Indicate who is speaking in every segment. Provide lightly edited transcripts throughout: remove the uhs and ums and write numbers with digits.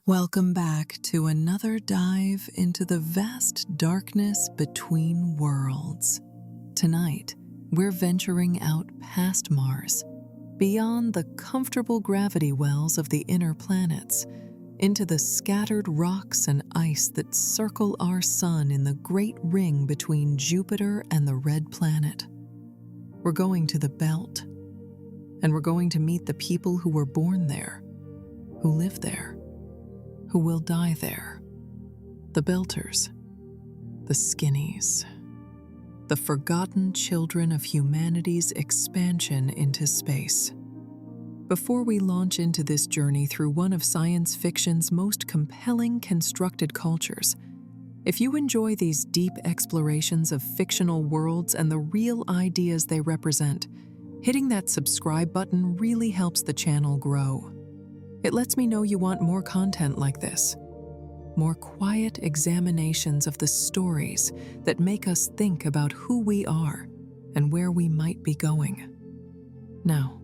Speaker 1: Welcome back to another dive into the vast darkness between worlds. Tonight, we're venturing out past Mars, beyond the comfortable gravity wells of the inner planets, into the scattered rocks and ice that circle our sun in the great ring between Jupiter and the red planet. We're going to the Belt, and we're going to meet the people who were born there, who live there, who will die there. The Belters, the Skinnies, the forgotten children of humanity's expansion into space. Before we launch into this journey through one of science fiction's most compelling constructed cultures, if you enjoy these deep explorations of fictional worlds and the real ideas they represent, hitting that subscribe button really helps the channel grow. It lets me know you want more content like this, more quiet examinations of the stories that make us think about who we are and where we might be going. Now,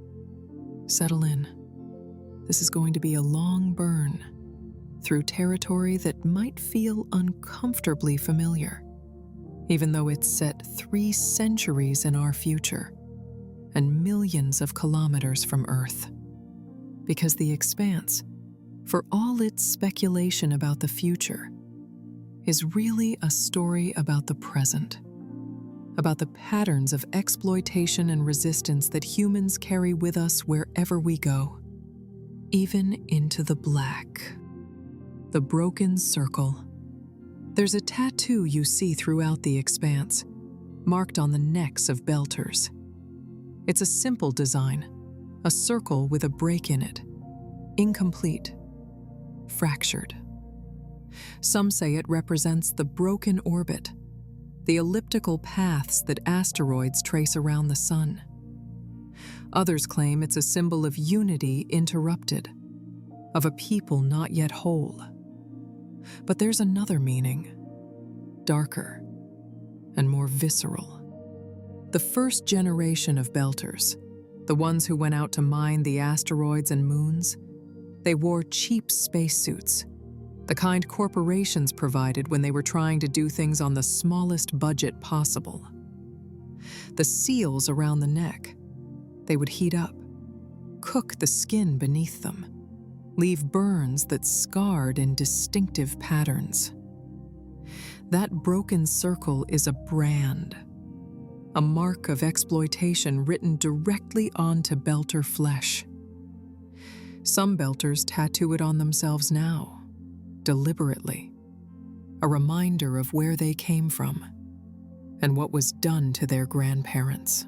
Speaker 1: settle in. This is going to be a long burn through territory that might feel uncomfortably familiar, even though it's set 3 centuries in our future and millions of kilometers from Earth. Because the Expanse, for all its speculation about the future, is really a story about the present, about the patterns of exploitation and resistance that humans carry with us wherever we go, even into the black. The broken circle. There's a tattoo you see throughout the Expanse, marked on the necks of Belters. It's a simple design, a circle with a break in it, incomplete, fractured. Some say it represents the broken orbit, the elliptical paths that asteroids trace around the sun. Others claim it's a symbol of unity interrupted, of a people not yet whole. But there's another meaning, darker and more visceral. The first generation of Belters, the ones who went out to mine the asteroids and moons, they wore cheap spacesuits, the kind corporations provided when they were trying to do things on the smallest budget possible. The seals around the neck, they would heat up, cook the skin beneath them, leave burns that scarred in distinctive patterns. That broken circle is a brand, a mark of exploitation written directly onto Belter flesh. Some Belters tattoo it on themselves now, deliberately, a reminder of where they came from and what was done to their grandparents.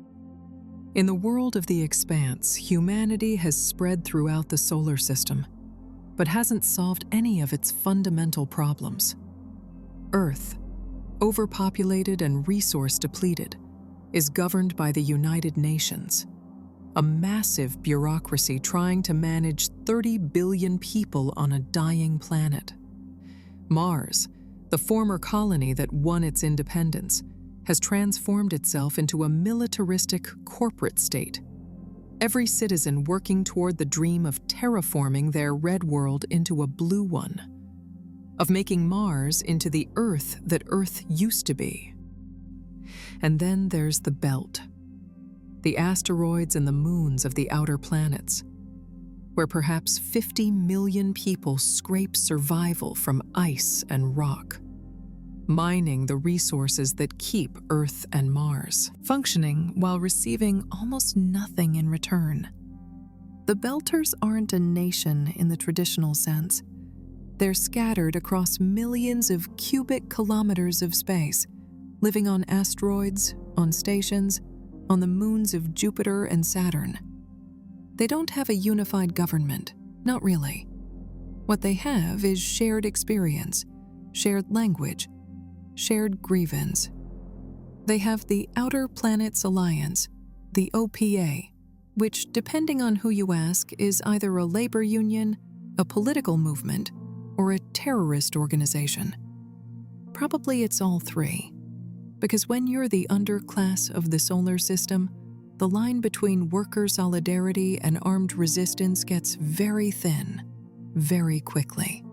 Speaker 1: In the world of the Expanse, humanity has spread throughout the solar system, but hasn't solved any of its fundamental problems. Earth, overpopulated and resource depleted, is governed by the United Nations, a massive bureaucracy trying to manage 30 billion people on a dying planet. Mars, the former colony that won its independence, has transformed itself into a militaristic corporate state, every citizen working toward the dream of terraforming their red world into a blue one, of making Mars into the Earth that Earth used to be. And then there's the Belt, the asteroids and the moons of the outer planets, where perhaps 50 million people scrape survival from ice and rock, mining the resources that keep Earth and Mars functioning while receiving almost nothing in return. The Belters aren't a nation in the traditional sense. They're scattered across millions of cubic kilometers of space, living on asteroids, on stations, on the moons of Jupiter and Saturn. They don't have a unified government, not really. What they have is shared experience, shared language, shared grievance. They have the Outer Planets Alliance, the OPA, which, depending on who you ask, is either a labor union, a political movement, or a terrorist organization. Probably it's all 3. Because when you're the underclass of the solar system, the line between worker solidarity and armed resistance gets very thin, very quickly.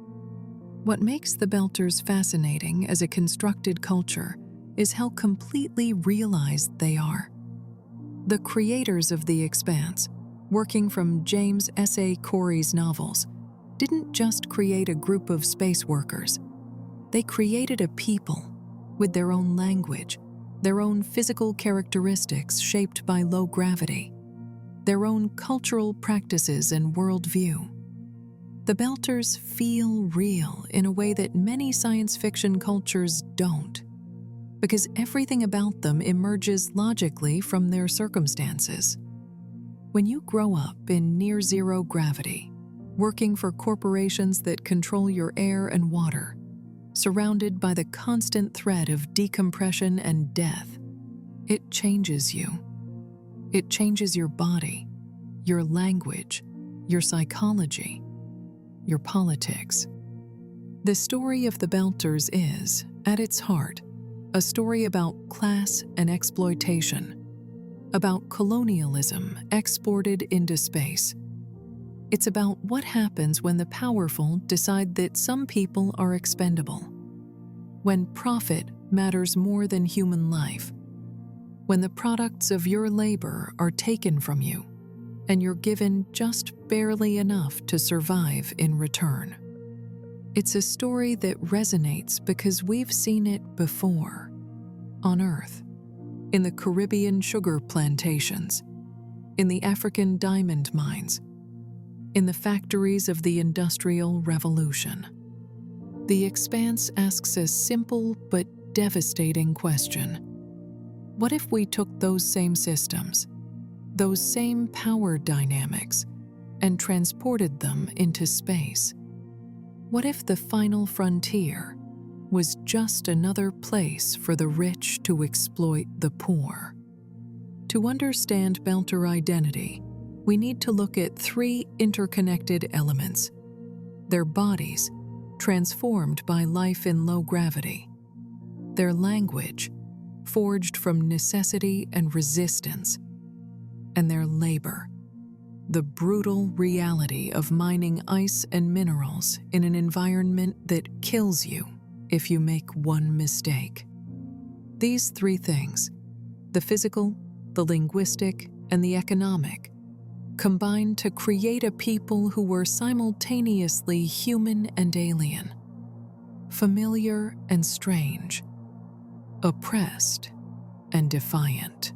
Speaker 1: What makes the Belters fascinating as a constructed culture is how completely realized they are. The creators of The Expanse, working from James S.A. Corey's novels, didn't just create a group of space workers. They created a people with their own language, their own physical characteristics shaped by low gravity, their own cultural practices and worldview. The Belters feel real in a way that many science fiction cultures don't, because everything about them emerges logically from their circumstances. When you grow up in near-zero gravity, working for corporations that control your air and water, surrounded by the constant threat of decompression and death, it changes you. It changes your body, your language, your psychology, your politics. The story of the Belters is, at its heart, a story about class and exploitation, about colonialism exported into space. It's about what happens when the powerful decide that some people are expendable, when profit matters more than human life, when the products of your labor are taken from you and you're given just barely enough to survive in return. It's a story that resonates because we've seen it before, on Earth, in the Caribbean sugar plantations, in the African diamond mines, in the factories of the Industrial Revolution. The Expanse asks a simple but devastating question. What if we took those same systems, those same power dynamics, and transported them into space? What if the final frontier was just another place for the rich to exploit the poor? To understand Belter identity, we need to look at three interconnected elements: their bodies, transformed by life in low gravity; their language, forged from necessity and resistance; and their labor, the brutal reality of mining ice and minerals in an environment that kills you if you make one mistake. These three things, the physical, the linguistic, and the economic, combine to create a people who were simultaneously human and alien, familiar and strange, oppressed and defiant.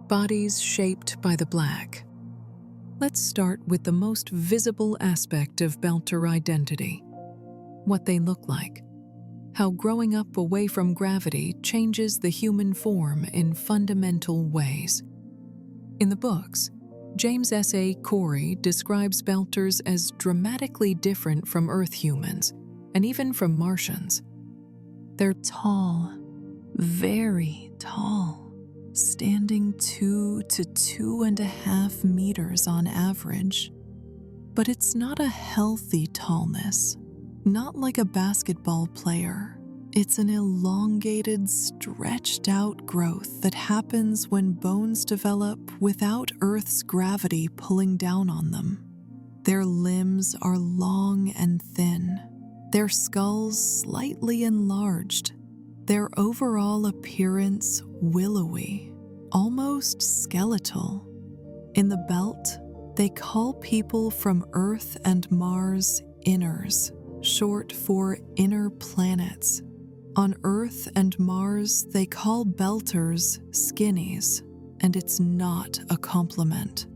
Speaker 1: Bodies shaped by the black. Let's start with the most visible aspect of Belter identity: what they look like, how growing up away from gravity changes the human form in fundamental ways. In the books, James S.A. Corey describes Belters as dramatically different from Earth humans, and even from Martians. They're tall, very tall, standing 2 to 2.5 meters on average. But it's not a healthy tallness, not like a basketball player. It's an elongated, stretched-out growth that happens when bones develop without Earth's gravity pulling down on them. Their limbs are long and thin, their skulls slightly enlarged, their overall appearance willowy, almost skeletal. In the Belt, they call people from Earth and Mars inners, short for inner planets. On Earth and Mars, they call Belters skinnies, and it's not a compliment.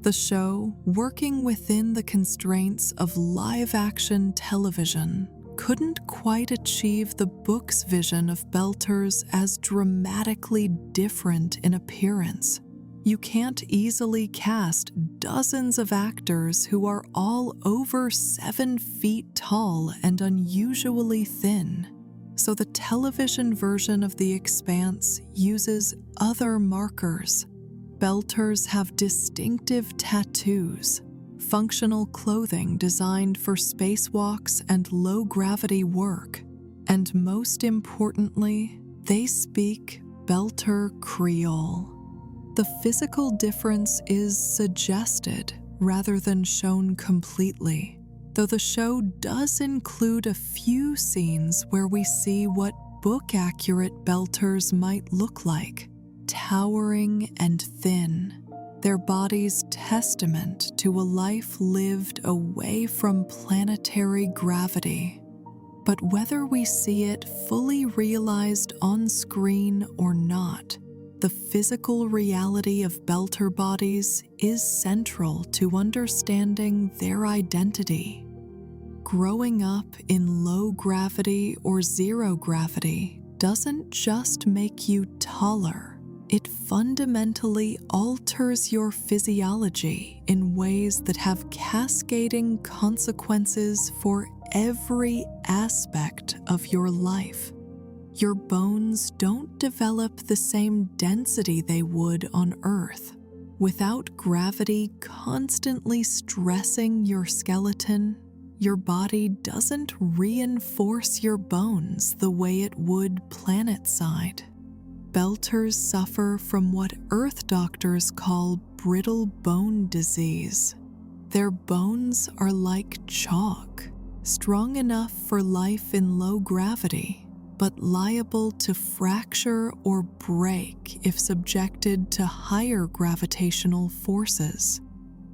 Speaker 1: The show, working within the constraints of live-action television, couldn't quite achieve the book's vision of Belters as dramatically different in appearance. You can't easily cast dozens of actors who are all over 7 feet tall and unusually thin. So the television version of The Expanse uses other markers. Belters have distinctive tattoos, functional clothing designed for spacewalks and low-gravity work, and most importantly, they speak Belter Creole. The physical difference is suggested rather than shown completely. though the show does include a few scenes where we see what book-accurate Belters might look like, towering and thin, their bodies testament to a life lived away from planetary gravity. But whether we see it fully realized on screen or not, the physical reality of Belter bodies is central to understanding their identity. Growing up in low gravity or zero gravity doesn't just make you taller, it fundamentally alters your physiology in ways that have cascading consequences for every aspect of your life. Your bones don't develop the same density they would on Earth. Without gravity constantly stressing your skeleton, your body doesn't reinforce your bones the way it would planet-side. Belters suffer from what Earth doctors call brittle bone disease. Their bones are like chalk, strong enough for life in low gravity, but liable to fracture or break if subjected to higher gravitational forces.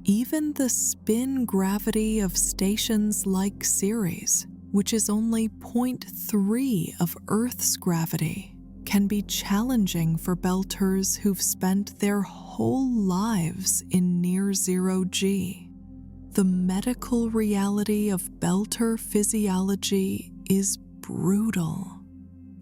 Speaker 1: Even the spin gravity of stations like Ceres, which is only 0.3 of Earth's gravity, can be challenging for Belters who've spent their whole lives in near-zero G. The medical reality of Belter physiology is brutal.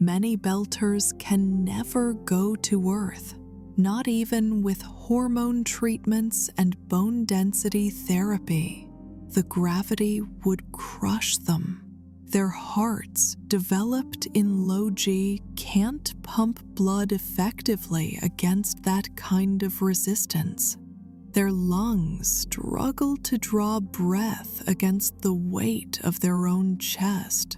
Speaker 1: Many Belters can never go to Earth, not even with hormone treatments and bone density therapy. The gravity would crush them. Their hearts, developed in low G, can't pump blood effectively against that kind of resistance. Their lungs struggle to draw breath against the weight of their own chest.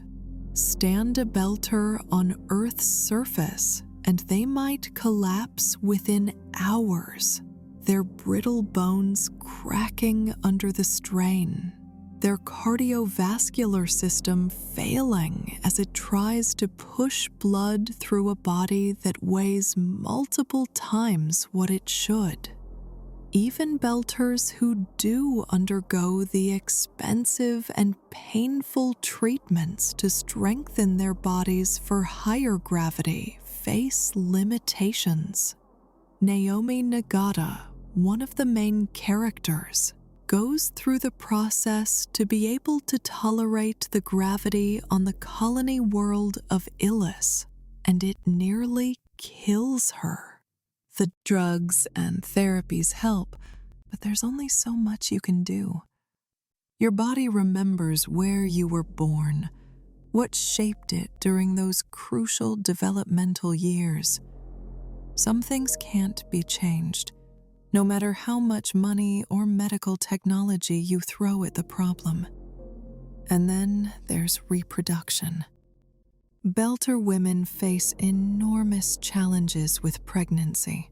Speaker 1: Stand a Belter on Earth's surface, and they might collapse within hours, their brittle bones cracking under the strain, their cardiovascular system failing as it tries to push blood through a body that weighs multiple times what it should. Even Belters who do undergo the expensive and painful treatments to strengthen their bodies for higher gravity face limitations. Naomi Nagata, one of the main characters, goes through the process to be able to tolerate the gravity on the colony world of Illis, and it nearly kills her. The drugs and therapies help, but there's only so much you can do. Your body remembers where you were born, what shaped it during those crucial developmental years. Some things can't be changed, no matter how much money or medical technology you throw at the problem. And then there's reproduction. Belter women face enormous challenges with pregnancy.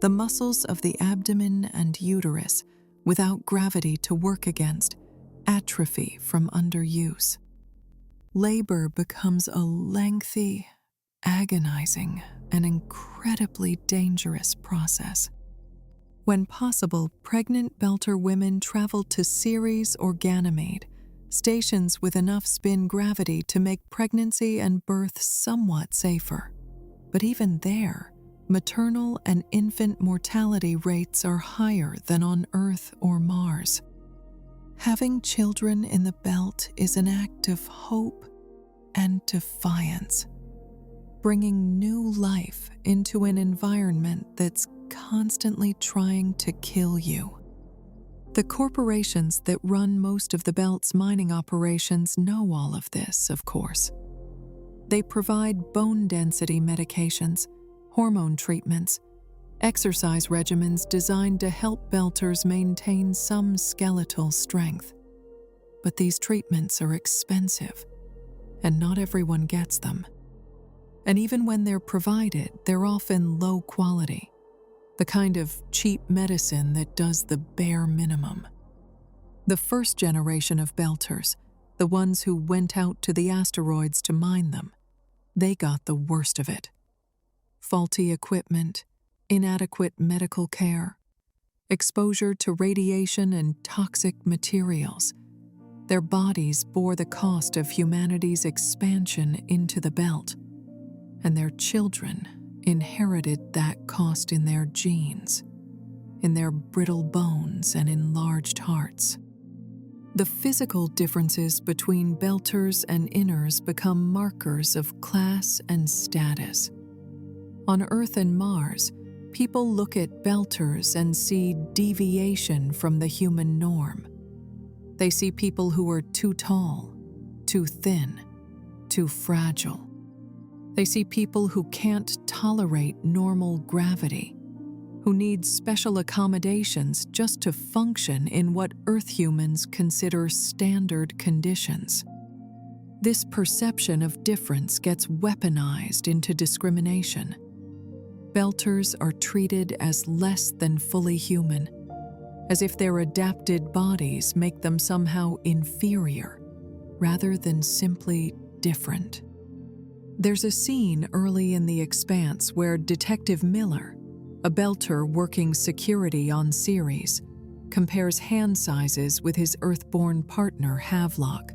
Speaker 1: The muscles of the abdomen and uterus, without gravity to work against, atrophy from underuse. Labor becomes a lengthy, agonizing, and incredibly dangerous process. When possible, pregnant Belter women travel to Ceres or Ganymede, stations with enough spin gravity to make pregnancy and birth somewhat safer. But even there, maternal and infant mortality rates are higher than on Earth or Mars. Having children in the Belt is an act of hope and defiance, bringing new life into an environment that's constantly trying to kill you. The corporations that run most of the Belt's mining operations know all of this, of course. They provide bone density medications, hormone treatments, exercise regimens designed to help Belters maintain some skeletal strength. But these treatments are expensive, and not everyone gets them. And even when they're provided, they're often low quality, the kind of cheap medicine that does the bare minimum. The first generation of Belters, the ones who went out to the asteroids to mine them, they got the worst of it. Faulty equipment, inadequate medical care, exposure to radiation and toxic materials. Their bodies bore the cost of humanity's expansion into the belt, and their children inherited that cost in their genes, in their brittle bones and enlarged hearts. The physical differences between Belters and Inners become markers of class and status. On Earth and Mars, people look at Belters and see deviation from the human norm. They see people who are too tall, too thin, too fragile. They see people who can't tolerate normal gravity, who need special accommodations just to function in what Earth humans consider standard conditions. This perception of difference gets weaponized into discrimination. Belters are treated as less than fully human, as if their adapted bodies make them somehow inferior, rather than simply different. There's a scene early in The Expanse where Detective Miller, a Belter working security on Ceres, compares hand sizes with his Earthborn partner Havelock.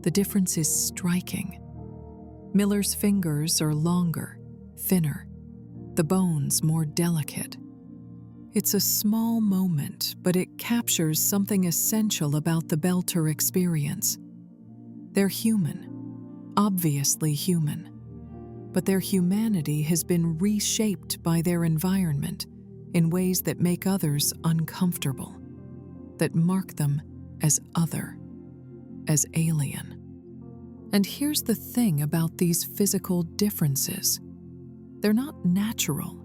Speaker 1: The difference is striking. Miller's fingers are longer, thinner, the bones more delicate. It's a small moment, but it captures something essential about the Belter experience. They're human, obviously human, but their humanity has been reshaped by their environment in ways that make others uncomfortable, that mark them as other, as alien. And here's the thing about these physical differences. They're not natural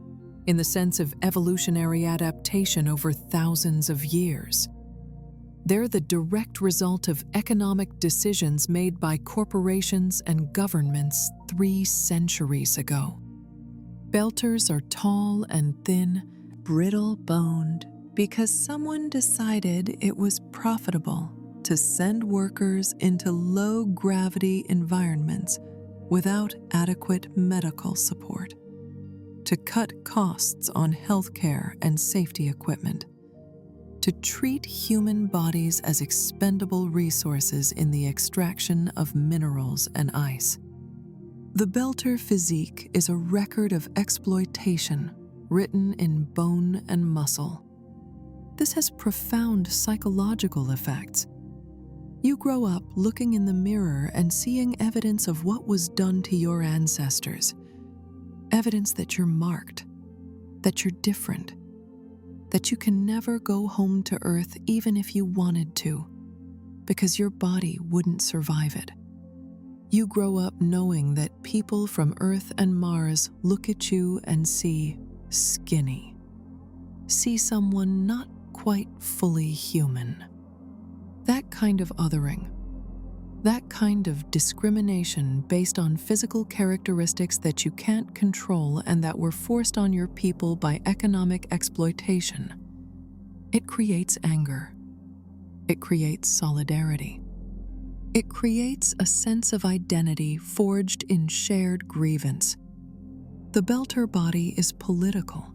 Speaker 1: in the sense of evolutionary adaptation over thousands of years. They're the direct result of economic decisions made by corporations and governments 3 centuries ago. Belters are tall and thin, brittle-boned, because someone decided it was profitable to send workers into low-gravity environments without adequate medical support, to cut costs on healthcare and safety equipment, to treat human bodies as expendable resources in the extraction of minerals and ice. The Belter physique is a record of exploitation written in bone and muscle. This has profound psychological effects. You grow up looking in the mirror and seeing evidence of what was done to your ancestors, evidence that you're marked, that you're different, that you can never go home to Earth even if you wanted to, because your body wouldn't survive it. You grow up knowing that people from Earth and Mars look at you and see skinny, see someone not quite fully human. That kind of othering, that kind of discrimination based on physical characteristics that you can't control and that were forced on your people by economic exploitation. It creates anger. It creates solidarity. It creates a sense of identity forged in shared grievance. The Belter body is political.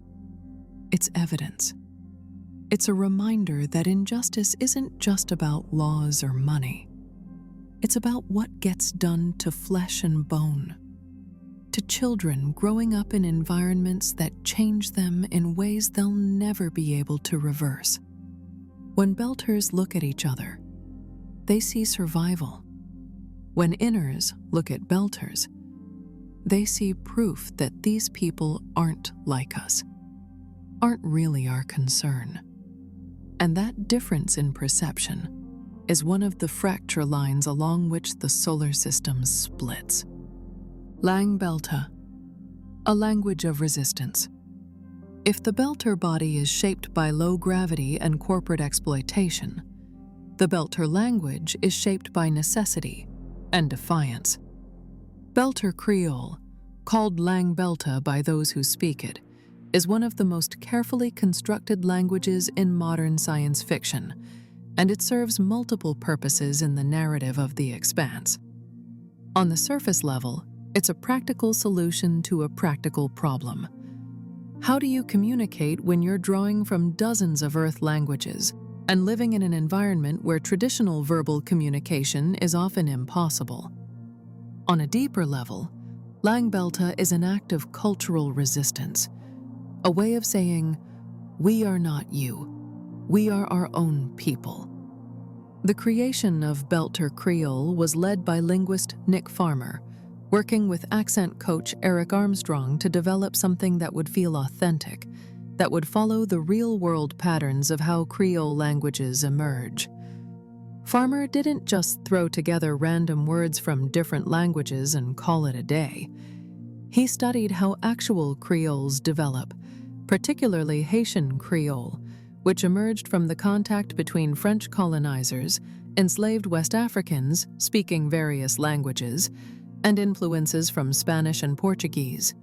Speaker 1: It's evidence. It's a reminder that injustice isn't just about laws or money. It's about what gets done to flesh and bone, to children growing up in environments that change them in ways they'll never be able to reverse. When Belters look at each other, they see survival. When Inners look at Belters, they see proof that these people aren't like us, aren't really our concern. And that difference in perception is one of the fracture lines along which the solar system splits. Lang Belta, a language of resistance. If the Belter body is shaped by low gravity and corporate exploitation, the Belter language is shaped by necessity and defiance. Belter Creole, called Lang Belta by those who speak it, is one of the most carefully constructed languages in modern science fiction, and it serves multiple purposes in the narrative of the Expanse. On the surface level, it's a practical solution to a practical problem. How do you communicate when you're drawing from dozens of Earth languages and living in an environment where traditional verbal communication is often impossible? On a deeper level, Langbelta is an act of cultural resistance, a way of saying, we are not you, we are our own people. The creation of Belter Creole was led by linguist Nick Farmer, working with accent coach Eric Armstrong to develop something that would feel authentic, that would follow the real-world patterns of how Creole languages emerge. Farmer didn't just throw together random words from different languages and call it a day. He studied how actual Creoles develop, particularly Haitian Creole, which emerged from the contact between French colonizers, enslaved West Africans speaking various languages, and influences from Spanish and Portuguese.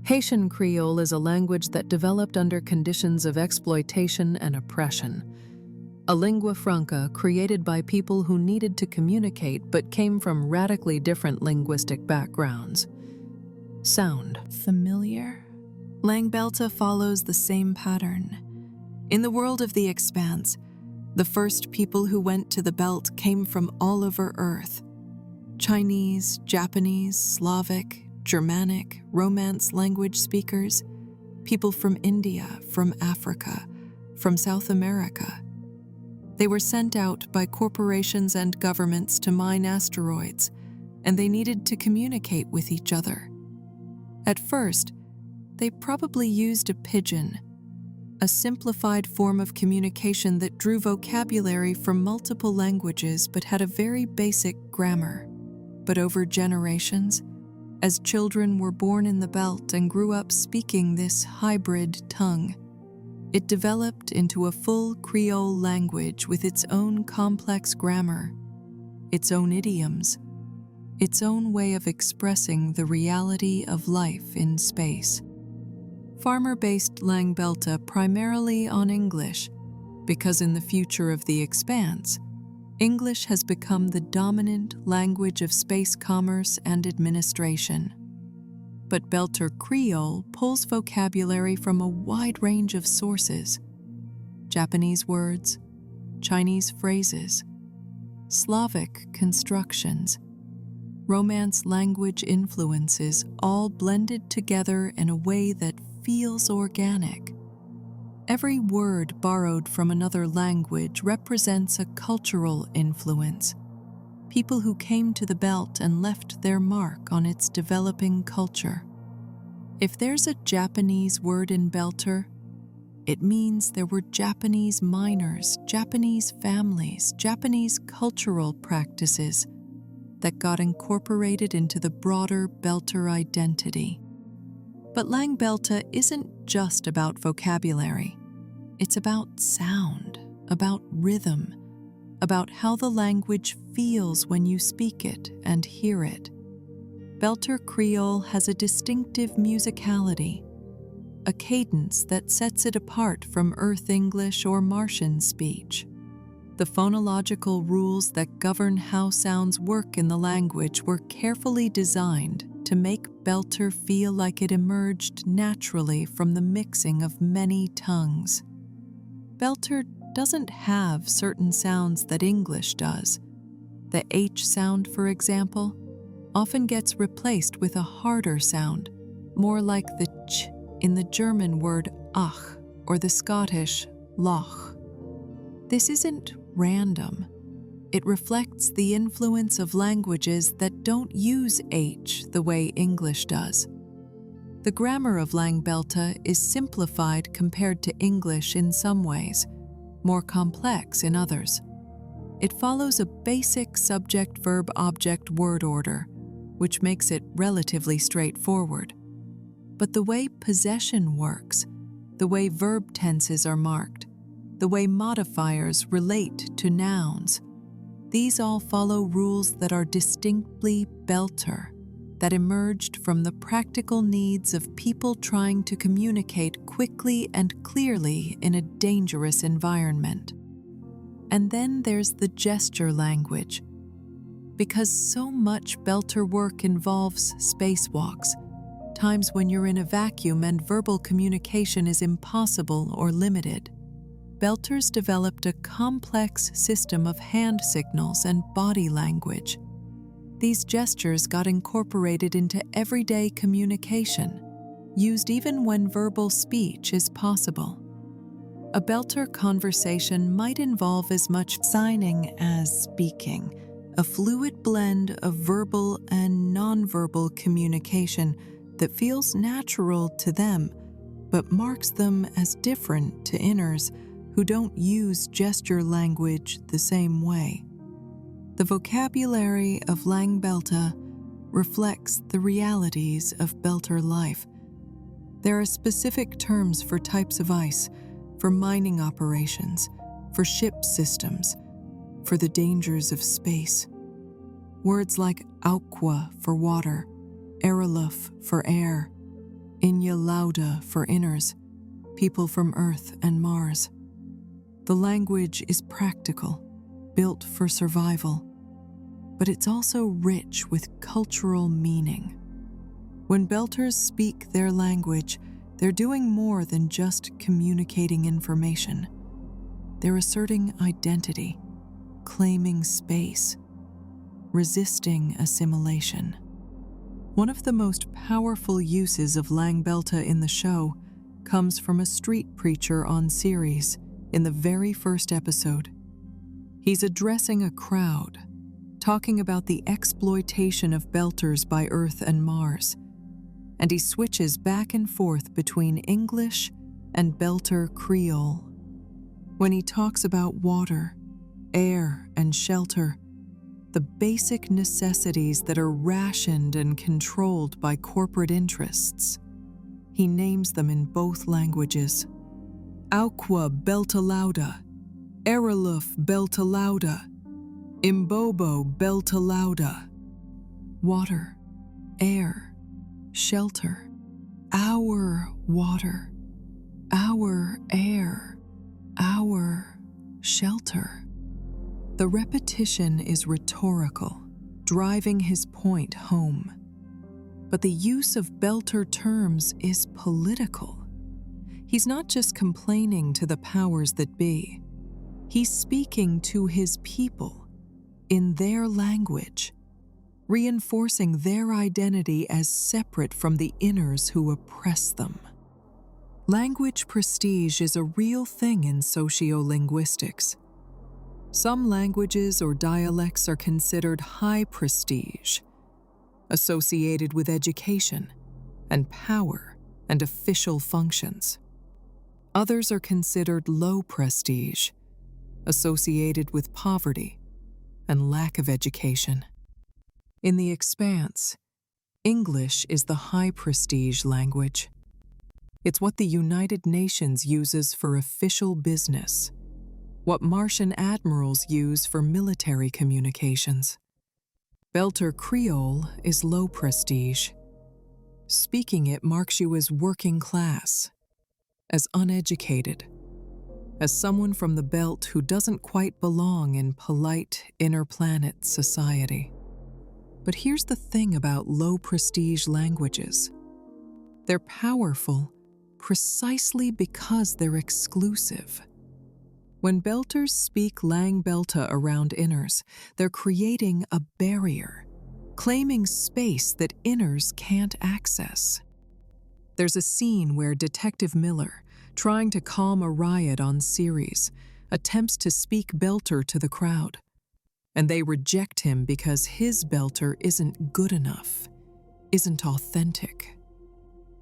Speaker 1: Haitian Creole is a language that developed under conditions of exploitation and oppression, a lingua franca created by people who needed to communicate but came from radically different linguistic backgrounds. Sound familiar? Langbelta follows the same pattern. In the world of the Expanse, the first people who went to the belt came from all over Earth. Chinese, Japanese, Slavic, Germanic, Romance language speakers, people from India, from Africa, from South America. They were sent out by corporations and governments to mine asteroids, and they needed to communicate with each other. At first, they probably used a pidgin, a simplified form of communication that drew vocabulary from multiple languages but had a very basic grammar. But over generations, as children were born in the belt and grew up speaking this hybrid tongue, it developed into a full Creole language with its own complex grammar, its own idioms, its own way of expressing the reality of life in space. Farmer based Langbelta primarily on English, because in the future of the Expanse, English has become the dominant language of space commerce and administration. But Belter Creole pulls vocabulary from a wide range of sources: Japanese words, Chinese phrases, Slavic constructions, Romance language influences, all blended together in a way that feels organic. Every word borrowed from another language represents a cultural influence, people who came to the belt and left their mark on its developing culture. If there's a Japanese word in Belter, it means there were Japanese miners, Japanese families, Japanese cultural practices that got incorporated into the broader Belter identity. But Langbelta isn't just about vocabulary. It's about sound, about rhythm, about how the language feels when you speak it and hear it. Belter Creole has a distinctive musicality, a cadence that sets it apart from Earth English or Martian speech. The phonological rules that govern how sounds work in the language were carefully designed to make Belter feel like it emerged naturally from the mixing of many tongues. Belter doesn't have certain sounds that English does. The H sound, for example, often gets replaced with a harder sound, more like the ch in the German word ach or the Scottish loch. This isn't random. It reflects the influence of languages that don't use H the way English does. The grammar of Langbelta is simplified compared to English in some ways, more complex in others. It follows a basic subject-verb-object word order, which makes it relatively straightforward. But the way possession works, the way verb tenses are marked, the way modifiers relate to nouns, these all follow rules that are distinctly Belter, that emerged from the practical needs of people trying to communicate quickly and clearly in a dangerous environment. And then there's the gesture language. Because so much Belter work involves spacewalks, times when you're in a vacuum and verbal communication is impossible or limited, Belters developed a complex system of hand signals and body language. These gestures got incorporated into everyday communication, used even when verbal speech is possible. A Belter conversation might involve as much signing as speaking, a fluid blend of verbal and nonverbal communication that feels natural to them, but marks them as different to inners who don't use gesture language the same way. The vocabulary of Lang Belta reflects the realities of Belter life. There are specific terms for types of ice, for mining operations, for ship systems, for the dangers of space. Words like Aukwa for water, Ereluf for air, Inya Lauda for inners, people from Earth and Mars. The language is practical, built for survival, but it's also rich with cultural meaning. When Belters speak their language, they're doing more than just communicating information. They're asserting identity, claiming space, resisting assimilation. One of the most powerful uses of Lang Belta in the show comes from a street preacher on series in the very first episode. He's addressing a crowd, talking about the exploitation of Belters by Earth and Mars, and he switches back and forth between English and Belter Creole. When he talks about water, air, and shelter, the basic necessities that are rationed and controlled by corporate interests, he names them in both languages. Aukwa Beltalauda, Ereluf Beltalauda, Imbobo Beltalauda. Water, air, shelter, our water, our air, our shelter. The repetition is rhetorical, driving his point home. But the use of Belter terms is political. He's not just complaining to the powers that be. He's speaking to his people in their language, reinforcing their identity as separate from the inners who oppress them. Language prestige is a real thing in sociolinguistics. Some languages or dialects are considered high prestige, associated with education and power and official functions. Others are considered low prestige, associated with poverty and lack of education. In the Expanse, English is the high prestige language. It's what the United Nations uses for official business, what Martian admirals use for military communications. Belter Creole is low prestige. Speaking it marks you as working class, as uneducated, as someone from the belt who doesn't quite belong in polite inner-planet society. But here's the thing about low-prestige languages. They're powerful precisely because they're exclusive. When Belters speak Lang Belta around inners, they're creating a barrier, claiming space that inners can't access. There's a scene where Detective Miller, trying to calm a riot on Ceres, attempts to speak Belter to the crowd, and they reject him because his Belter isn't good enough, isn't authentic.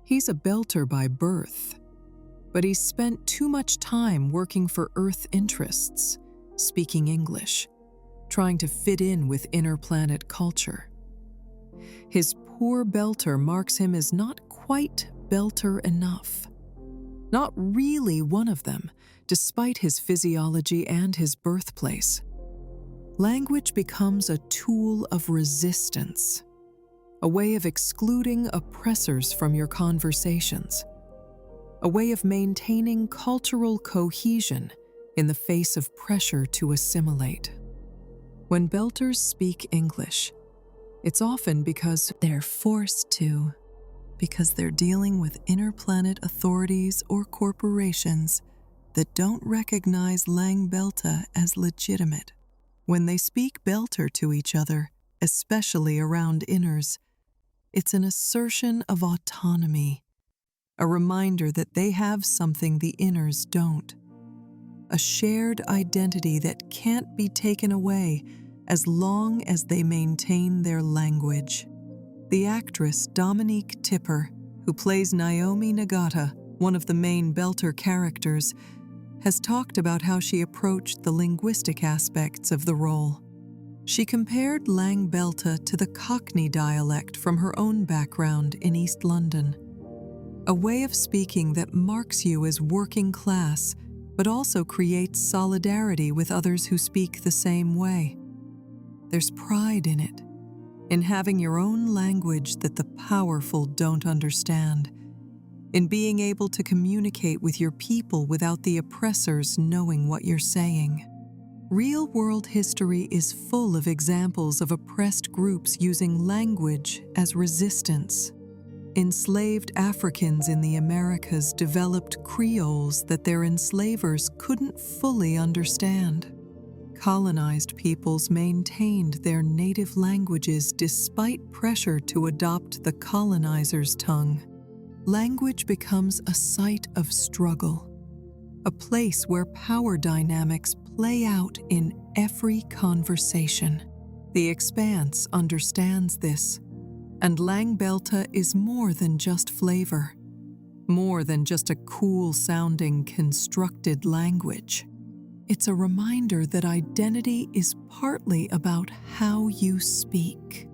Speaker 1: He's a Belter by birth, but he's spent too much time working for Earth interests, speaking English, trying to fit in with inner-planet culture. His poor Belter marks him as not quite Belter enough. Not really one of them, despite his physiology and his birthplace. Language becomes a tool of resistance, a way of excluding oppressors from your conversations, a way of maintaining cultural cohesion in the face of pressure to assimilate. When Belters speak English, it's often because they're forced to, because they're dealing with interplanet authorities or corporations that don't recognize Lang Belta as legitimate. When they speak Belter to each other, especially around inners, it's an assertion of autonomy, a reminder that they have something the inners don't, a shared identity that can't be taken away as long as they maintain their language. The actress Dominique Tipper, who plays Naomi Nagata, one of the main Belter characters, has talked about how she approached the linguistic aspects of the role. She compared Lang Belta to the Cockney dialect from her own background in East London, a way of speaking that marks you as working class, but also creates solidarity with others who speak the same way. There's pride in it, in having your own language that the powerful don't understand, in being able to communicate with your people without the oppressors knowing what you're saying. Real-world history is full of examples of oppressed groups using language as resistance. Enslaved Africans in the Americas developed creoles that their enslavers couldn't fully understand. Colonized peoples maintained their native languages despite pressure to adopt the colonizer's tongue. Language becomes a site of struggle, a place where power dynamics play out in every conversation. The Expanse understands this, and Lang Belta is more than just flavor, more than just a cool-sounding, constructed language. It's a reminder that identity is partly about how you speak,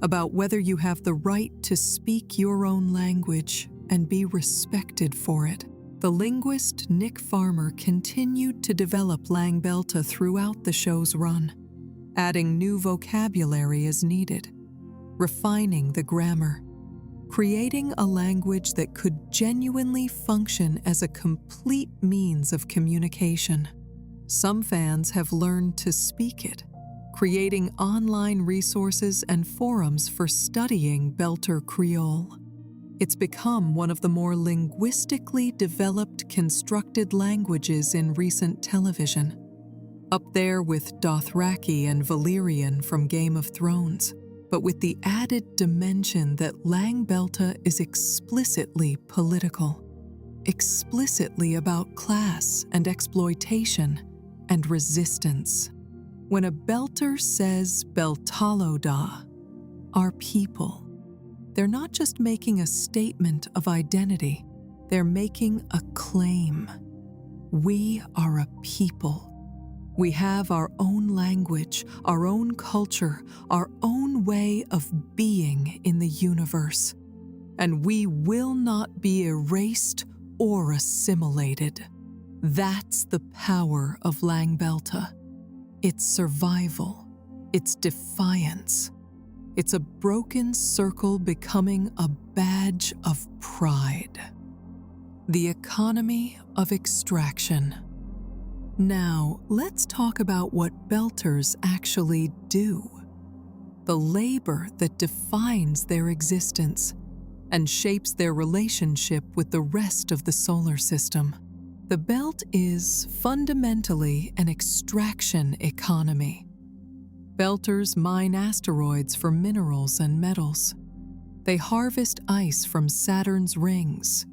Speaker 1: about whether you have the right to speak your own language and be respected for it. The linguist Nick Farmer continued to develop Lang Belta throughout the show's run, adding new vocabulary as needed, refining the grammar, creating a language that could genuinely function as a complete means of communication. Some fans have learned to speak it, creating online resources and forums for studying Belter Creole. It's become one of the more linguistically developed constructed languages in recent television, up there with Dothraki and Valyrian from Game of Thrones, but with the added dimension that Lang Belta is explicitly political, explicitly about class and exploitation and resistance. When a Belter says Beltaloda, our people, they're not just making a statement of identity, they're making a claim. We are a people. We have our own language, our own culture, our own way of being in the universe. And we will not be erased or assimilated. That's the power of Lang Belta. It's survival. It's defiance. It's a broken circle becoming a badge of pride. The economy of extraction. Now, let's talk about what Belters actually do. The labor that defines their existence and shapes their relationship with the rest of the solar system. The Belt is fundamentally an extraction economy. Belters mine asteroids for minerals and metals. They harvest ice from Saturn's rings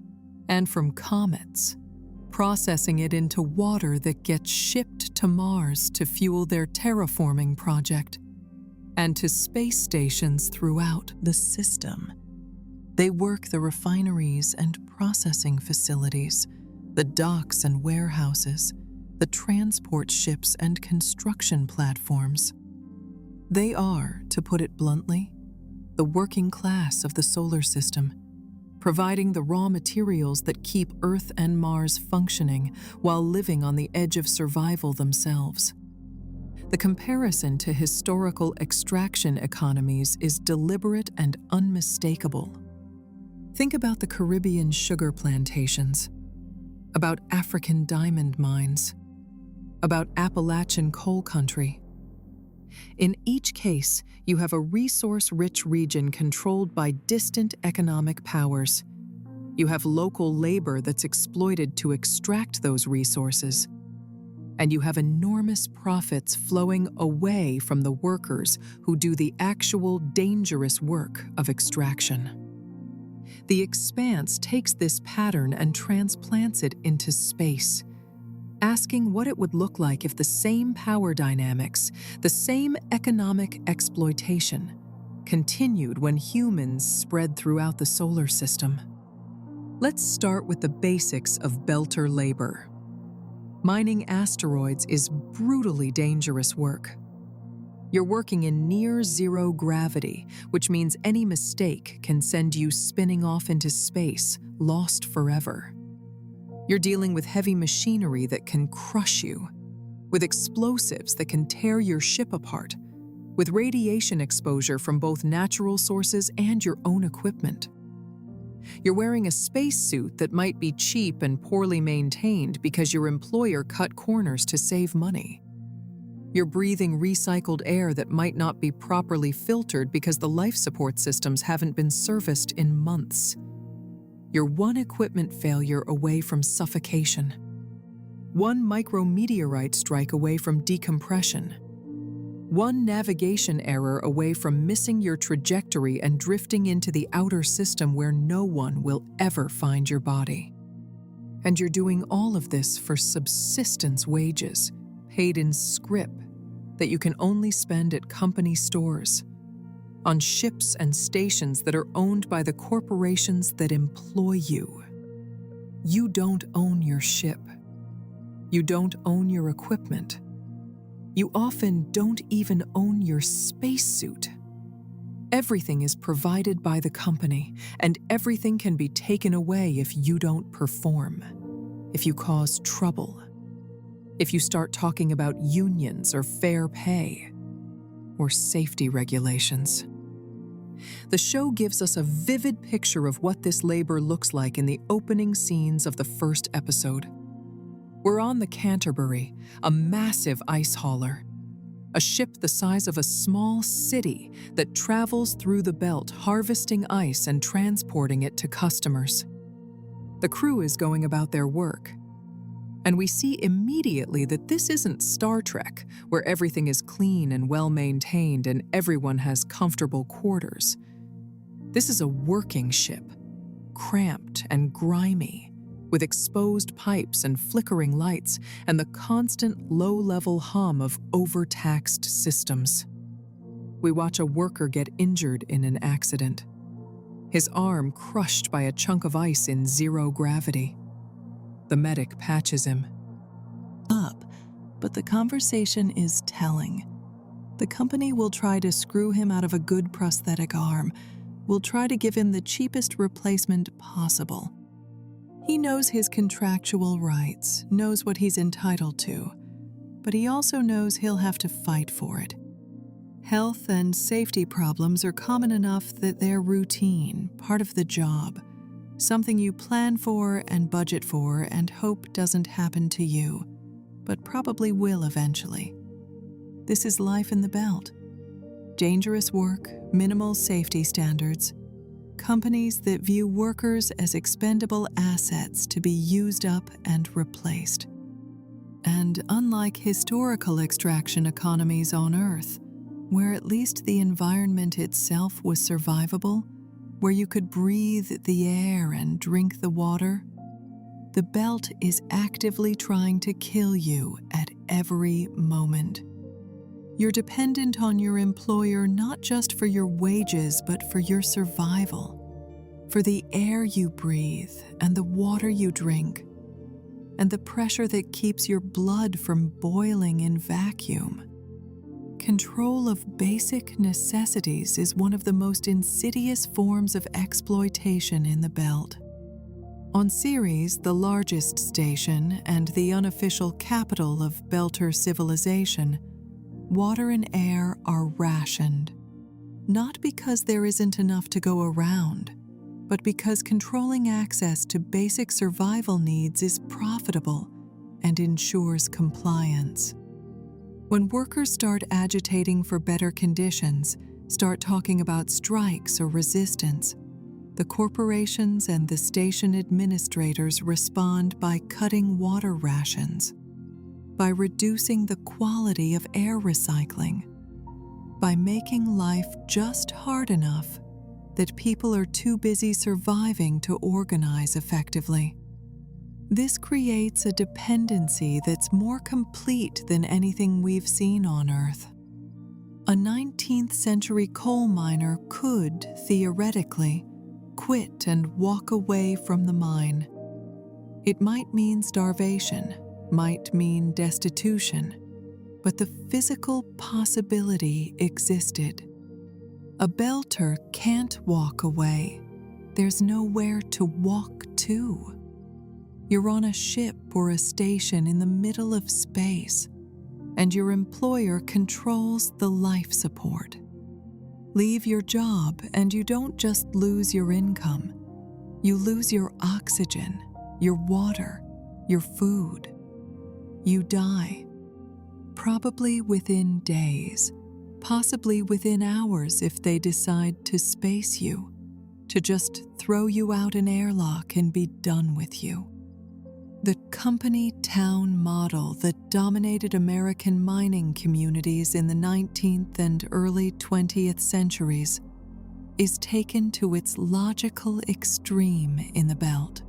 Speaker 1: and from comets, processing it into water that gets shipped to Mars to fuel their terraforming project, and to space stations throughout the system. They work the refineries and processing facilities, the docks and warehouses, the transport ships and construction platforms. They are, to put it bluntly, the working class of the solar system, providing the raw materials that keep Earth and Mars functioning while living on the edge of survival themselves. The comparison to historical extraction economies is deliberate and unmistakable. Think about the Caribbean sugar plantations, about African diamond mines, about Appalachian coal country. In each case, you have a resource-rich region controlled by distant economic powers. You have local labor that's exploited to extract those resources. And you have enormous profits flowing away from the workers who do the actual dangerous work of extraction. The Expanse takes this pattern and transplants it into space, asking what it would look like if the same power dynamics, the same economic exploitation, continued when humans spread throughout the solar system. Let's start with the basics of Belter labor. Mining asteroids is brutally dangerous work. You're working in near-zero gravity, which means any mistake can send you spinning off into space, lost forever. You're dealing with heavy machinery that can crush you, with explosives that can tear your ship apart, with radiation exposure from both natural sources and your own equipment. You're wearing a spacesuit that might be cheap and poorly maintained because your employer cut corners to save money. You're breathing recycled air that might not be properly filtered because the life support systems haven't been serviced in months. You're one equipment failure away from suffocation. One micrometeorite strike away from decompression. One navigation error away from missing your trajectory and drifting into the outer system where no one will ever find your body. And you're doing all of this for subsistence wages, paid in scrip, that you can only spend at company stores, on ships and stations that are owned by the corporations that employ you. You don't own your ship. You don't own your equipment. You often don't even own your spacesuit. Everything is provided by the company, and everything can be taken away if you don't perform, if you cause trouble, if you start talking about unions or fair pay, or safety regulations. The show gives us a vivid picture of what this labor looks like in the opening scenes of the first episode. We're on the Canterbury, a massive ice hauler, a ship the size of a small city that travels through the belt harvesting ice and transporting it to customers. The crew is going about their work, and we see immediately that this isn't Star Trek, where everything is clean and well-maintained and everyone has comfortable quarters. This is a working ship, cramped and grimy, with exposed pipes and flickering lights and the constant low-level hum of overtaxed systems. We watch a worker get injured in an accident, his arm crushed by a chunk of ice in zero gravity. The medic patches him up, but the conversation is telling. The company will try to screw him out of a good prosthetic arm, will try to give him the cheapest replacement possible. He knows his contractual rights, knows what he's entitled to, but he also knows he'll have to fight for it. Health and safety problems are common enough that they're routine, part of the job, something you plan for and budget for and hope doesn't happen to you, but probably will eventually. This is life in the belt. Dangerous work, minimal safety standards, companies that view workers as expendable assets to be used up and replaced. And unlike historical extraction economies on Earth, where at least the environment itself was survivable, where you could breathe the air and drink the water, the belt is actively trying to kill you at every moment. You're dependent on your employer not just for your wages, but for your survival, for the air you breathe and the water you drink, and the pressure that keeps your blood from boiling in vacuum. Control of basic necessities is one of the most insidious forms of exploitation in the belt. On Ceres, the largest station and the unofficial capital of Belter civilization, water and air are rationed, not because there isn't enough to go around, but because controlling access to basic survival needs is profitable and ensures compliance. When workers start agitating for better conditions, start talking about strikes or resistance, the corporations and the station administrators respond by cutting water rations, by reducing the quality of air recycling, by making life just hard enough that people are too busy surviving to organize effectively. This creates a dependency that's more complete than anything we've seen on Earth. A 19th century coal miner could, theoretically, quit and walk away from the mine. It might mean starvation, might mean destitution, but the physical possibility existed. A belter can't walk away. There's nowhere to walk to. You're on a ship or a station in the middle of space, and your employer controls the life support. Leave your job and you don't just lose your income. You lose your oxygen, your water, your food. You die, probably within days, possibly within hours if they decide to space you, to just throw you out an airlock and be done with you. The company town model that dominated American mining communities in the 19th and early 20th centuries is taken to its logical extreme in the Belt.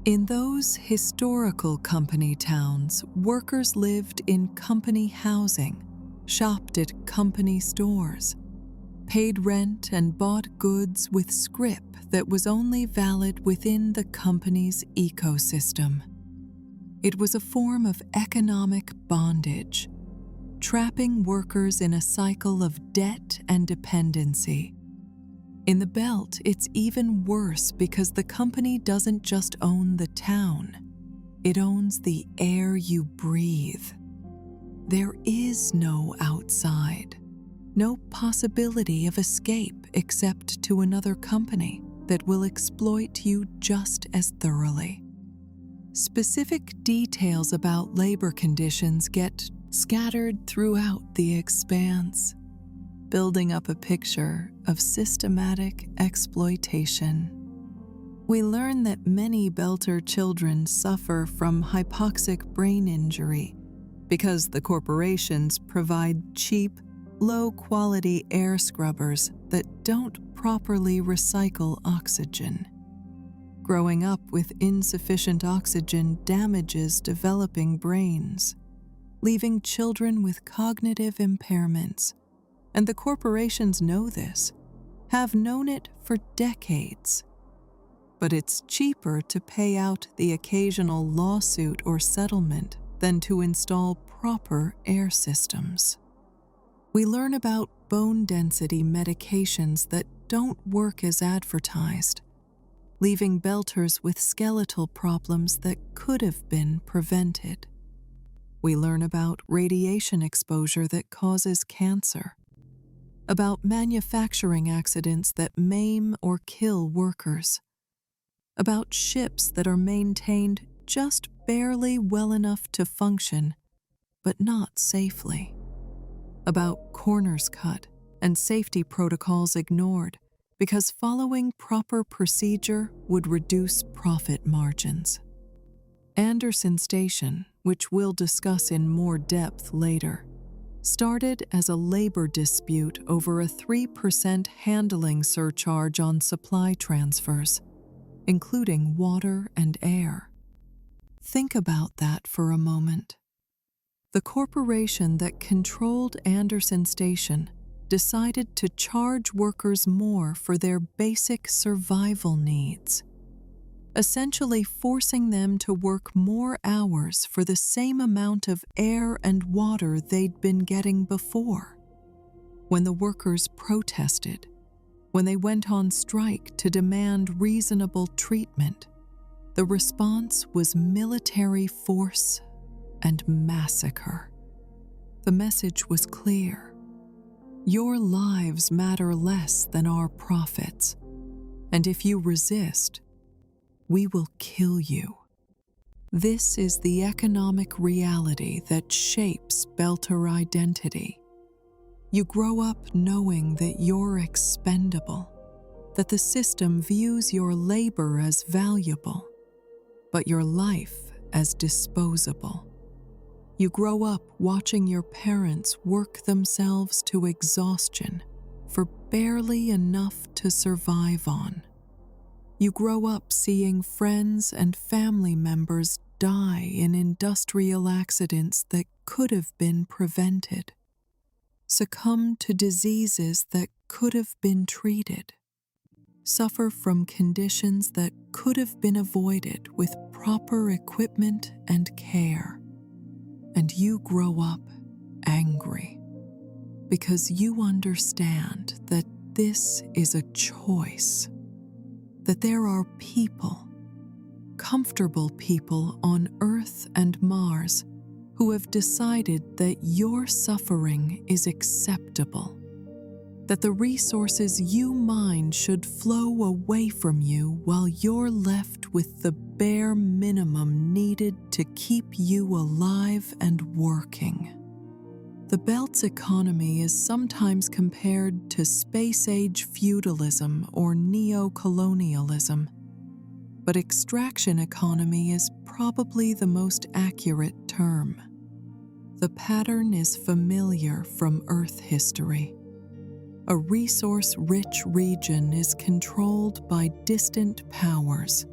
Speaker 1: In those historical company towns, workers lived in company housing, shopped at company stores, paid rent and bought goods with scrip that was only valid within the company's ecosystem. It was a form of economic bondage, trapping workers in a cycle of debt and dependency. In the Belt, it's even worse because the company doesn't just own the town, it owns the air you breathe. There is no outside, no possibility of escape except to another company that will exploit you just as thoroughly. Specific details about labor conditions get scattered throughout the Expanse, building up a picture of systematic exploitation. We learn that many Belter children suffer from hypoxic brain injury because the corporations provide cheap, low-quality air scrubbers that don't properly recycle oxygen. Growing up with insufficient oxygen damages developing brains, leaving children with cognitive impairments. And the corporations know this, have known it for decades. But it's cheaper to pay out the occasional lawsuit or settlement than to install proper air systems. We learn about bone density medications that don't work as advertised, leaving Belters with skeletal problems that could have been prevented. We learn about radiation exposure that causes cancer, about manufacturing accidents that maim or kill workers, about ships that are maintained just barely well enough to function, but not safely, about corners cut and safety protocols ignored because following proper procedure would reduce profit margins. Anderson Station, which we'll discuss in more depth later, started as a labor dispute over a 3% handling surcharge on supply transfers, including water and air. Think about that for a moment. The corporation that controlled Anderson Station decided to charge workers more for their basic survival needs, essentially forcing them to work more hours for the same amount of air and water they'd been getting before. When the workers protested, when they went on strike to demand reasonable treatment, the response was military force and massacre. The message was clear. Your lives matter less than our profits, and if you resist, we will kill you. This is the economic reality that shapes Belter identity. You grow up knowing that you're expendable, that the system views your labor as valuable, but your life as disposable. You grow up watching your parents work themselves to exhaustion for barely enough to survive on. You grow up seeing friends and family members die in industrial accidents that could have been prevented, succumb to diseases that could have been treated, suffer from conditions that could have been avoided with proper equipment and care. And you grow up angry because you understand that this is a choice, that there are people, comfortable people on Earth and Mars, who have decided that your suffering is acceptable, that the resources you mine should flow away from you while you're left with the bare minimum needed to keep you alive and working. The Belt's economy is sometimes compared to space-age feudalism or neo-colonialism, but extraction economy is probably the most accurate term. The pattern is familiar from Earth history. A resource-rich region is controlled by distant powers.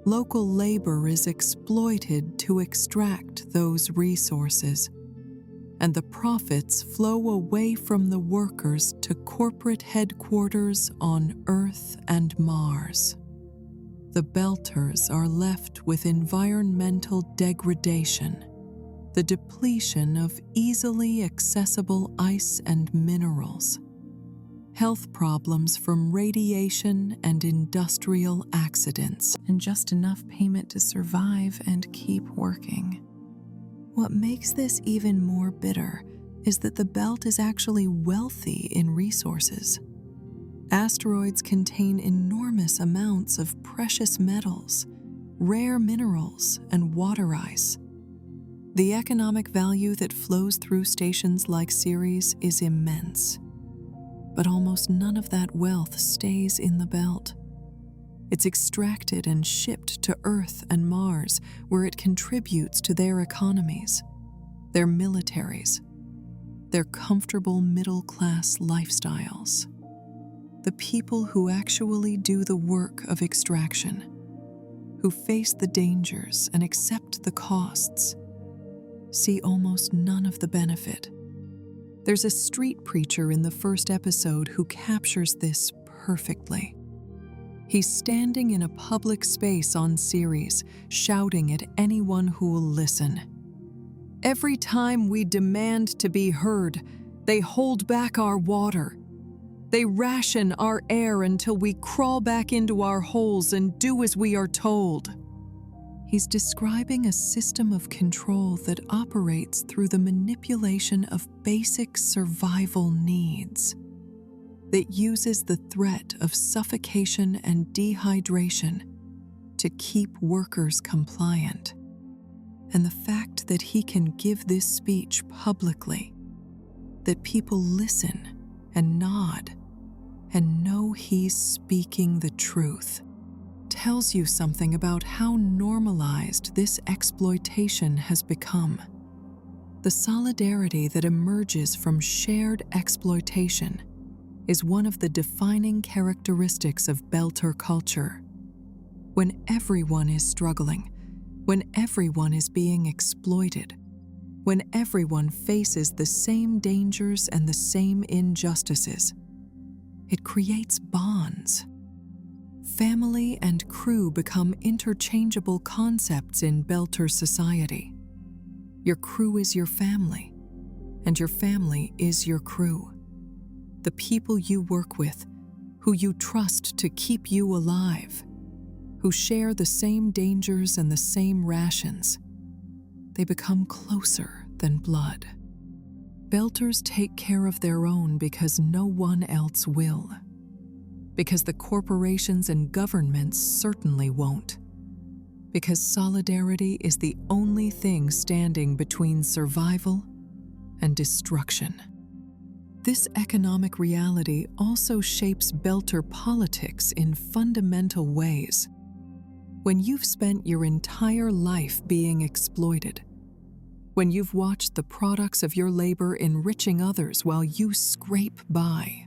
Speaker 1: Local labor is exploited to extract those resources, and the profits flow away from the workers to corporate headquarters on Earth and Mars. The Belters are left with environmental degradation, the depletion of easily accessible ice and minerals, health problems from radiation and industrial accidents, and just enough payment to survive and keep working. What makes this even more bitter is that the Belt is actually wealthy in resources. Asteroids contain enormous amounts of precious metals, rare minerals, and water ice. The economic value that flows through stations like Ceres is immense, but almost none of that wealth stays in the Belt. It's extracted and shipped to Earth and Mars, where it contributes to their economies, their militaries, their comfortable middle-class lifestyles. The people who actually do the work of extraction, who face the dangers and accept the costs, see almost none of the benefit. There's a street preacher in the first episode who captures this perfectly. He's standing in a public space on Ceres, shouting at anyone who will listen. Every time we demand to be heard, they hold back our water. They ration our air until we crawl back into our holes and do as we are told. He's describing a system of control that operates through the manipulation of basic survival needs, that uses the threat of suffocation and dehydration to keep workers compliant. And the fact that he can give this speech publicly, that people listen and nod and know he's speaking the truth, tells you something about how normalized this exploitation has become. The solidarity that emerges from shared exploitation is one of the defining characteristics of Belter culture. When everyone is struggling, when everyone is being exploited, when everyone faces the same dangers and the same injustices, it creates bonds. Family and crew become interchangeable concepts in Belter society. Your crew is your family, and your family is your crew. The people you work with, who you trust to keep you alive, who share the same dangers and the same rations, they become closer than blood. Belters take care of their own because no one else will, because the corporations and governments certainly won't. Because solidarity is the only thing standing between survival and destruction. This economic reality also shapes Belter politics in fundamental ways. When you've spent your entire life being exploited, when you've watched the products of your labor enriching others while you scrape by,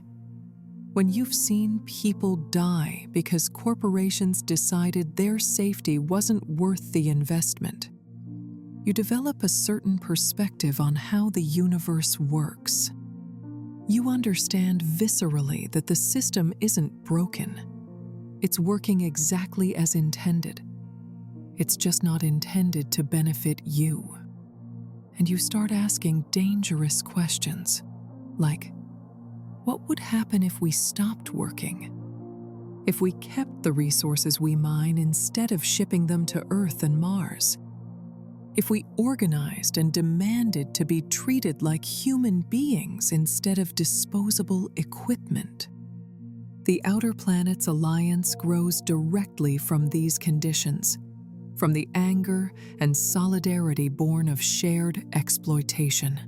Speaker 1: when you've seen people die because corporations decided their safety wasn't worth the investment, you develop a certain perspective on how the universe works. You understand viscerally that the system isn't broken. It's working exactly as intended. It's just not intended to benefit you. And you start asking dangerous questions, like, what would happen if we stopped working? If we kept the resources we mine instead of shipping them to Earth and Mars? If we organized and demanded to be treated like human beings instead of disposable equipment? The Outer Planets Alliance grows directly from these conditions, from the anger and solidarity born of shared exploitation.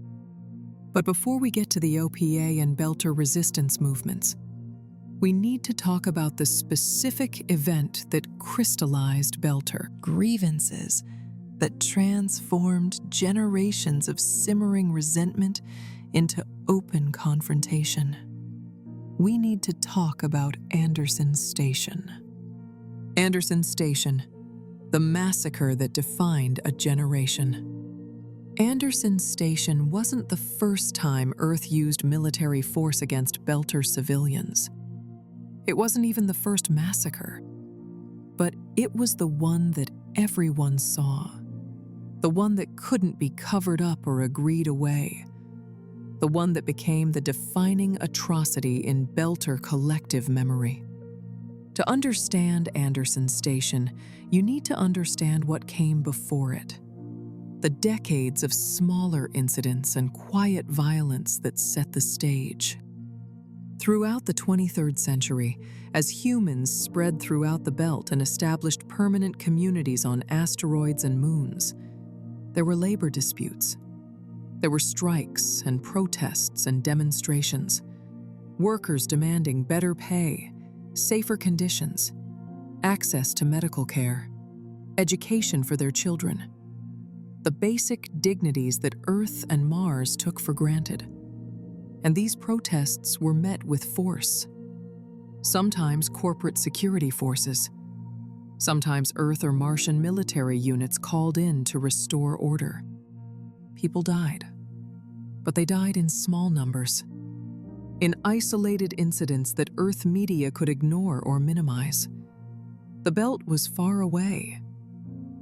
Speaker 1: But before we get to the OPA and Belter resistance movements, we need to talk about the specific event that crystallized Belter grievances that transformed generations of simmering resentment into open confrontation. We need to talk about Anderson Station. Anderson Station, the massacre that defined a generation. Anderson Station wasn't the first time Earth used military force against Belter civilians. It wasn't even the first massacre. But it was the one that everyone saw. The one that couldn't be covered up or agreed away. The one that became the defining atrocity in Belter collective memory. To understand Anderson Station, you need to understand what came before it. The decades of smaller incidents and quiet violence that set the stage. Throughout the 23rd century, as humans spread throughout the belt and established permanent communities on asteroids and moons, there were labor disputes. There were strikes and protests and demonstrations. Workers demanding better pay, safer conditions, access to medical care, education for their children. The basic dignities that Earth and Mars took for granted. And these protests were met with force. Sometimes corporate security forces. Sometimes Earth or Martian military units called in to restore order. People died. But they died in small numbers. In isolated incidents that Earth media could ignore or minimize. The belt was far away.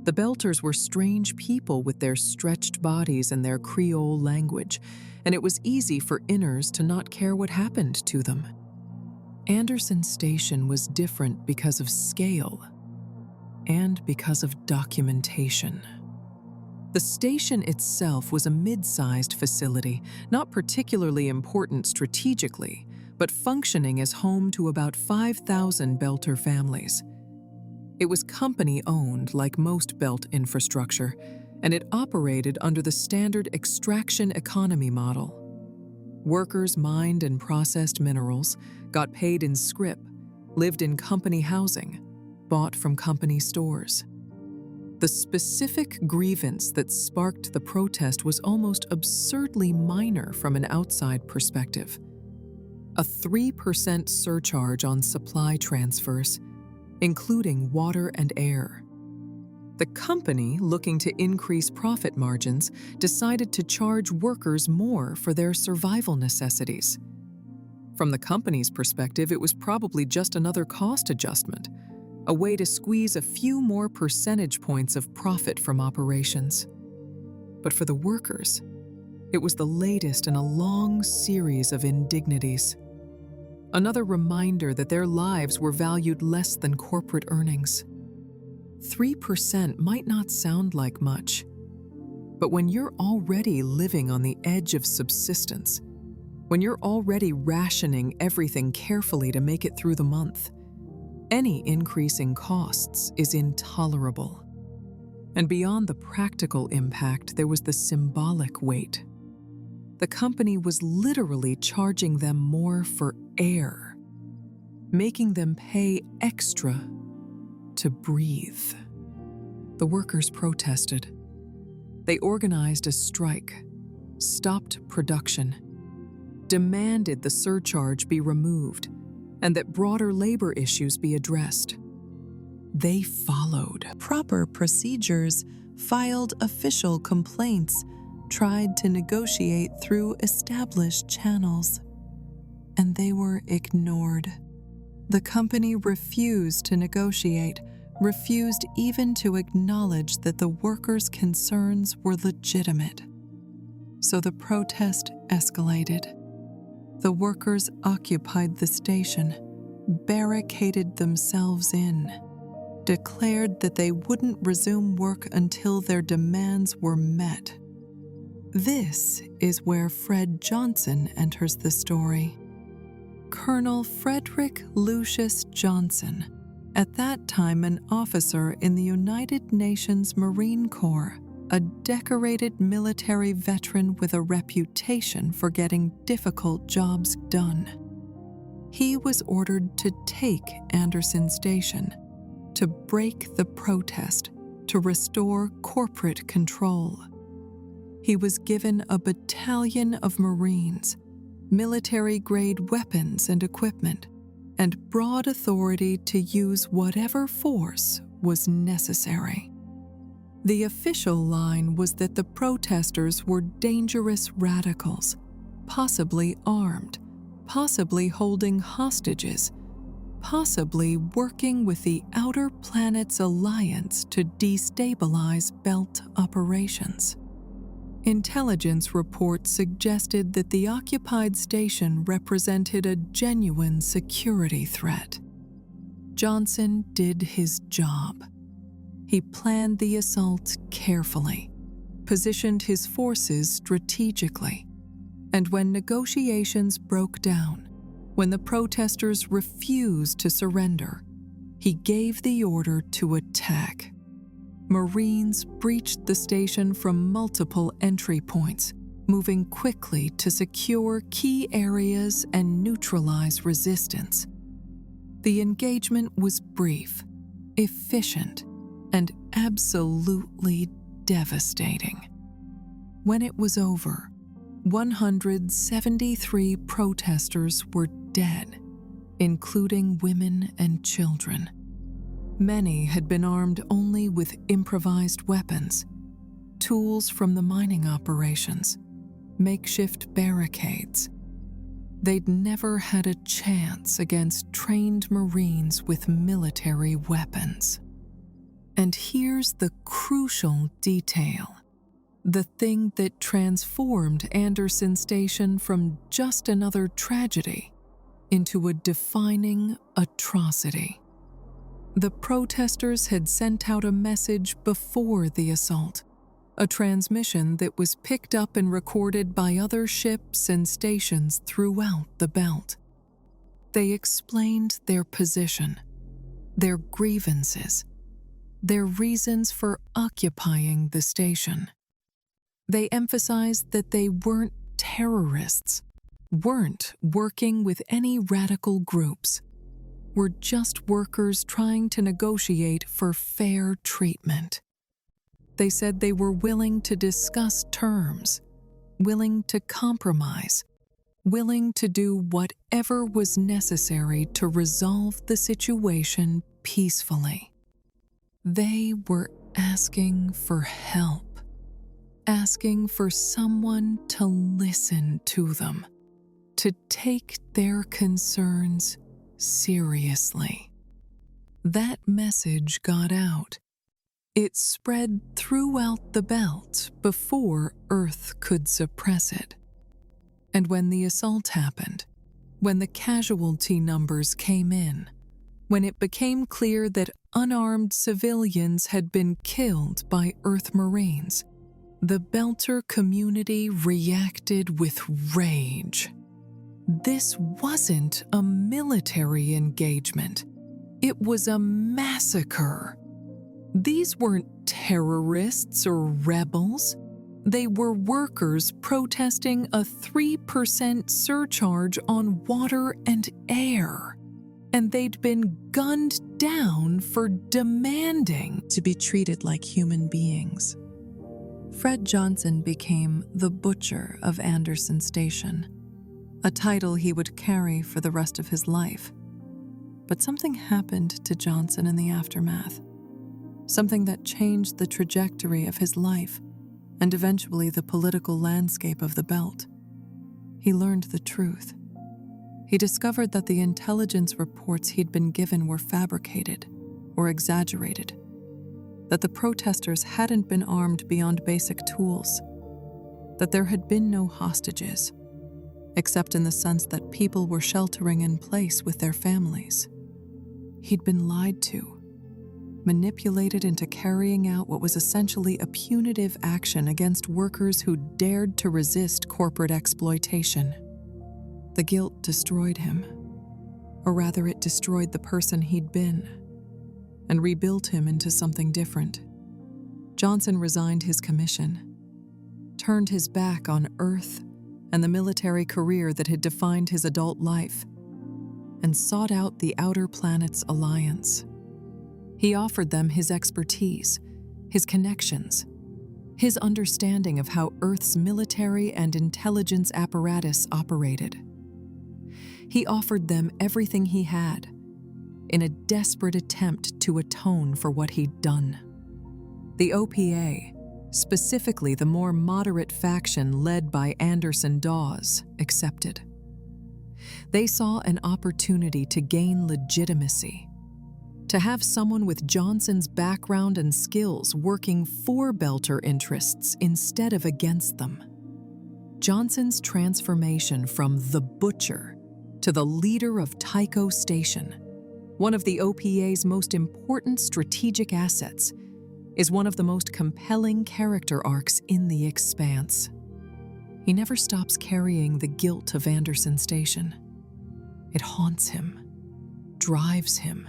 Speaker 1: The Belters were strange people with their stretched bodies and their Creole language, and it was easy for inners to not care what happened to them. Anderson Station was different because of scale and because of documentation. The station itself was a mid-sized facility, not particularly important strategically, but functioning as home to about 5,000 Belter families. It was company-owned like most belt infrastructure, and it operated under the standard extraction economy model. Workers mined and processed minerals, got paid in scrip, lived in company housing, bought from company stores. The specific grievance that sparked the protest was almost absurdly minor from an outside perspective. A 3% surcharge on supply transfers, including water and air. The company, looking to increase profit margins, decided to charge workers more for their survival necessities. From the company's perspective, it was probably just another cost adjustment, a way to squeeze a few more percentage points of profit from operations. But for the workers, it was the latest in a long series of indignities. Another reminder that their lives were valued less than corporate earnings. 3% might not sound like much, but when you're already living on the edge of subsistence, when you're already rationing everything carefully to make it through the month, any increase in costs is intolerable. And beyond the practical impact, there was the symbolic weight. The company was literally charging them more for air, making them pay extra to breathe. The workers protested. They organized a strike, stopped production, demanded the surcharge be removed, and that broader labor issues be addressed. They followed proper procedures, filed official complaints, tried to negotiate through established channels, and they were ignored. The company refused to negotiate, refused even to acknowledge that the workers' concerns were legitimate. So the protest escalated. The workers occupied the station, barricaded themselves in, declared that they wouldn't resume work until their demands were met. This is where Fred Johnson enters the story. Colonel Frederick Lucius Johnson, at that time an officer in the United Nations Marine Corps, a decorated military veteran with a reputation for getting difficult jobs done. He was ordered to take Anderson Station, to break the protest, to restore corporate control. He was given a battalion of Marines, military-grade weapons and equipment, and broad authority to use whatever force was necessary. The official line was that the protesters were dangerous radicals, possibly armed, possibly holding hostages, possibly working with the Outer Planets Alliance to destabilize Belt operations. Intelligence reports suggested that the occupied station represented a genuine security threat. Johnson did his job. He planned the assault carefully, positioned his forces strategically, and when negotiations broke down, when the protesters refused to surrender, he gave the order to attack. Marines breached the station from multiple entry points, moving quickly to secure key areas and neutralize resistance. The engagement was brief, efficient, and absolutely devastating. When it was over, 173 protesters were dead, including women and children. Many had been armed only with improvised weapons, tools from the mining operations, makeshift barricades. They'd never had a chance against trained Marines with military weapons. And here's the crucial detail, the thing that transformed Anderson Station from just another tragedy into a defining atrocity. The protesters had sent out a message before the assault, a transmission that was picked up and recorded by other ships and stations throughout the belt. They explained their position, their grievances, their reasons for occupying the station. They emphasized that they weren't terrorists, weren't working with any radical groups, were just workers trying to negotiate for fair treatment. They said they were willing to discuss terms, willing to compromise, willing to do whatever was necessary to resolve the situation peacefully. They were asking for help, asking for someone to listen to them, to take their concerns seriously. That message got out. It spread throughout the belt before Earth could suppress it. And when the assault happened, when the casualty numbers came in, when it became clear that unarmed civilians had been killed by Earth Marines, the Belter community reacted with rage. This wasn't a military engagement. It was a massacre. These weren't terrorists or rebels. They were workers protesting a 3% surcharge on water and air. And they'd been gunned down for demanding to be treated like human beings. Fred Johnson became the Butcher of Anderson Station, a title he would carry for the rest of his life. But something happened to Johnson in the aftermath, something that changed the trajectory of his life and eventually the political landscape of the Belt. He learned the truth. He discovered that the intelligence reports he'd been given were fabricated or exaggerated, that the protesters hadn't been armed beyond basic tools, that there had been no hostages, except in the sense that people were sheltering in place with their families. He'd been lied to, manipulated into carrying out what was essentially a punitive action against workers who dared to resist corporate exploitation. The guilt destroyed him, or rather it destroyed the person he'd been, and rebuilt him into something different. Johnson resigned his commission, turned his back on Earth and the military career that had defined his adult life, and sought out the Outer Planets Alliance. He offered them his expertise, his connections, his understanding of how Earth's military and intelligence apparatus operated. He offered them everything he had, in a desperate attempt to atone for what he'd done. The OPA, specifically the more moderate faction led by Anderson Dawes, accepted. They saw an opportunity to gain legitimacy, to have someone with Johnson's background and skills working for Belter interests instead of against them. Johnson's transformation from the Butcher to the leader of Tycho Station, one of the OPA's most important strategic assets, is one of the most compelling character arcs in the Expanse. He never stops carrying the guilt of Anderson Station. It haunts him, drives him,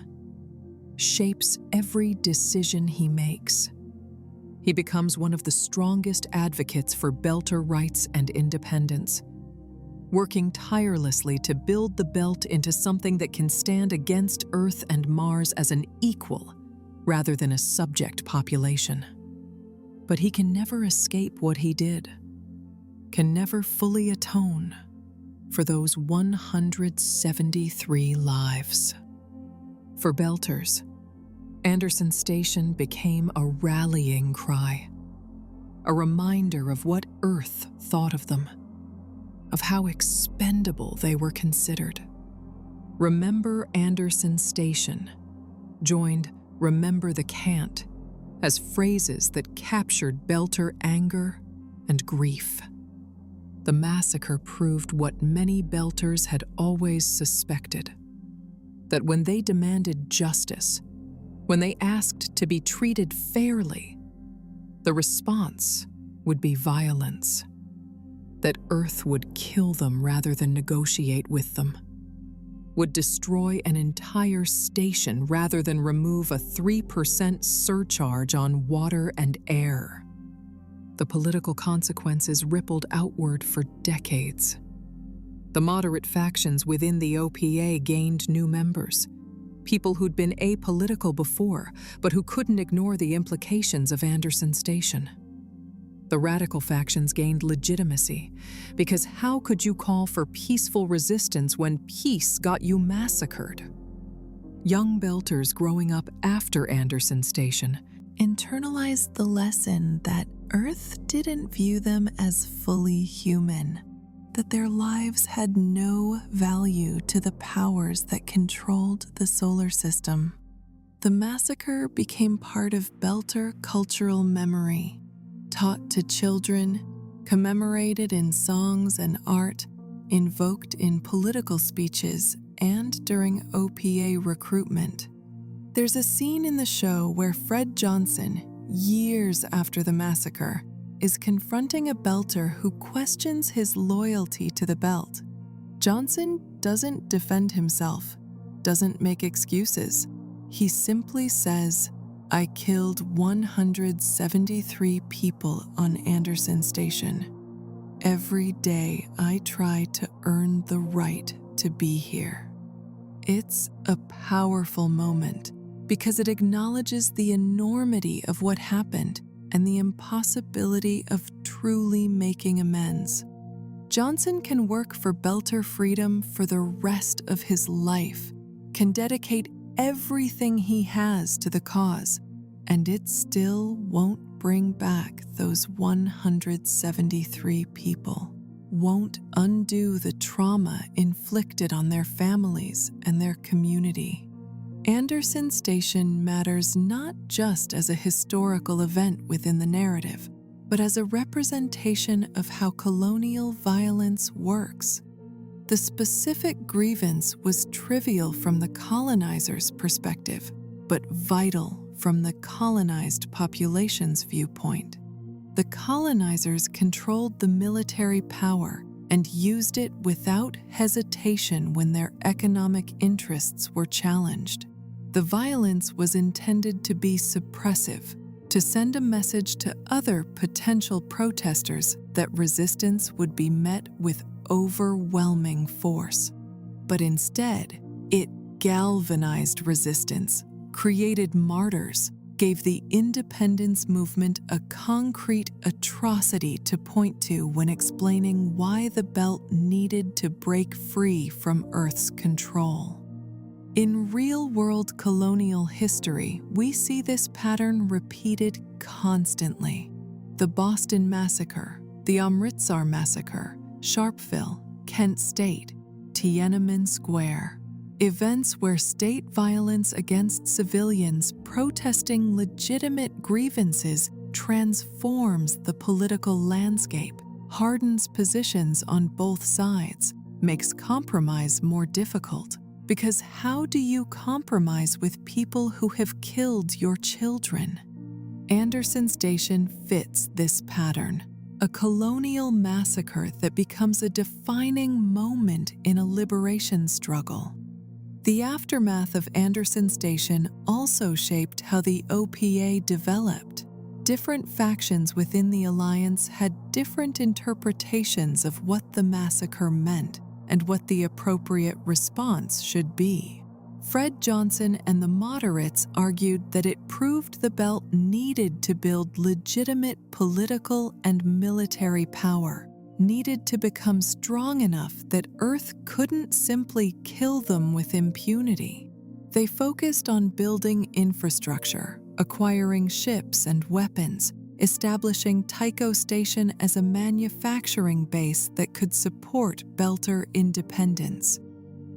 Speaker 1: shapes every decision he makes. He becomes one of the strongest advocates for Belter rights and independence, working tirelessly to build the Belt into something that can stand against Earth and Mars as an equal rather than a subject population. But he can never escape what he did, can never fully atone for those 173 lives. For Belters, Anderson Station became a rallying cry, a reminder of what Earth thought of them, of how expendable they were considered. Remember Anderson Station joined Remember the Can't as phrases that captured Belter anger and grief. The massacre proved what many Belters had always suspected, that when they demanded justice, when they asked to be treated fairly, the response would be violence, that Earth would kill them rather than negotiate with them, would destroy an entire station rather than remove a 3% surcharge on water and air. The political consequences rippled outward for decades. The moderate factions within the OPA gained new members, people who'd been apolitical before, but who couldn't ignore the implications of Anderson Station. The radical factions gained legitimacy, because how could you call for peaceful resistance when peace got you massacred? Young Belters growing up after Anderson Station internalized the lesson that Earth didn't view them as fully human, that their lives had no value to the powers that controlled the solar system. The massacre became part of Belter cultural memory, taught to children, commemorated in songs and art, invoked in political speeches, and during OPA recruitment. There's a scene in the show where Fred Johnson, years after the massacre, is confronting a Belter who questions his loyalty to the Belt. Johnson doesn't defend himself, doesn't make excuses. He simply says, I killed 173 people on Anderson Station. Every day I try to earn the right to be here. It's a powerful moment because it acknowledges the enormity of what happened and the impossibility of truly making amends. Johnson can work for Belter freedom for the rest of his life, can dedicate everything he has to the cause, and it still won't bring back those 173 people, won't undo the trauma inflicted on their families and their community. Anderson Station matters not just as a historical event within the narrative, but as a representation of how colonial violence works. The specific grievance was trivial from the colonizer's perspective, but vital from the colonized population's viewpoint. The colonizers controlled the military power and used it without hesitation when their economic interests were challenged. The violence was intended to be suppressive, to send a message to other potential protesters that resistance would be met with overwhelming force. But instead, it galvanized resistance, created martyrs, gave the independence movement a concrete atrocity to point to when explaining why the belt needed to break free from Earth's control. In real-world colonial history, we see this pattern repeated constantly. The Boston Massacre, the Amritsar Massacre, Sharpeville, Kent State, Tiananmen Square. Events where state violence against civilians protesting legitimate grievances transforms the political landscape, hardens positions on both sides, makes compromise more difficult. Because how do you compromise with people who have killed your children? Anderson Station fits this pattern, a colonial massacre that becomes a defining moment in a liberation struggle. The aftermath of Anderson Station also shaped how the OPA developed. Different factions within the alliance had different interpretations of what the massacre meant and what the appropriate response should be. Fred Johnson and the moderates argued that it proved the belt needed to build legitimate political and military power, needed to become strong enough that Earth couldn't simply kill them with impunity. They focused on building infrastructure, acquiring ships and weapons, establishing Tycho Station as a manufacturing base that could support Belter independence.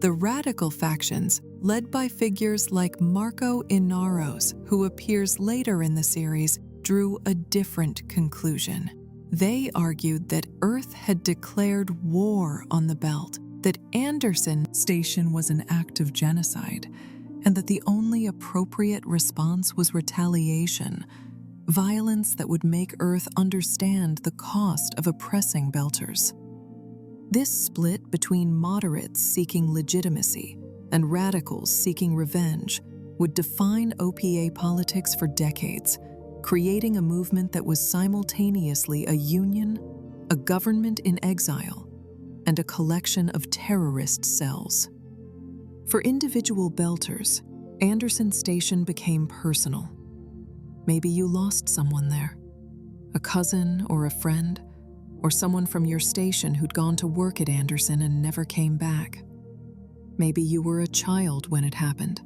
Speaker 1: The radical factions, led by figures like Marco Inaros, who appears later in the series, drew a different conclusion. They argued that Earth had declared war on the belt, that Anderson Station was an act of genocide, and that the only appropriate response was retaliation, violence that would make Earth understand the cost of oppressing Belters. This split between moderates seeking legitimacy and radicals seeking revenge would define OPA politics for decades, creating a movement that was simultaneously a union, a government in exile, and a collection of terrorist cells. For individual Belters, Anderson Station became personal. Maybe you lost someone there, a cousin or a friend, or someone from your station who'd gone to work at Anderson and never came back. Maybe you were a child when it happened,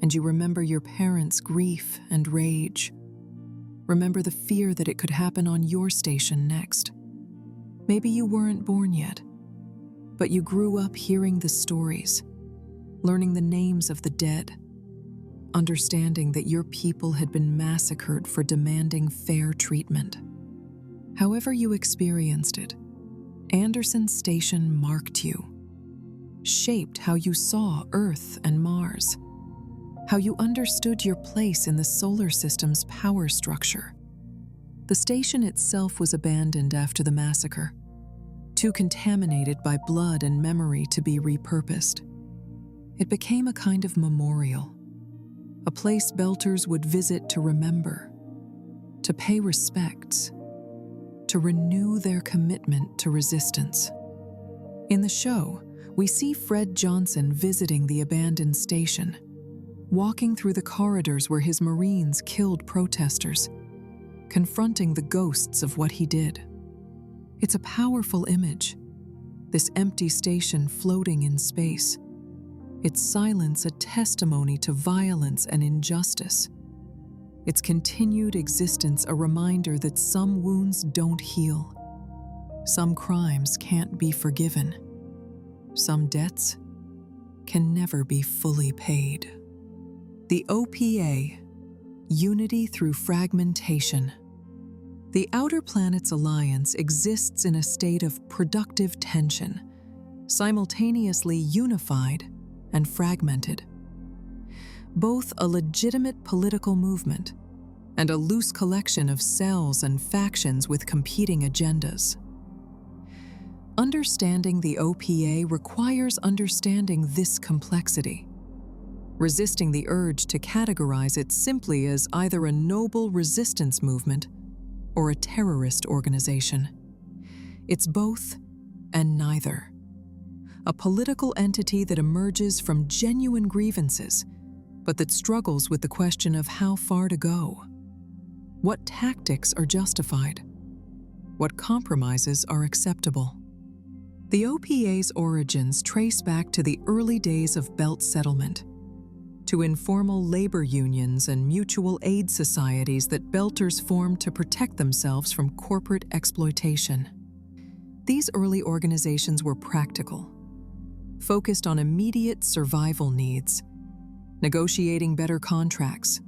Speaker 1: and you remember your parents' grief and rage. Remember the fear that it could happen on your station next. Maybe you weren't born yet, but you grew up hearing the stories, learning the names of the dead, understanding that your people had been massacred for demanding fair treatment. However you experienced it, Anderson Station marked you, shaped how you saw Earth and Mars, how you understood your place in the solar system's power structure. The station itself was abandoned after the massacre, too contaminated by blood and memory to be repurposed. It became a kind of memorial, a place Belters would visit to remember, to pay respects, to renew their commitment to resistance. In the show, we see Fred Johnson visiting the abandoned station, walking through the corridors where his Marines killed protesters, confronting the ghosts of what he did. It's a powerful image, this empty station floating in space, its silence a testimony to violence and injustice, its continued existence a reminder that some wounds don't heal, some crimes can't be forgiven, some debts can never be fully paid. The OPA, Unity Through Fragmentation. The Outer Planets Alliance exists in a state of productive tension, simultaneously unified and fragmented. Both a legitimate political movement and a loose collection of cells and factions with competing agendas. Understanding the OPA requires understanding this complexity, resisting the urge to categorize it simply as either a noble resistance movement or a terrorist organization. It's both and neither. A political entity that emerges from genuine grievances, but that struggles with the question of how far to go. What tactics are justified? What compromises are acceptable? The OPA's origins trace back to the early days of Belt settlement, to informal labor unions and mutual aid societies that Belters formed to protect themselves from corporate exploitation. These early organizations were practical, focused on immediate survival needs, negotiating better contracts,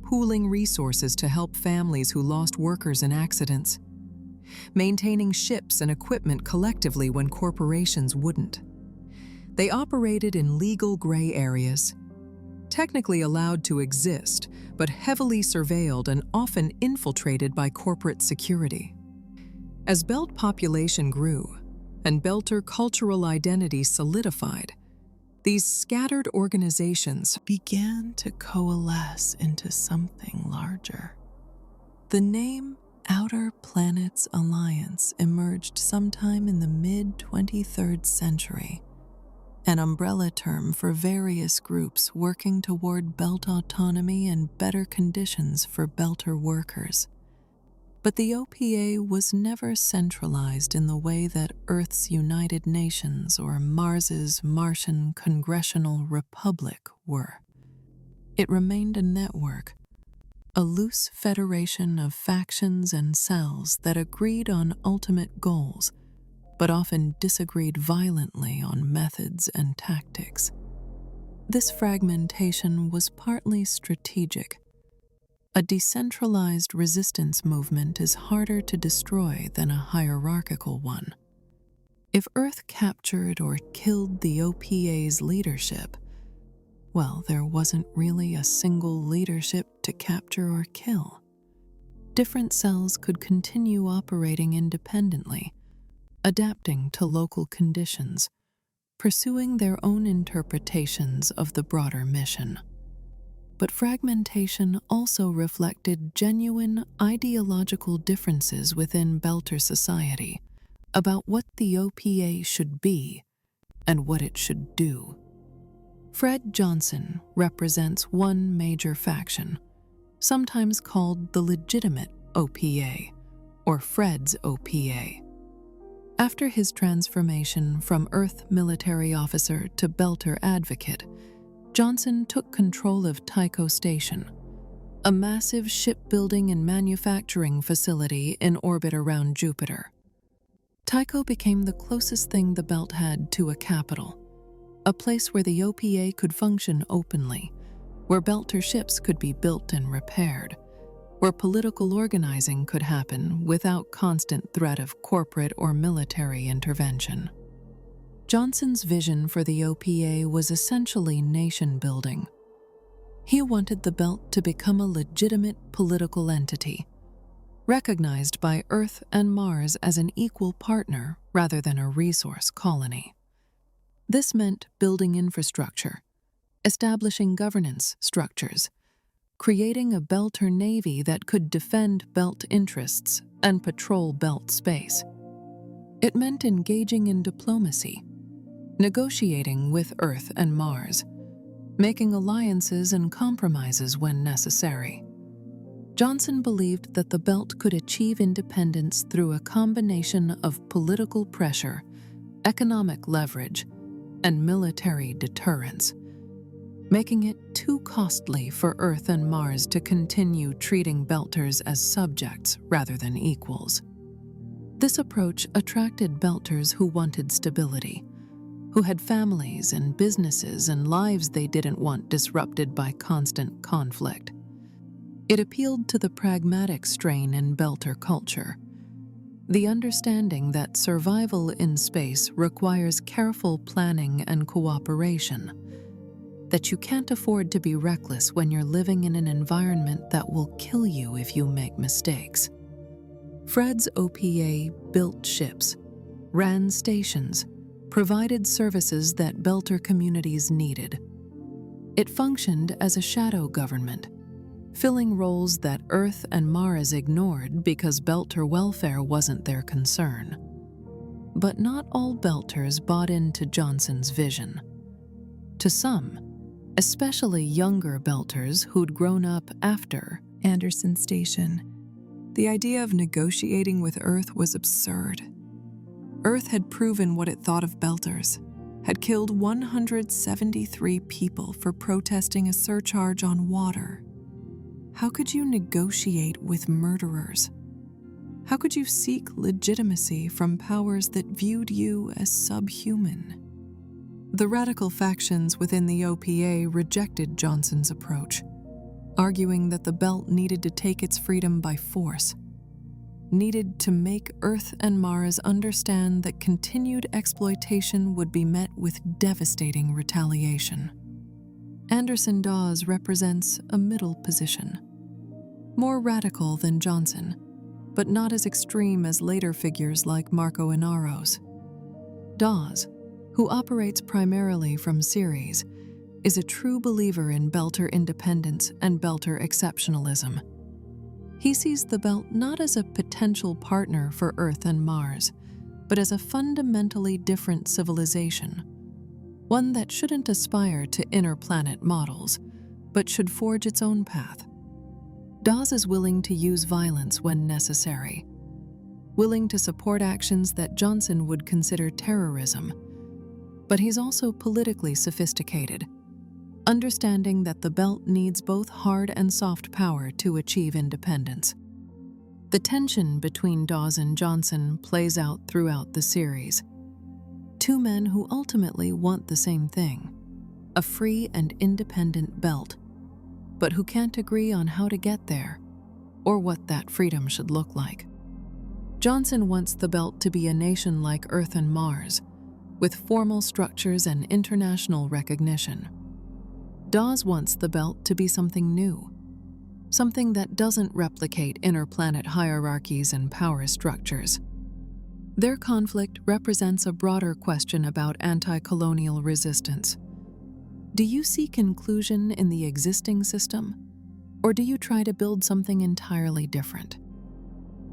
Speaker 1: pooling resources to help families who lost workers in accidents, maintaining ships and equipment collectively when corporations wouldn't. They operated in legal gray areas, technically allowed to exist, but heavily surveilled and often infiltrated by corporate security. As Belt population grew and Belter cultural identity solidified, these scattered organizations began to coalesce into something larger. The name Outer Planets Alliance emerged sometime in the mid-23rd century, an umbrella term for various groups working toward Belt autonomy and better conditions for Belter workers. But the OPA was never centralized in the way that Earth's United Nations or Mars's Martian Congressional Republic were. It remained a network, a loose federation of factions and cells that agreed on ultimate goals, but often disagreed violently on methods and tactics. This fragmentation was partly strategic. A decentralized resistance movement is harder to destroy than a hierarchical one. If Earth captured or killed the OPA's leadership, well, there wasn't really a single leadership to capture or kill. Different cells could continue operating independently, adapting to local conditions, pursuing their own interpretations of the broader mission. But fragmentation also reflected genuine ideological differences within Belter society about what the OPA should be and what it should do. Fred Johnson represents one major faction, sometimes called the legitimate OPA, or Fred's OPA. After his transformation from Earth military officer to Belter advocate, Johnson took control of Tycho Station, a massive shipbuilding and manufacturing facility in orbit around Jupiter. Tycho became the closest thing the Belt had to a capital, a place where the OPA could function openly, where Belter ships could be built and repaired, where political organizing could happen without constant threat of corporate or military intervention. Johnson's vision for the OPA was essentially nation-building. He wanted the Belt to become a legitimate political entity, recognized by Earth and Mars as an equal partner rather than a resource colony. This meant building infrastructure, establishing governance structures, creating a Belter navy that could defend Belt interests and patrol Belt space. It meant engaging in diplomacy, negotiating with Earth and Mars, making alliances and compromises when necessary. Johnson believed that the Belt could achieve independence through a combination of political pressure, economic leverage, and military deterrence, making it too costly for Earth and Mars to continue treating Belters as subjects rather than equals. This approach attracted Belters who wanted stability, who had families and businesses and lives they didn't want disrupted by constant conflict. It appealed to the pragmatic strain in Belter culture, the understanding that survival in space requires careful planning and cooperation, that you can't afford to be reckless when you're living in an environment that will kill you if you make mistakes. Fred's OPA built ships, ran stations, provided services that Belter communities needed. It functioned as a shadow government, filling roles that Earth and Mars ignored because Belter welfare wasn't their concern. But not all Belters bought into Johnson's vision. To some, especially younger Belters who'd grown up after Anderson Station, the idea of negotiating with Earth was absurd. Earth had proven what it thought of Belters, had killed 173 people for protesting a surcharge on water. How could you negotiate with murderers? How could you seek legitimacy from powers that viewed you as subhuman? The radical factions within the OPA rejected Johnson's approach, arguing that the Belt needed to take its freedom by force, needed to make Earth and Mars understand that continued exploitation would be met with devastating retaliation. Anderson Dawes represents a middle position, more radical than Johnson, but not as extreme as later figures like Marco Inaros. Dawes, who operates primarily from Ceres, is a true believer in Belter independence and Belter exceptionalism. He sees the Belt not as a potential partner for Earth and Mars, but as a fundamentally different civilization, one that shouldn't aspire to inner-planet models, but should forge its own path. Dawes is willing to use violence when necessary, willing to support actions that Johnson would consider terrorism, but he's also politically sophisticated, understanding that the Belt needs both hard and soft power to achieve independence. The tension between Dawes and Johnson plays out throughout the series. Two men who ultimately want the same thing, a free and independent Belt, but who can't agree on how to get there or what that freedom should look like. Johnson wants the Belt to be a nation like Earth and Mars, with formal structures and international recognition. Dawes wants the Belt to be something new, something that doesn't replicate inter-planet hierarchies and power structures. Their conflict represents a broader question about anti-colonial resistance. Do you seek inclusion in the existing system, or do you try to build something entirely different?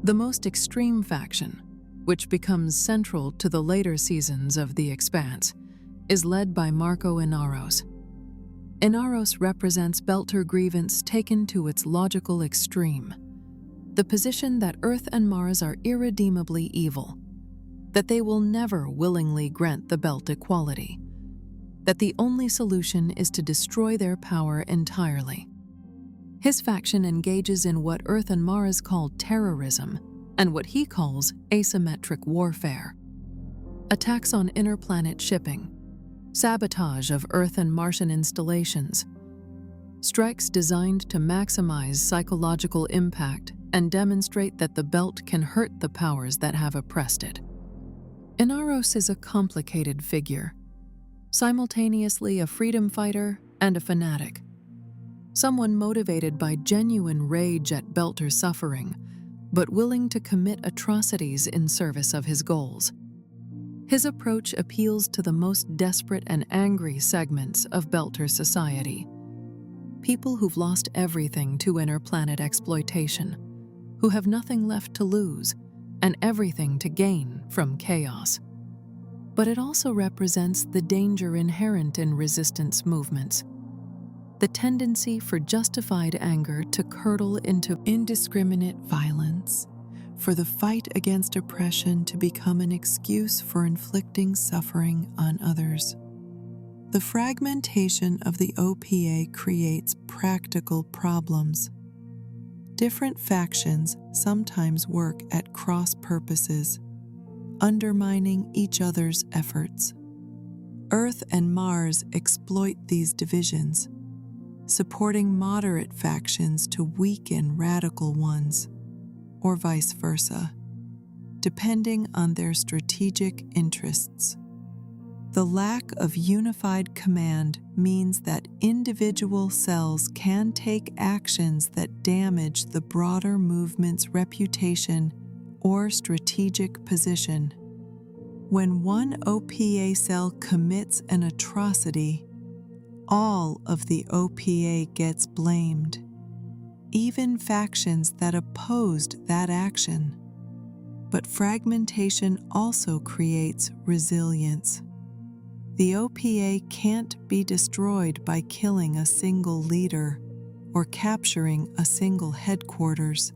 Speaker 1: The most extreme faction, which becomes central to the later seasons of The Expanse, is led by Marco Inaros. Inaros represents Belter Grievance taken to its logical extreme, the position that Earth and Mars are irredeemably evil, that they will never willingly grant the Belt equality, that the only solution is to destroy their power entirely. His faction engages in what Earth and Mars call terrorism and what he calls asymmetric warfare. Attacks on inter-planet shipping, sabotage of Earth and Martian installations, strikes designed to maximize psychological impact and demonstrate that the Belt can hurt the powers that have oppressed it. Inaros is a complicated figure, simultaneously a freedom fighter and a fanatic, someone motivated by genuine rage at Belter suffering, but willing to commit atrocities in service of his goals. His approach appeals to the most desperate and angry segments of Belter society. People who've lost everything to inner planet exploitation, who have nothing left to lose and everything to gain from chaos. But it also represents the danger inherent in resistance movements, the tendency for justified anger to curdle into indiscriminate violence, for the fight against oppression to become an excuse for inflicting suffering on others. The fragmentation of the OPA creates practical problems. Different factions sometimes work at cross purposes, undermining each other's efforts. Earth and Mars exploit these divisions, supporting moderate factions to weaken radical ones, or vice versa, depending on their strategic interests. The lack of unified command means that individual cells can take actions that damage the broader movement's reputation or strategic position. When one OPA cell commits an atrocity, all of the OPA gets blamed, even factions that opposed that action. But fragmentation also creates resilience. The OPA can't be destroyed by killing a single leader or capturing a single headquarters,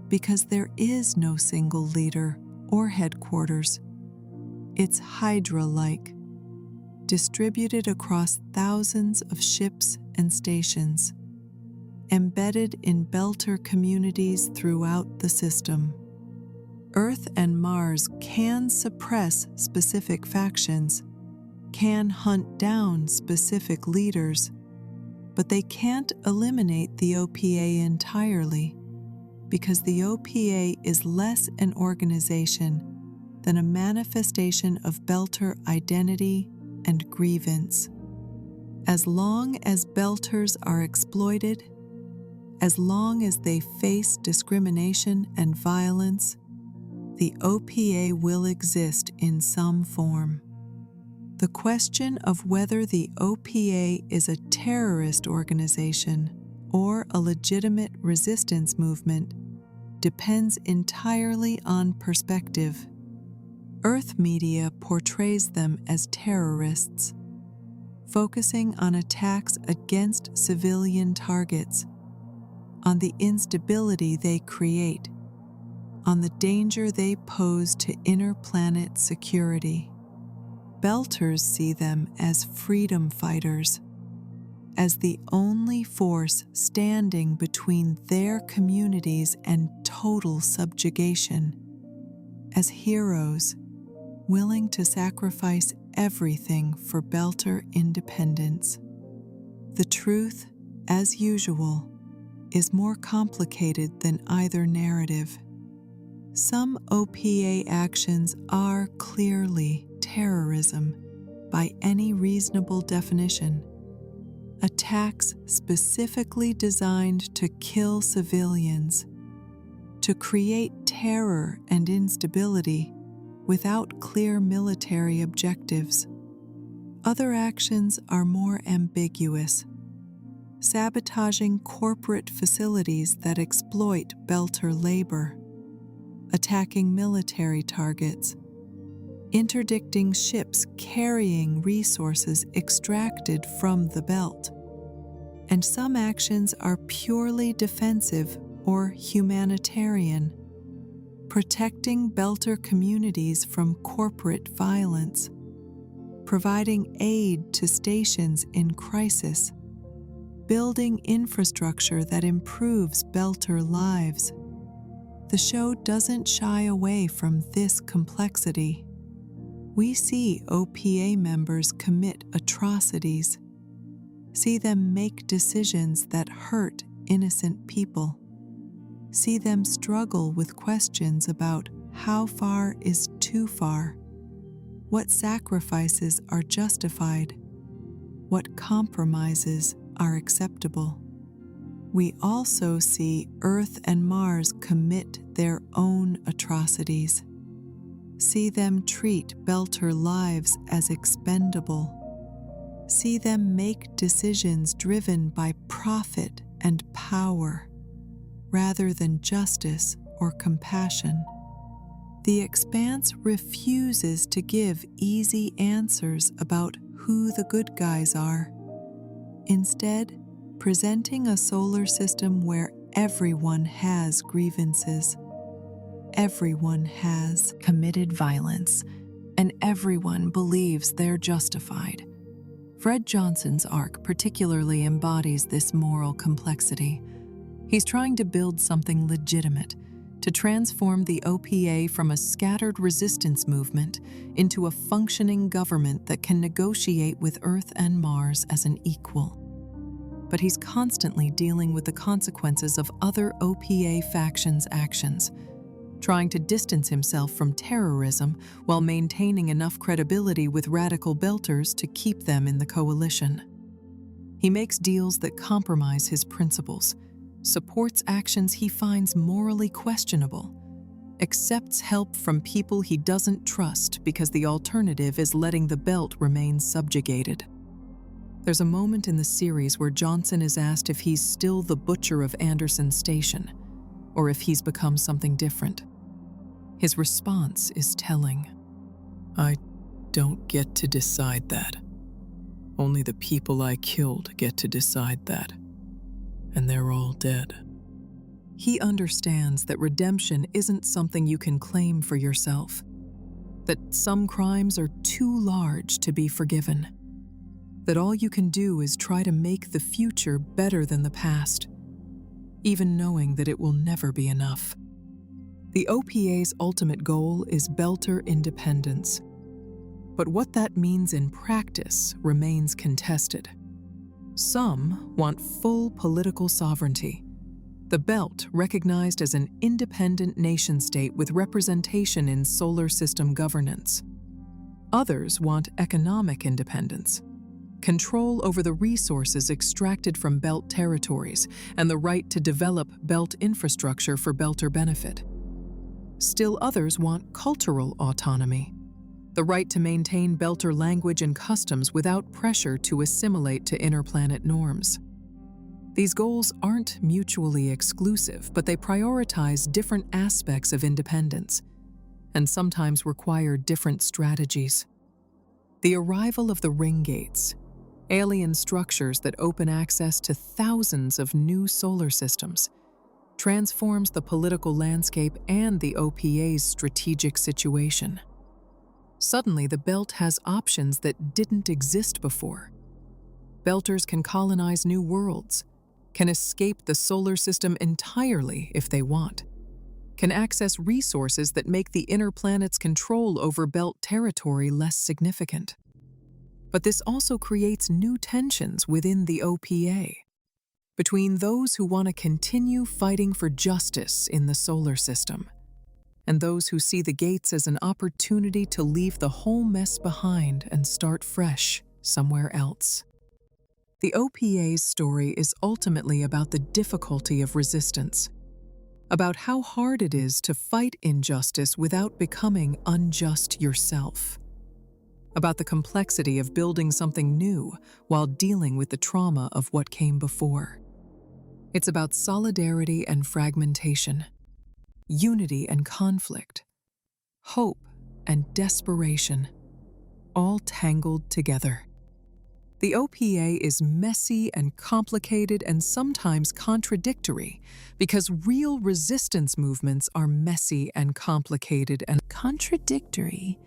Speaker 1: because there is no single leader or headquarters. It's Hydra-like, distributed across thousands of ships and stations, embedded in Belter communities throughout the system. Earth and Mars can suppress specific factions, can hunt down specific leaders, but they can't eliminate the OPA entirely, because the OPA is less an organization than a manifestation of Belter identity and grievance. As long as Belters are exploited, as long as they face discrimination and violence, the OPA will exist in some form. The question of whether the OPA is a terrorist organization or a legitimate resistance movement depends entirely on perspective. Earth media portrays them as terrorists, focusing on attacks against civilian targets, on the instability they create, on the danger they pose to inner planet security. Belters see them as freedom fighters, as the only force standing between their communities and total subjugation, as heroes willing to sacrifice everything for Belter independence. The truth, as usual, is more complicated than either narrative. Some OPA actions are clearly terrorism by any reasonable definition. Attacks specifically designed to kill civilians, to create terror and instability without clear military objectives. Other actions are more ambiguous, sabotaging corporate facilities that exploit Belter labor, attacking military targets, interdicting ships carrying resources extracted from the belt. And some actions are purely defensive or humanitarian, protecting Belter communities from corporate violence, providing aid to stations in crisis, building infrastructure that improves Belter lives. The show doesn't shy away from this complexity. We see OPA members commit atrocities, see them make decisions that hurt innocent people, see them struggle with questions about how far is too far, what sacrifices are justified, what compromises are acceptable. We also see Earth and Mars commit their own atrocities. See them treat Belter lives as expendable. See them make decisions driven by profit and power, rather than justice or compassion. The Expanse refuses to give easy answers about who the good guys are, instead presenting a solar system where everyone has grievances, everyone has committed violence, and everyone believes they're justified. Fred Johnson's arc particularly embodies this moral complexity. He's trying to build something legitimate, to transform the OPA from a scattered resistance movement into a functioning government that can negotiate with Earth and Mars as an equal. But he's constantly dealing with the consequences of other OPA factions' actions, trying to distance himself from terrorism while maintaining enough credibility with radical Belters to keep them in the coalition. He makes deals that compromise his principles, supports actions he finds morally questionable, accepts help from people he doesn't trust because the alternative is letting the belt remain subjugated. There's a moment in the series where Johnson is asked if he's still the butcher of Anderson Station, or if he's become something different. His response is telling. "I don't get to decide that. Only the people I killed get to decide that. And they're all dead." He understands that redemption isn't something you can claim for yourself, that some crimes are too large to be forgiven, that all you can do is try to make the future better than the past, even knowing that it will never be enough. The OPA's ultimate goal is Belter independence, but what that means in practice remains contested. Some want full political sovereignty, the belt recognized as an independent nation-state with representation in solar system governance. Others want economic independence, control over the resources extracted from belt territories, and the right to develop belt infrastructure for Belter benefit. Still others want cultural autonomy, the right to maintain Belter language and customs without pressure to assimilate to interplanet norms. These goals aren't mutually exclusive, but they prioritize different aspects of independence, and sometimes require different strategies. The arrival of the ring gates, alien structures that open access to thousands of new solar systems, transforms the political landscape and the OPA's strategic situation. Suddenly, the belt has options that didn't exist before. Belters can colonize new worlds, can escape the solar system entirely if they want, can access resources that make the inner planet's control over belt territory less significant. But this also creates new tensions within the OPA, between those who want to continue fighting for justice in the solar system and those who see the gates as an opportunity to leave the whole mess behind and start fresh somewhere else. The OPA's story is ultimately about the difficulty of resistance, about how hard it is to fight injustice without becoming unjust yourself, about the complexity of building something new while dealing with the trauma of what came before. It's about solidarity and fragmentation, unity and conflict, hope and desperation, all tangled together. The OPA is messy and complicated and sometimes contradictory because real resistance movements are messy and complicated and contradictory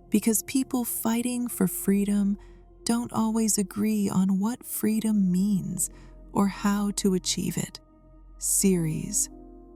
Speaker 1: because people fighting for freedom don't always agree on what freedom means or how to achieve it. Series,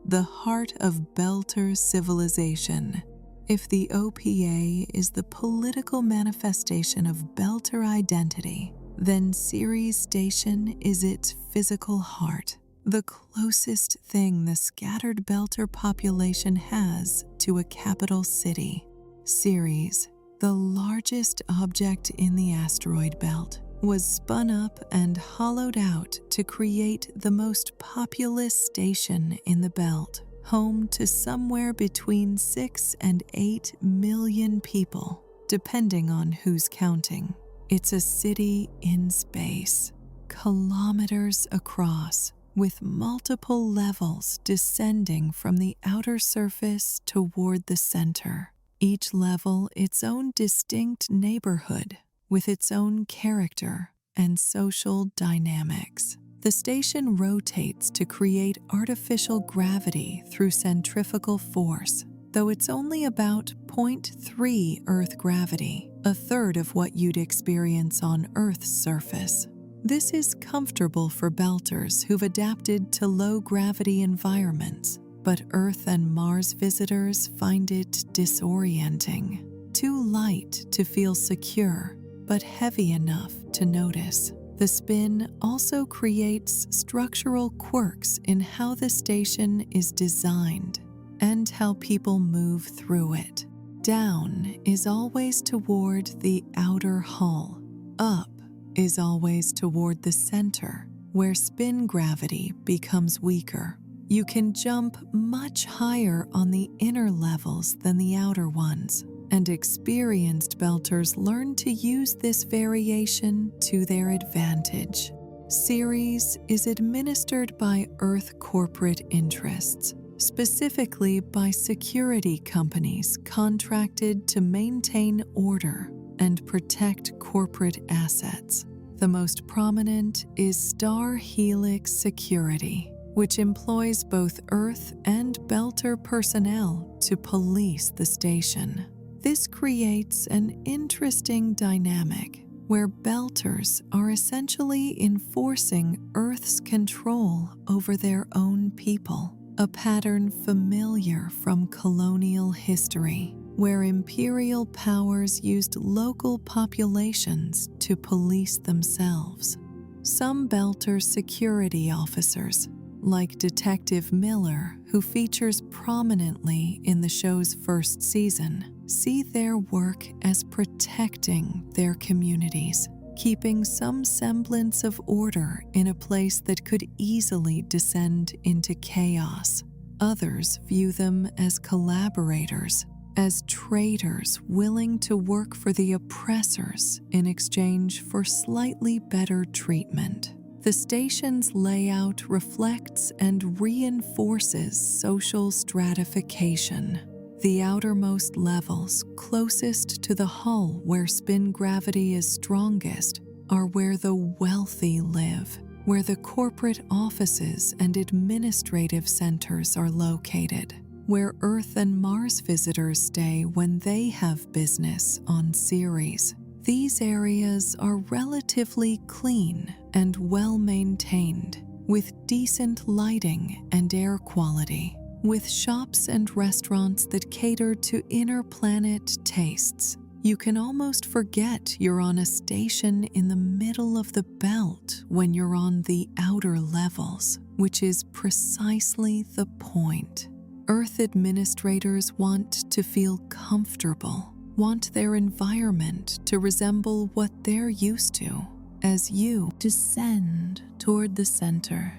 Speaker 1: the heart of Belter civilization. If the OPA is the political manifestation of Belter identity, then Ceres Station is its physical heart, the closest thing the scattered Belter population has to a capital city. Ceres, the largest object in the asteroid belt, was spun up and hollowed out to create the most populous station in the belt, home to somewhere between 6 and 8 million people, depending on who's counting. It's a city in space, kilometers across, with multiple levels descending from the outer surface toward the center. Each level its own distinct neighborhood, with its own character and social dynamics. The station rotates to create artificial gravity through centrifugal force, though it's only about 0.3 Earth gravity, a third of what you'd experience on Earth's surface. This is comfortable for Belters who've adapted to low-gravity environments, but Earth and Mars visitors find it disorienting. Too light to feel secure, but heavy enough to notice. The spin also creates structural quirks in how the station is designed and how people move through it. Down is always toward the outer hull. Up is always toward the center, where spin gravity becomes weaker. You can jump much higher on the inner levels than the outer ones, and experienced Belters learn to use this variation to their advantage. Ceres is administered by Earth corporate interests, specifically by security companies contracted to maintain order and protect corporate assets. The most prominent is Star Helix Security, which employs both Earth and Belter personnel to police the station. This creates an interesting dynamic where Belters are essentially enforcing Earth's control over their own people, a pattern familiar from colonial history, where imperial powers used local populations to police themselves. Some Belter security officers, like Detective Miller, who features prominently in the show's first season, see their work as protecting their communities, keeping some semblance of order in a place that could easily descend into chaos. Others view them as collaborators, as traitors willing to work for the oppressors in exchange for slightly better treatment. The station's layout reflects and reinforces social stratification. The outermost levels, closest to the hull where spin gravity is strongest, are where the wealthy live, where the corporate offices and administrative centers are located, where Earth and Mars visitors stay when they have business on Ceres. These areas are relatively clean and well-maintained, with decent lighting and air quality, with shops and restaurants that cater to inner-planet tastes. You can almost forget you're on a station in the middle of the belt when you're on the outer levels, which is precisely the point. Earth administrators want to feel comfortable, want their environment to resemble what they're used to, as you descend toward the center,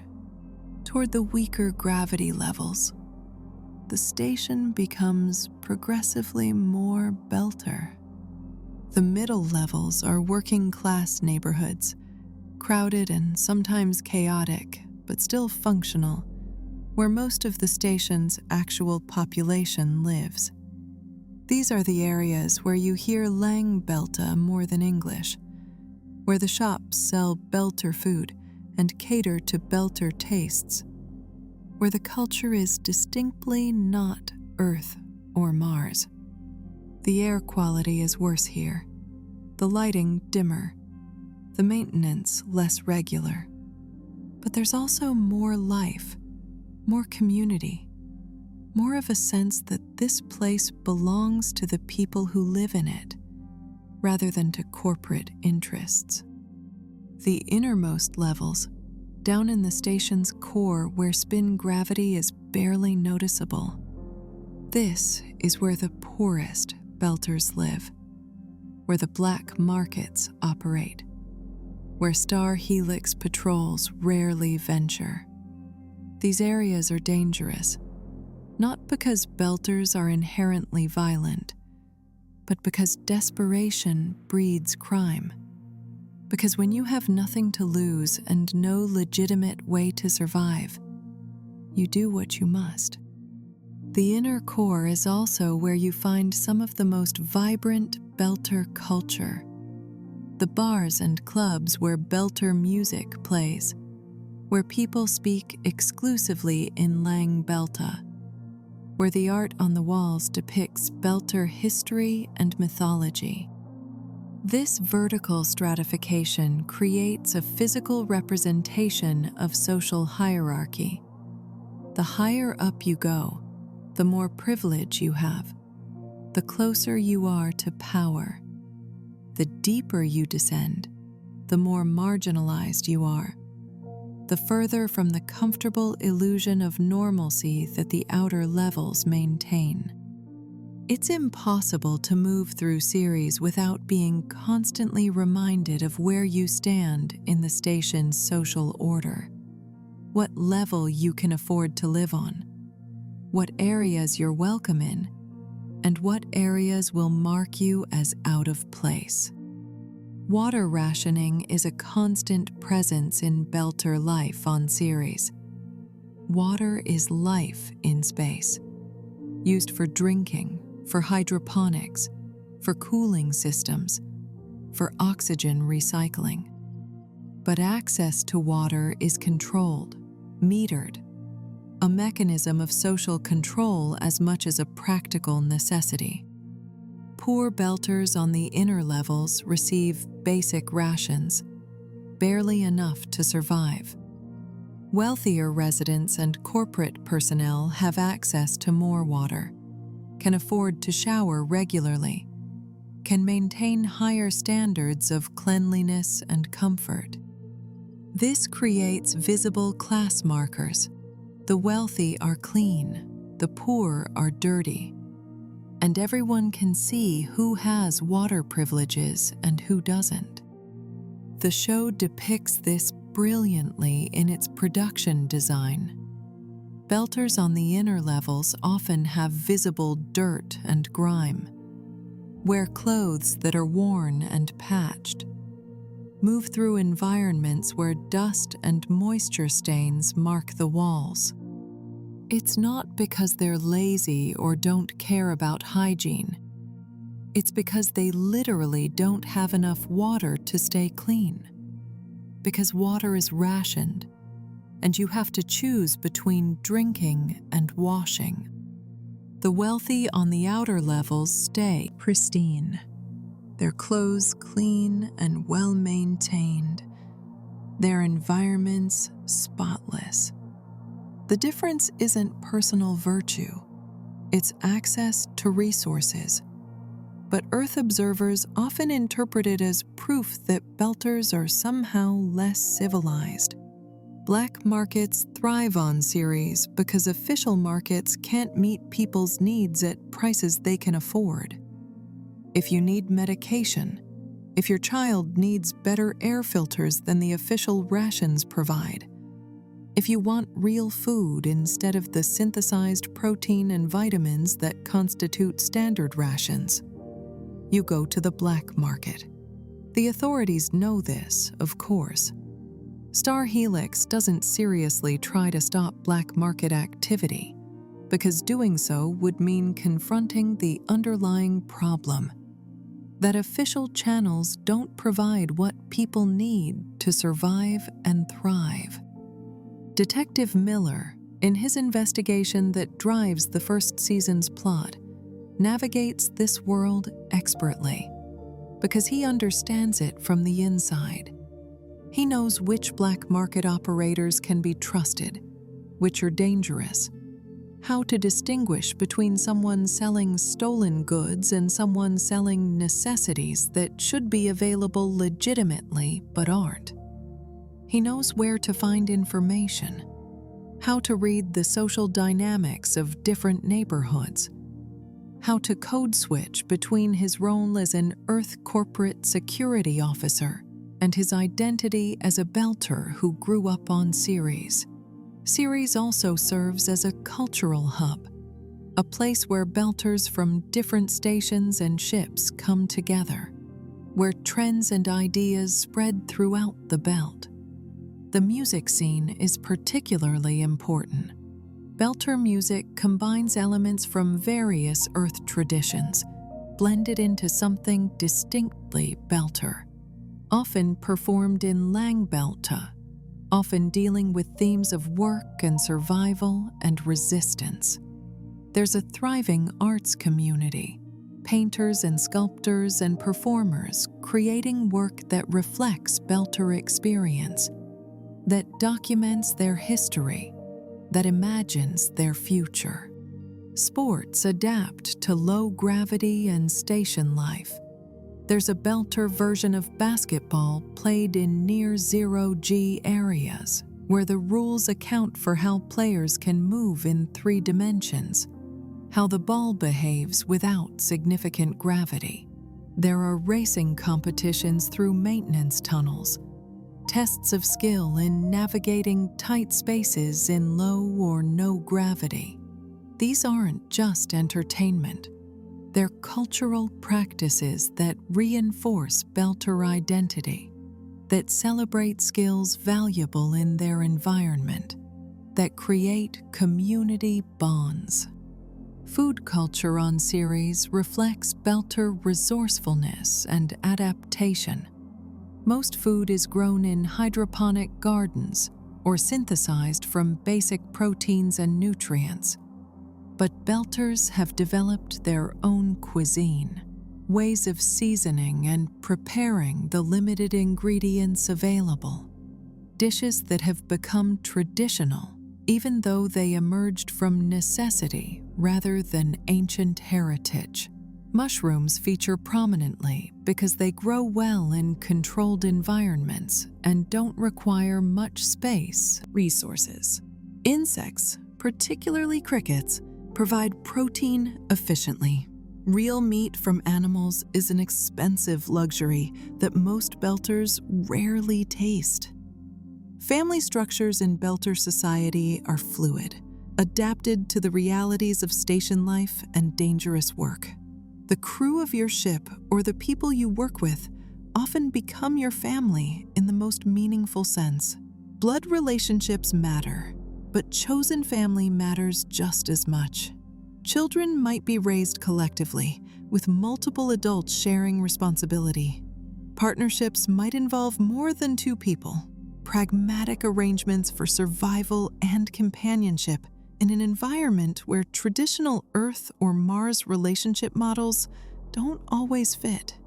Speaker 1: toward the weaker gravity levels. The station becomes progressively more Belter. The middle levels are working-class neighborhoods, crowded and sometimes chaotic, but still functional, where most of the station's actual population lives. These are the areas where you hear Lang Belta more than English, where the shops sell Belter food and cater to Belter tastes, where the culture is distinctly not Earth or Mars. The air quality is worse here, the lighting dimmer, the maintenance less regular. But there's also more life, more community, more of a sense that this place belongs to the people who live in it, rather than to corporate interests. The innermost levels, down in the station's core where spin gravity is barely noticeable, this is where the poorest Belters live, where the black markets operate, where Star Helix patrols rarely venture. These areas are dangerous, Not because Belters are inherently violent, but because desperation breeds crime. Because when you have nothing to lose and no legitimate way to survive, you do what you must. The inner core is also where you find some of the most vibrant Belter culture. The bars and clubs where Belter music plays, where people speak exclusively in Lang Belta, where the art on the walls depicts Belter history and mythology. This vertical stratification creates a physical representation of social hierarchy. The higher up you go, the more privilege you have, the closer you are to power. The deeper you descend, the more marginalized you are, the further from the comfortable illusion of normalcy that the outer levels maintain. It's impossible to move through series without being constantly reminded of where you stand in the station's social order, what level you can afford to live on, what areas you're welcome in, and what areas will mark you as out of place. Water rationing is a constant presence in Belter life on Ceres. Water is life in space, used for drinking, for hydroponics, for cooling systems, for oxygen recycling. But access to water is controlled, metered, a mechanism of social control as much as a practical necessity. Poor Belters on the inner levels receive basic rations, barely enough to survive. Wealthier residents and corporate personnel have access to more water, can afford to shower regularly, can maintain higher standards of cleanliness and comfort. This creates visible class markers. The wealthy are clean, the poor are dirty, and everyone can see who has water privileges and who doesn't. The show depicts this brilliantly in its production design. Belters on the inner levels often have visible dirt and grime, wear clothes that are worn and patched, move through environments where dust and moisture stains mark the walls. It's not because they're lazy or don't care about hygiene. It's because they literally don't have enough water to stay clean. Because water is rationed, and you have to choose between drinking and washing. The wealthy on the outer levels stay pristine, their clothes clean and well-maintained, their environments spotless. The difference isn't personal virtue, it's access to resources. But Earth observers often interpret it as proof that Belters are somehow less civilized. Black markets thrive on Ceres because official markets can't meet people's needs at prices they can afford. If you need medication, if your child needs better air filters than the official rations provide, if you want real food instead of the synthesized protein and vitamins that constitute standard rations, you go to the black market. The authorities know this, of course. Star Helix doesn't seriously try to stop black market activity, because doing so would mean confronting the underlying problem, that official channels don't provide what people need to survive and thrive. Detective Miller, in his investigation that drives the first season's plot, navigates this world expertly, because he understands it from the inside. He knows which black market operators can be trusted, which are dangerous, how to distinguish between someone selling stolen goods and someone selling necessities that should be available legitimately but aren't. He knows where to find information, how to read the social dynamics of different neighborhoods, how to code switch between his role as an Earth corporate security officer and his identity as a Belter who grew up on Ceres. Ceres also serves as a cultural hub, a place where Belters from different stations and ships come together, where trends and ideas spread throughout the belt. The music scene is particularly important. Belter music combines elements from various Earth traditions, blended into something distinctly Belter, often performed in Langbelta, often dealing with themes of work and survival and resistance. There's a thriving arts community, painters and sculptors and performers creating work that reflects Belter experience, that documents their history, that imagines their future. Sports adapt to low gravity and station life. There's a Belter version of basketball played in near-zero-G areas, where the rules account for how players can move in 3 dimensions, how the ball behaves without significant gravity. There are racing competitions through maintenance tunnels, tests of skill in navigating tight spaces in low or no gravity. These aren't just entertainment. They're cultural practices that reinforce Belter identity, that celebrate skills valuable in their environment, that create community bonds. Food culture on Ceres reflects Belter resourcefulness and adaptation. Most food is grown in hydroponic gardens or synthesized from basic proteins and nutrients. But Belters have developed their own cuisine, ways of seasoning and preparing the limited ingredients available. Dishes that have become traditional, even though they emerged from necessity rather than ancient heritage. Mushrooms feature prominently because they grow well in controlled environments and don't require much space, resources. Insects, particularly crickets, provide protein efficiently. Real meat from animals is an expensive luxury that most Belters rarely taste. Family structures in Belter society are fluid, adapted to the realities of station life and dangerous work. The crew of your ship or the people you work with often become your family in the most meaningful sense. Blood relationships matter, but chosen family matters just as much. Children might be raised collectively, with multiple adults sharing responsibility. Partnerships might involve more than 2 people. Pragmatic arrangements for survival and companionship in an environment where traditional Earth or Mars relationship models don't always fit.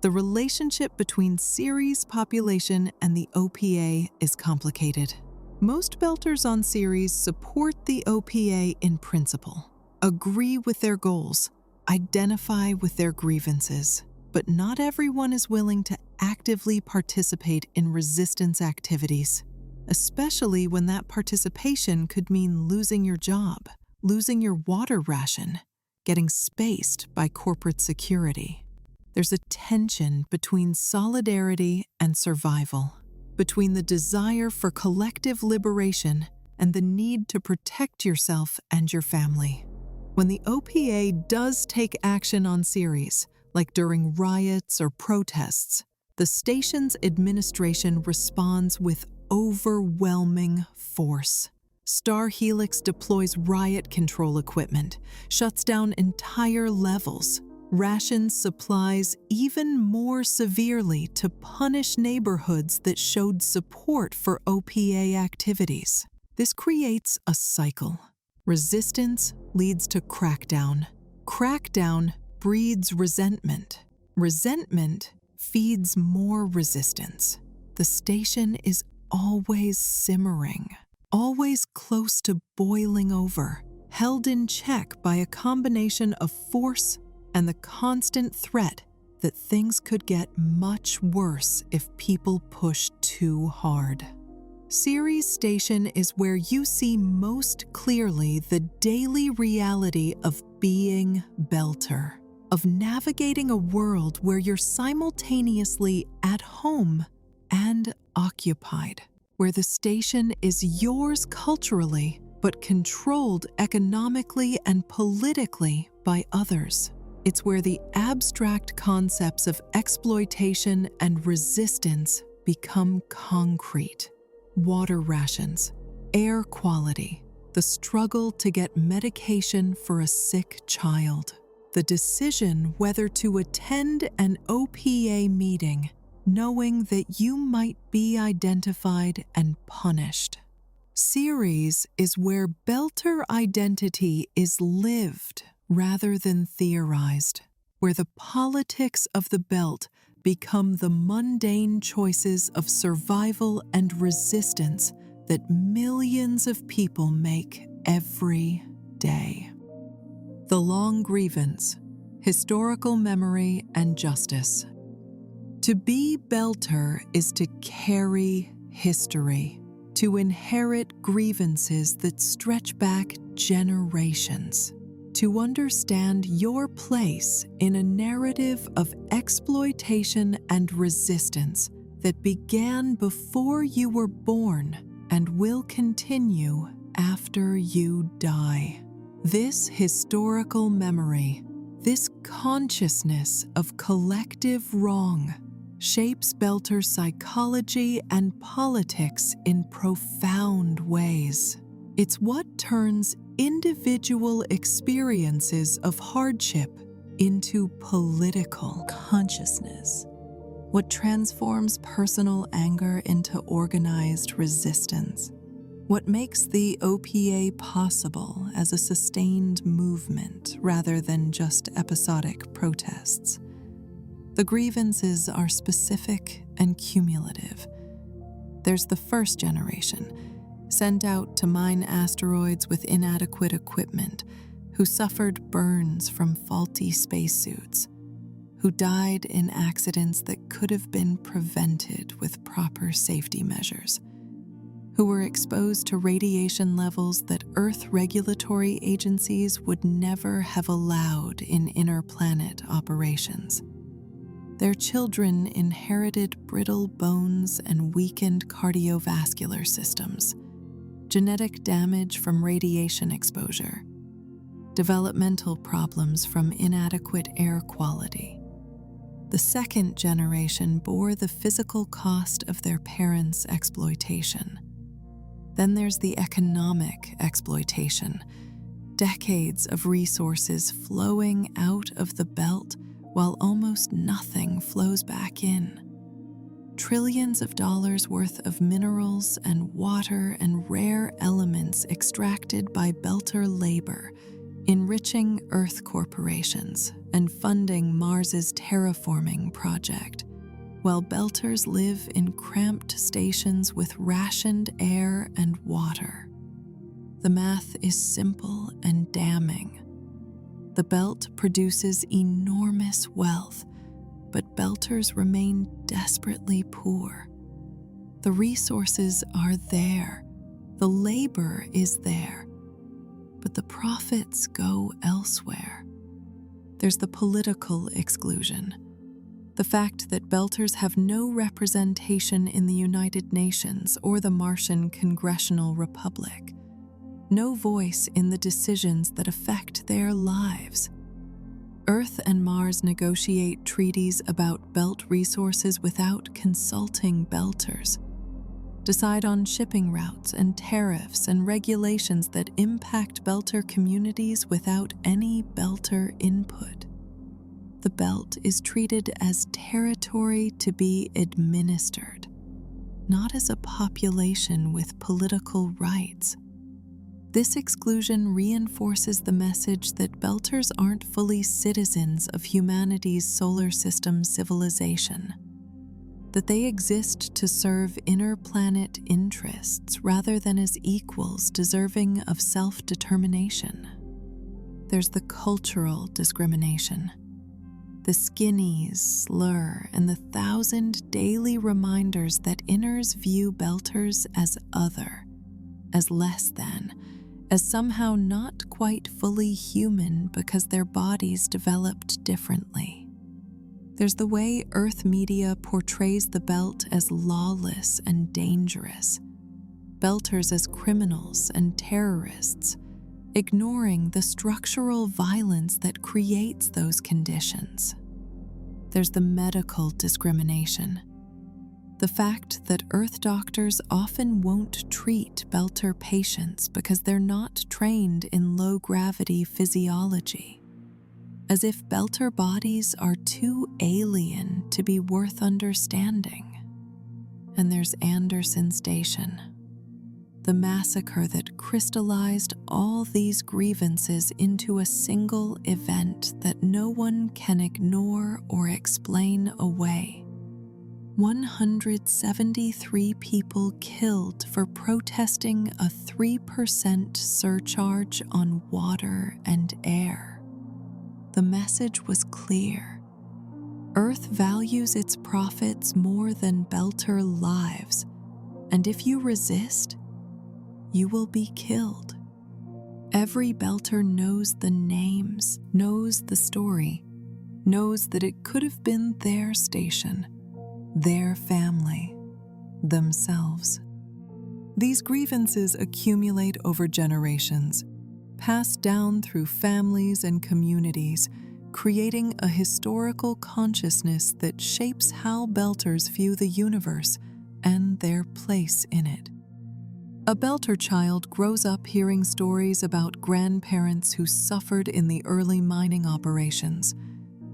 Speaker 1: The relationship between Ceres population and the OPA is complicated. Most Belters on Ceres support the OPA in principle, agree with their goals, identify with their grievances, but not everyone is willing to actively participate in resistance activities, especially when that participation could mean losing your job, losing your water ration, getting spaced by corporate security. There's a tension between solidarity and survival, between the desire for collective liberation and the need to protect yourself and your family. When the OPA does take action on Ceres, like during riots or protests, the station's administration responds with overwhelming force. Star Helix deploys riot control equipment, shuts down entire levels, rations supplies even more severely to punish neighborhoods that showed support for OPA activities. This creates a cycle. Resistance leads to crackdown. Crackdown breeds resentment. Resentment feeds more resistance. The station is always simmering, always close to boiling over, held in check by a combination of force and the constant threat that things could get much worse if people push too hard. Ceres Station is where you see most clearly the daily reality of being Belter, of navigating a world where you're simultaneously at home and occupied, where the station is yours culturally but controlled economically and politically by others. It's where the abstract concepts of exploitation and resistance become concrete. Water rations, air quality, the struggle to get medication for a sick child, the decision whether to attend an OPA meeting, knowing that you might be identified and punished. Series is where Belter identity is lived rather than theorized, where the politics of the Belt become the mundane choices of survival and resistance that millions of people make every day. The Long Grievance, historical memory and justice. To be Belter is to carry history, to inherit grievances that stretch back generations, to understand your place in a narrative of exploitation and resistance that began before you were born and will continue after you die. This historical memory, this consciousness of collective wrong, shapes Belter psychology and politics in profound ways. It's what turns individual experiences of hardship into political consciousness, what transforms personal anger into organized resistance, what makes the OPA possible as a sustained movement rather than just episodic protests. The grievances are specific and cumulative. There's the first generation, sent out to mine asteroids with inadequate equipment, who suffered burns from faulty spacesuits, who died in accidents that could have been prevented with proper safety measures, who were exposed to radiation levels that Earth regulatory agencies would never have allowed in inter-planet operations. Their children inherited brittle bones and weakened cardiovascular systems, genetic damage from radiation exposure, developmental problems from inadequate air quality. The second generation bore the physical cost of their parents' exploitation. Then there's the economic exploitation, decades of resources flowing out of the Belt while almost nothing flows back in. Trillions of dollars worth of minerals and water and rare elements extracted by Belter labor, enriching Earth corporations and funding Mars's terraforming project, while Belters live in cramped stations with rationed air and water. The math is simple and damning. The Belt produces enormous wealth, but Belters remain desperately poor. The resources are there, the labor is there, but the profits go elsewhere. There's the political exclusion, the fact that Belters have no representation in the United Nations or the Martian Congressional Republic, no voice in the decisions that affect their lives. Earth and Mars negotiate treaties about Belt resources without consulting Belters, decide on shipping routes and tariffs and regulations that impact Belter communities without any Belter input. The Belt is treated as territory to be administered, not as a population with political rights. This exclusion reinforces the message that Belters aren't fully citizens of humanity's solar system civilization, that they exist to serve inter-planet interests rather than as equals deserving of self-determination. There's the cultural discrimination, the skinnies, slur, and the 1,000 daily reminders that inners view Belters as other, as less than, as somehow not quite fully human because their bodies developed differently. There's the way Earth media portrays the Belt as lawless and dangerous, Belters as criminals and terrorists, ignoring the structural violence that creates those conditions. There's the medical discrimination. The fact that Earth doctors often won't treat Belter patients because they're not trained in low-gravity physiology, as if Belter bodies are too alien to be worth understanding. And there's Anderson Station, the massacre that crystallized all these grievances into a single event that no one can ignore or explain away. 173 people killed for protesting a 3% surcharge on water and air. The message was clear. Earth values its profits more than Belter lives, and if you resist, you will be killed. Every Belter knows the names, knows the story, knows that it could have been their station, their family, themselves. These grievances accumulate over generations, passed down through families and communities, creating a historical consciousness that shapes how Belters view the universe and their place in it. A Belter child grows up hearing stories about grandparents who suffered in the early mining operations,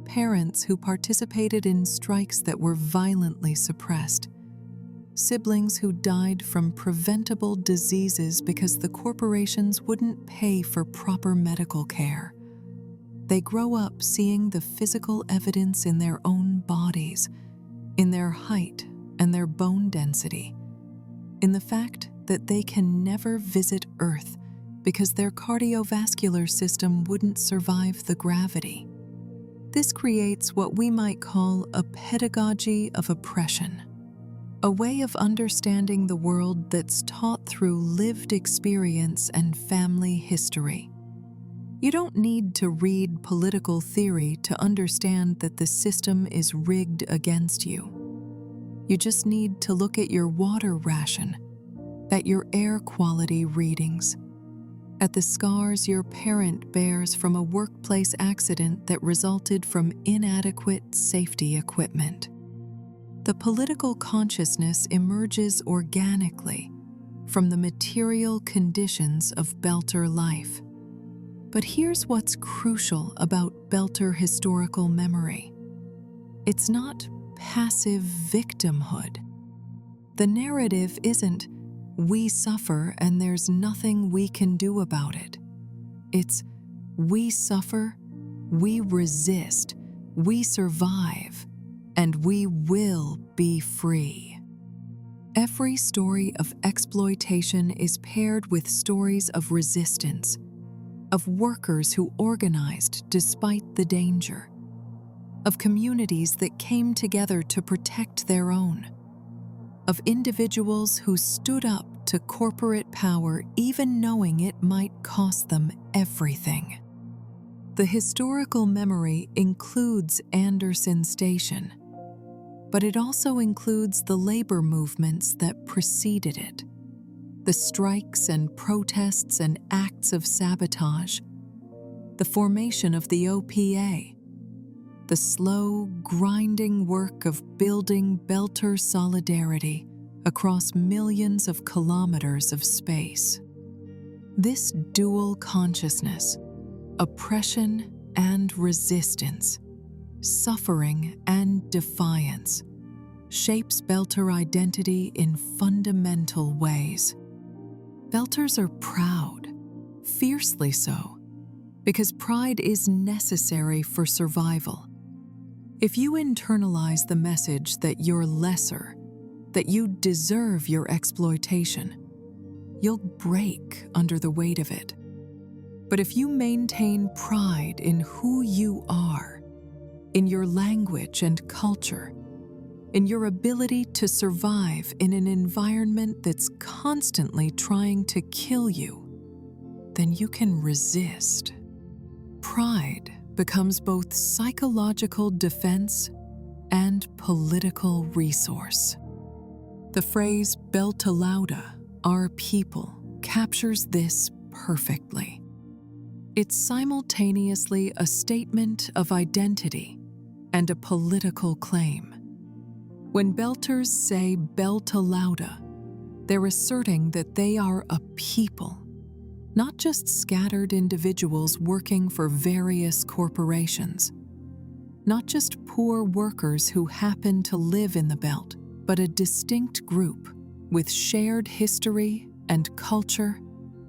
Speaker 1: parents who participated in strikes that were violently suppressed, siblings who died from preventable diseases because the corporations wouldn't pay for proper medical care. They grow up seeing the physical evidence in their own bodies, in their height and their bone density, in the fact that they can never visit Earth because their cardiovascular system wouldn't survive the gravity. This creates what we might call a pedagogy of oppression, a way of understanding the world that's taught through lived experience and family history. You don't need to read political theory to understand that the system is rigged against you. You just need to look at your water ration, at your air quality readings, at the scars your parent bears from a workplace accident that resulted from inadequate safety equipment. The political consciousness emerges organically from the material conditions of Belter life. But here's what's crucial about Belter historical memory. It's not passive victimhood. The narrative isn't, "We suffer and there's nothing we can do about it." It's, "We suffer, we resist, we survive, and we will be free." Every story of exploitation is paired with stories of resistance, of workers who organized despite the danger, of communities that came together to protect their own, of individuals who stood up to corporate power even knowing it might cost them everything. The historical memory includes Anderson Station, but it also includes the labor movements that preceded it, the strikes and protests and acts of sabotage, the formation of the OPA, the slow, grinding work of building Belter solidarity across millions of kilometers of space. This dual consciousness, oppression and resistance, suffering and defiance, shapes Belter identity in fundamental ways. Belters are proud, fiercely so, because pride is necessary for survival. If you internalize the message that you're lesser, that you deserve your exploitation, you'll break under the weight of it. But if you maintain pride in who you are, in your language and culture, in your ability to survive in an environment that's constantly trying to kill you, then you can resist. Pride becomes both psychological defense and political resource. The phrase "belta lauda," Our People captures this perfectly. It's simultaneously a statement of identity and a political claim. When Belters say Belta Lauda, they're asserting that they are a people, not just scattered individuals working for various corporations, not just poor workers who happen to live in the belt, but a distinct group with shared history and culture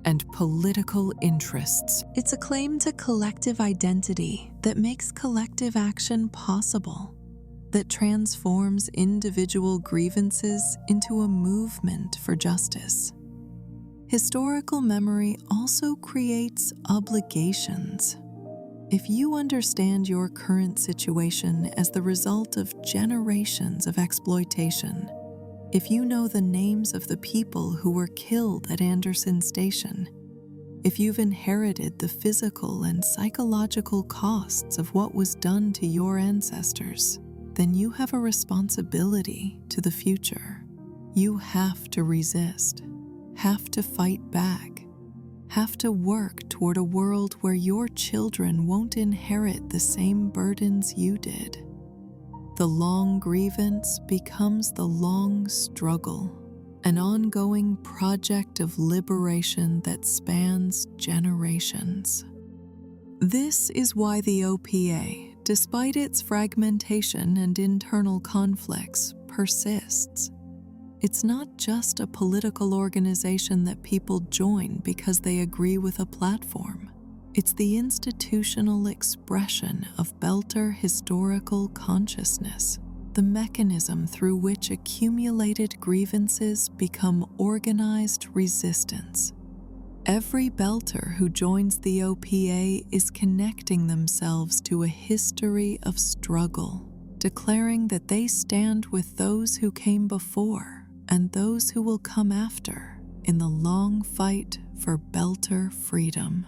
Speaker 1: and political interests. It's a claim to collective identity that makes collective action possible, that transforms individual grievances into a movement for justice. Historical memory also creates obligations. If you understand your current situation as the result of generations of exploitation, if you know the names of the people who were killed at Anderson Station, if you've inherited the physical and psychological costs of what was done to your ancestors, then you have a responsibility to the future. You have to resist, have to fight back, have to work toward a world where your children won't inherit the same burdens you did. The long grievance becomes the long struggle, an ongoing project of liberation that spans generations. This is why the OPA, despite its fragmentation and internal conflicts, persists. It's not just a political organization that people join because they agree with a platform. It's the institutional expression of Belter historical consciousness, the mechanism through which accumulated grievances become organized resistance. Every Belter who joins the OPA is connecting themselves to a history of struggle, declaring that they stand with those who came before and those who will come after in the long fight for Belter freedom.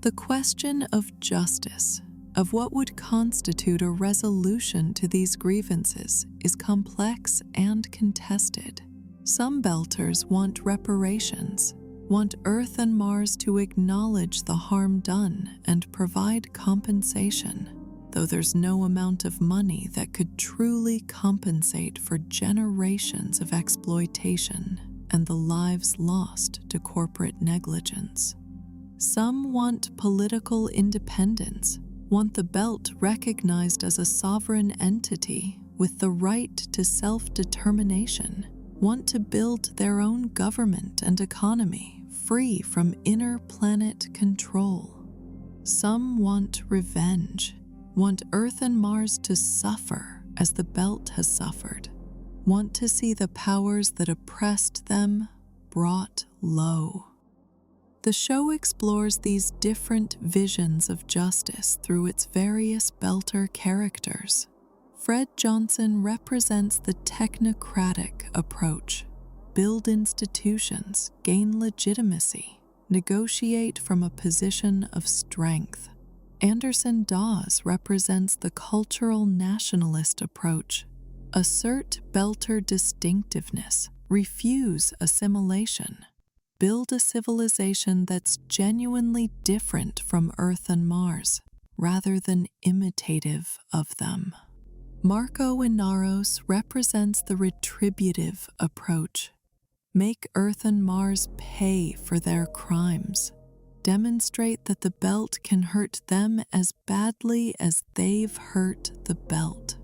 Speaker 1: The question of justice, of what would constitute a resolution to these grievances, is complex and contested. Some Belters want reparations, want Earth and Mars to acknowledge the harm done and provide compensation, though there's no amount of money that could truly compensate for generations of exploitation and the lives lost to corporate negligence. Some want political independence, want the Belt recognized as a sovereign entity with the right to self-determination, want to build their own government and economy free from inner planet control. Some want revenge, want Earth and Mars to suffer as the Belt has suffered, want to see the powers that oppressed them brought low. The show explores these different visions of justice through its various Belter characters. Fred Johnson represents the technocratic approach: build institutions, gain legitimacy, negotiate from a position of strength. Anderson Dawes represents the cultural nationalist approach: assert Belter distinctiveness, refuse assimilation. Build a civilization that's genuinely different from Earth and Mars, rather than imitative of them. Marco Inaros represents the retributive approach. Make Earth and Mars pay for their crimes. Demonstrate that the Belt can hurt them as badly as they've hurt the Belt.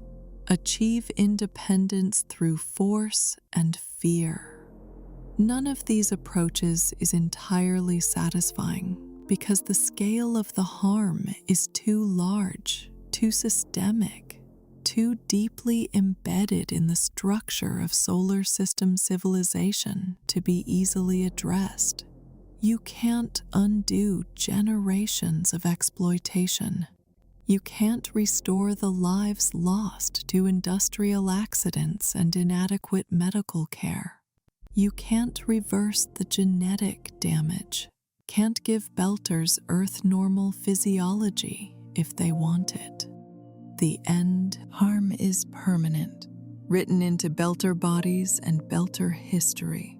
Speaker 1: Achieve independence through force and fear. None of these approaches is entirely satisfying because the scale of the harm is too large, too systemic, too deeply embedded in the structure of solar system civilization to be easily addressed. You can't undo generations of exploitation. You can't restore the lives lost to industrial accidents and inadequate medical care. You can't reverse the genetic damage, can't give Belters Earth-normal physiology if they want it. The end harm is permanent, written into Belter bodies and Belter history.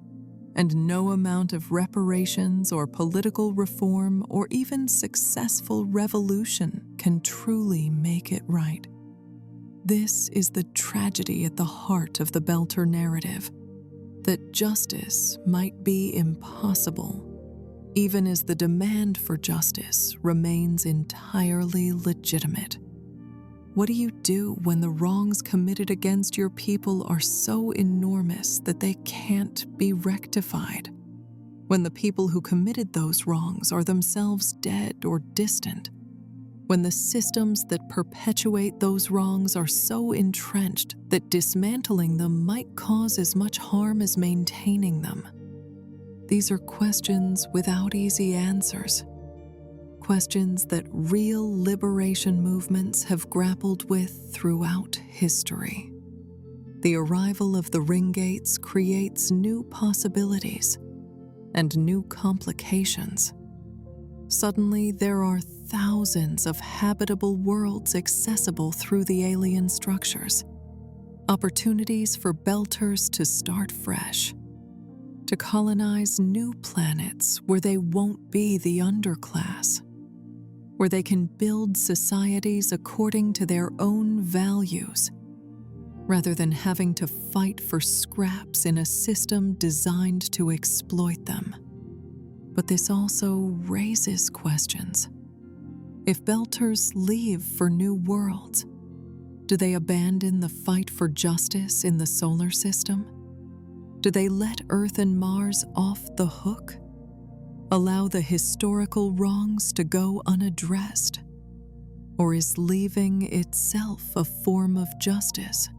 Speaker 1: and no amount of reparations or political reform or even successful revolution can truly make it right. This is the tragedy at the heart of the Belter narrative, that justice might be impossible, even as the demand for justice remains entirely legitimate. What do you do when the wrongs committed against your people are so enormous that they can't be rectified? When the people who committed those wrongs are themselves dead or distant? When the systems that perpetuate those wrongs are so entrenched that dismantling them might cause as much harm as maintaining them? These are questions without easy answers. Questions that real liberation movements have grappled with throughout history. The arrival of the ringgates creates new possibilities and new complications. Suddenly, there are thousands of habitable worlds accessible through the alien structures. Opportunities for Belters to start fresh, to colonize new planets where they won't be the underclass, where they can build societies according to their own values, rather than having to fight for scraps in a system designed to exploit them. But this also raises questions. If Belters leave for new worlds, do they abandon the fight for justice in the solar system? Do they let Earth and Mars off the hook? Allow the historical wrongs to go unaddressed? Or is leaving itself a form of justice?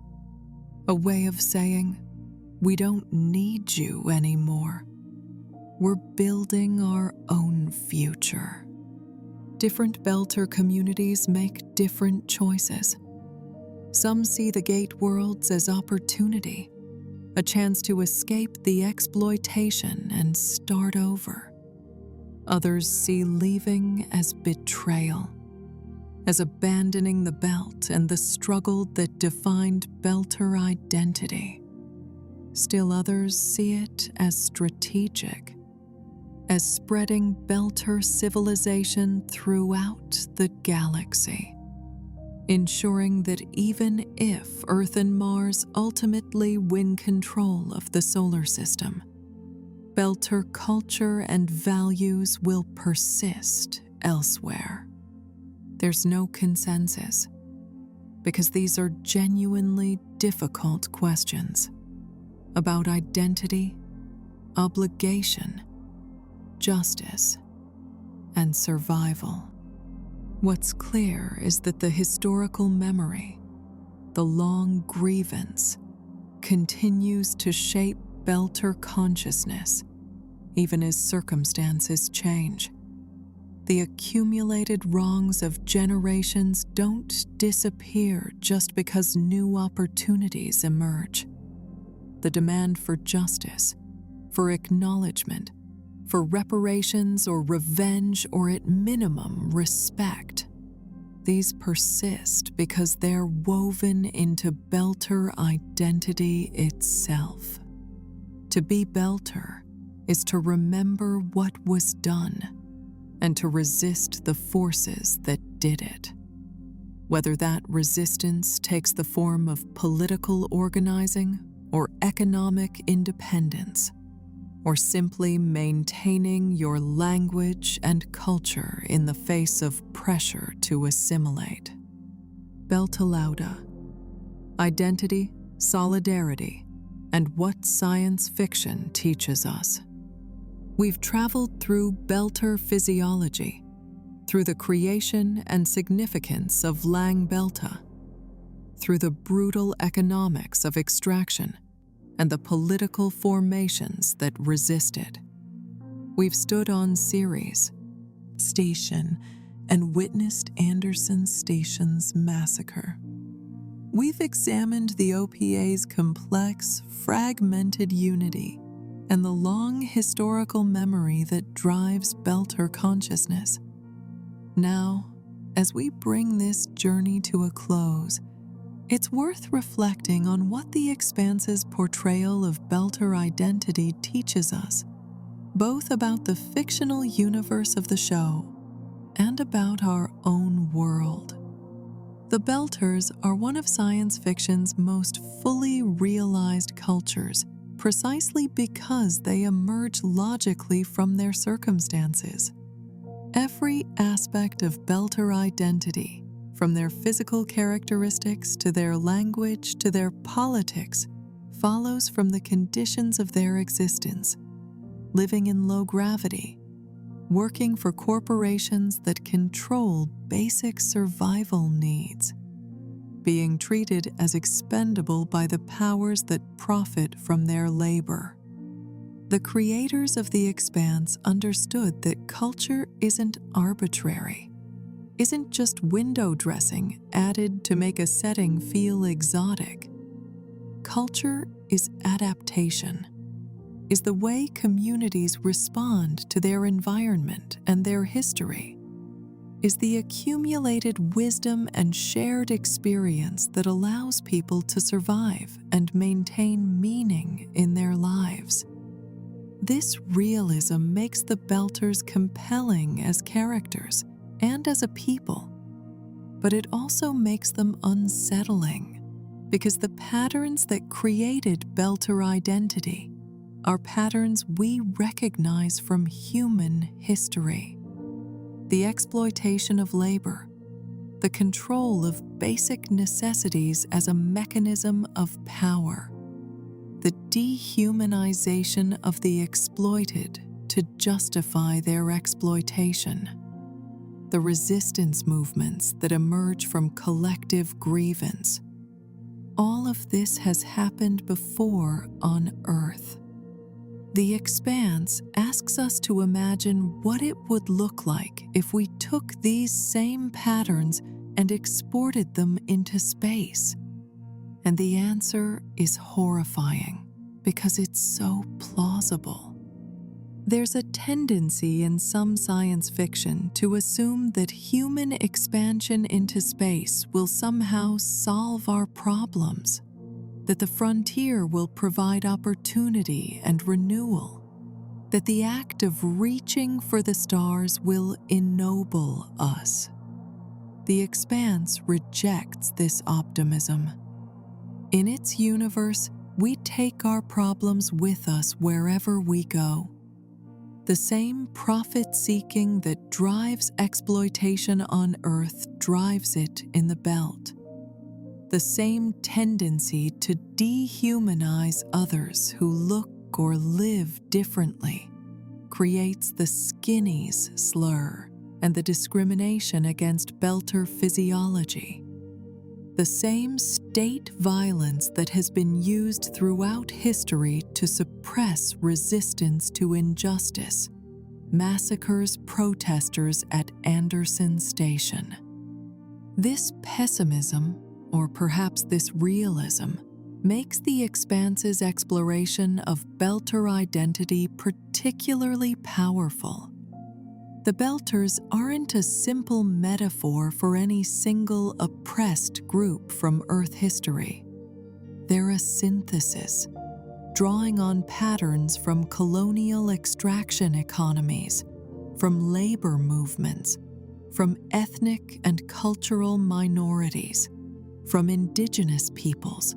Speaker 1: A way of saying, we don't need you anymore. We're building our own future. Different Belter communities make different choices. Some see the gate worlds as opportunity, a chance to escape the exploitation and start over. Others see leaving as betrayal, as abandoning the belt and the struggle that defined Belter identity. Still others see it as strategic, as spreading Belter civilization throughout the galaxy, ensuring that even if Earth and Mars ultimately win control of the solar system, Belter culture and values will persist elsewhere. There's no consensus, because these are genuinely difficult questions about identity, obligation, justice, and survival. What's clear is that the historical memory, the Long Grievance, continues to shape Belter consciousness, even as circumstances change. The accumulated wrongs of generations don't disappear just because new opportunities emerge. The demand for justice, for acknowledgement, for reparations or revenge, or at minimum respect, these persist because they're woven into Belter identity itself. To be Belter is to remember what was done and to resist the forces that did it. Whether that resistance takes the form of political organizing or economic independence, or simply maintaining your language and culture in the face of pressure to assimilate. Beltalauda, identity, solidarity, and what science fiction teaches us. We've traveled through Belter physiology, through the creation and significance of Lang Belta, through the brutal economics of extraction and the political formations that resisted. We've stood on Ceres Station and witnessed Anderson Station's massacre. We've examined the OPA's complex, fragmented unity and the long historical memory that drives Belter consciousness. Now, as we bring this journey to a close, it's worth reflecting on what the Expanse's portrayal of Belter identity teaches us, both about the fictional universe of the show and about our own world. The Belters are one of science fiction's most fully realized cultures, precisely because they emerge logically from their circumstances. Every aspect of Belter identity, from their physical characteristics to their language to their politics, follows from the conditions of their existence: living in low gravity, working for corporations that control basic survival needs, being treated as expendable by the powers that profit from their labor. The creators of the Expanse understood that culture isn't arbitrary, isn't just window dressing added to make a setting feel exotic. Culture is adaptation, is the way communities respond to their environment and their history, is the accumulated wisdom and shared experience that allows people to survive and maintain meaning in their lives. This realism makes the Belters compelling as characters and as a people, but it also makes them unsettling, because the patterns that created Belter identity are patterns we recognize from human history. The exploitation of labor, the control of basic necessities as a mechanism of power, the dehumanization of the exploited to justify their exploitation, the resistance movements that emerge from collective grievance. All of this has happened before on Earth. The Expanse asks us to imagine what it would look like if we took these same patterns and exported them into space. And the answer is horrifying, because it's so plausible. There's a tendency in some science fiction to assume that human expansion into space will somehow solve our problems, that the frontier will provide opportunity and renewal, that the act of reaching for the stars will ennoble us. The Expanse rejects this optimism. In its universe, we take our problems with us wherever we go. The same profit-seeking that drives exploitation on Earth drives it in the Belt. The same tendency to dehumanize others who look or live differently creates the skinnies slur and the discrimination against Belter physiology. The same state violence that has been used throughout history to suppress resistance to injustice massacres protesters at Anderson Station. This pessimism, or perhaps this realism, makes the Expanse's exploration of Belter identity particularly powerful. The Belters aren't a simple metaphor for any single oppressed group from Earth history. They're a synthesis, drawing on patterns from colonial extraction economies, from labor movements, from ethnic and cultural minorities, from indigenous peoples,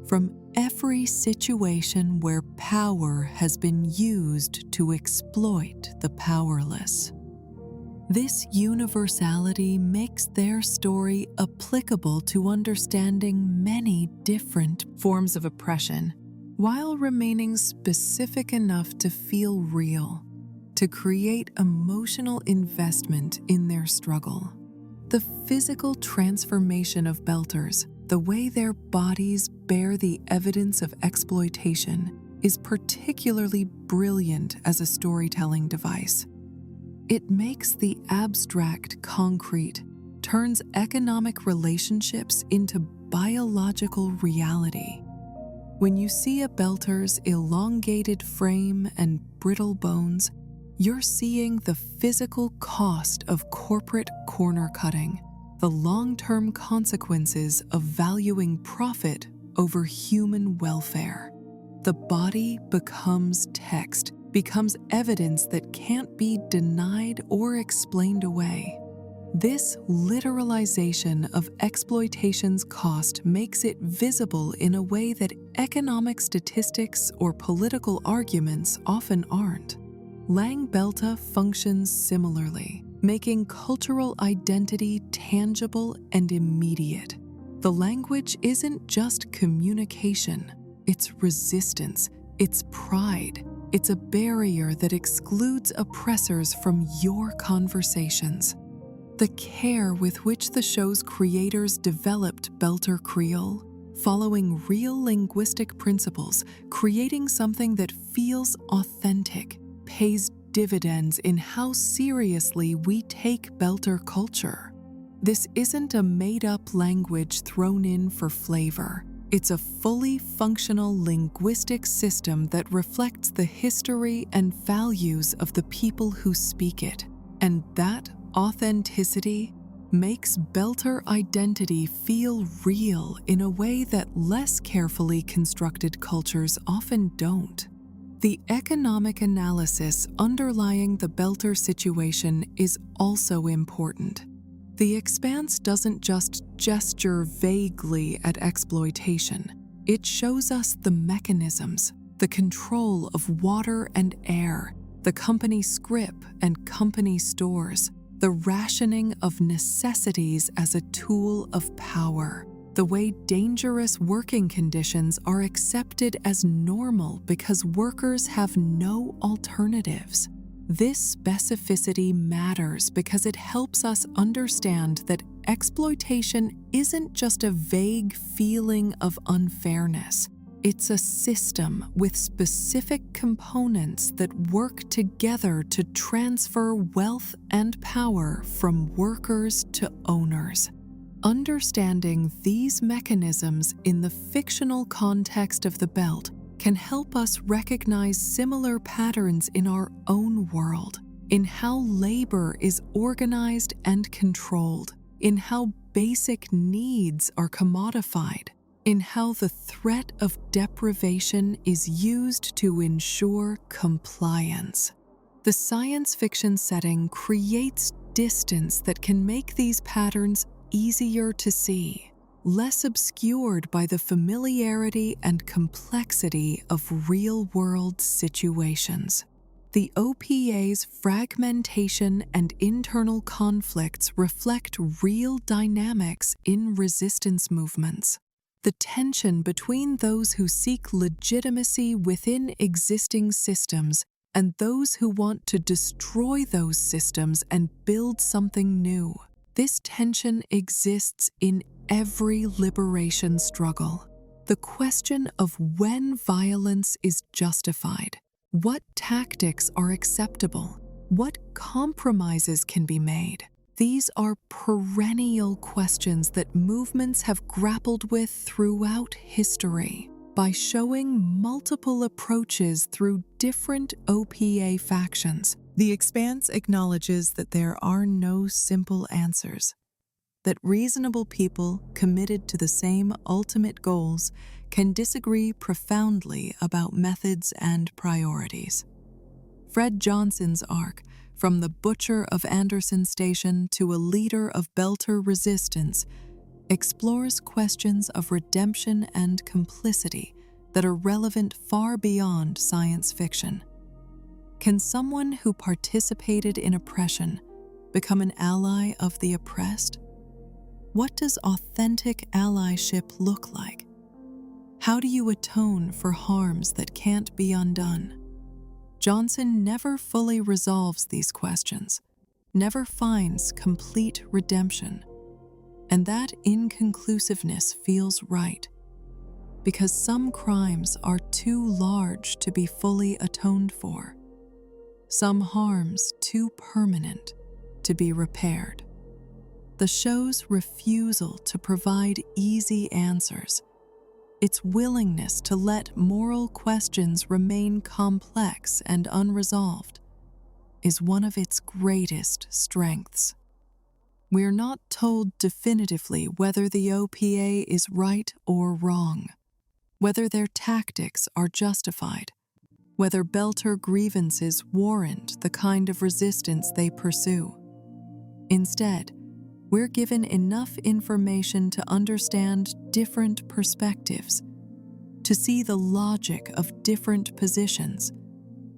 Speaker 1: from every situation where power has been used to exploit the powerless. This universality makes their story applicable to understanding many different forms of oppression, while remaining specific enough to feel real, to create emotional investment in their struggle. The physical transformation of Belters, the way their bodies bear the evidence of exploitation, is particularly brilliant as a storytelling device. It makes the abstract concrete, turns economic relationships into biological reality. When you see a Belter's elongated frame and brittle bones, you're seeing the physical cost of corporate corner cutting, the long-term consequences of valuing profit over human welfare. The body becomes text, becomes evidence that can't be denied or explained away. This literalization of exploitation's cost makes it visible in a way that economic statistics or political arguments often aren't. Belter functions similarly, making cultural identity tangible and immediate. The language isn't just communication, it's resistance, it's pride, it's a barrier that excludes oppressors from your conversations. The care with which the show's creators developed Belter Creole, following real linguistic principles, creating something that feels authentic, pays dividends in how seriously we take Belter culture. This isn't a made-up language thrown in for flavor. It's a fully functional linguistic system that reflects the history and values of the people who speak it. And that authenticity makes Belter identity feel real in a way that less carefully constructed cultures often don't. The economic analysis underlying the Belter situation is also important. The Expanse doesn't just gesture vaguely at exploitation. It shows us the mechanisms, the control of water and air, the company scrip and company stores, the rationing of necessities as a tool of power, the way dangerous working conditions are accepted as normal because workers have no alternatives. This specificity matters because it helps us understand that exploitation isn't just a vague feeling of unfairness. It's a system with specific components that work together to transfer wealth and power from workers to owners. Understanding these mechanisms in the fictional context of the Belt can help us recognize similar patterns in our own world, in how labor is organized and controlled, in how basic needs are commodified, in how the threat of deprivation is used to ensure compliance. The science fiction setting creates distance that can make these patterns easier to see, less obscured by the familiarity and complexity of real-world situations. The OPA's fragmentation and internal conflicts reflect real dynamics in resistance movements. The tension between those who seek legitimacy within existing systems and those who want to destroy those systems and build something new. This tension exists in every liberation struggle. The question of when violence is justified, what tactics are acceptable, what compromises can be made. These are perennial questions that movements have grappled with throughout history. By showing multiple approaches through different OPA factions, the Expanse acknowledges that there are no simple answers, that reasonable people committed to the same ultimate goals can disagree profoundly about methods and priorities. Fred Johnson's arc, from the butcher of Anderson Station to a leader of Belter resistance, explores questions of redemption and complicity that are relevant far beyond science fiction. Can someone who participated in oppression become an ally of the oppressed? What does authentic allyship look like? How do you atone for harms that can't be undone? Johnson never fully resolves these questions, never finds complete redemption. And that inconclusiveness feels right, because some crimes are too large to be fully atoned for, some harms too permanent to be repaired. The show's refusal to provide easy answers, its willingness to let moral questions remain complex and unresolved, is one of its greatest strengths. We're not told definitively whether the OPA is right or wrong, whether their tactics are justified, whether Belter grievances warrant the kind of resistance they pursue. Instead, we're given enough information to understand different perspectives, to see the logic of different positions,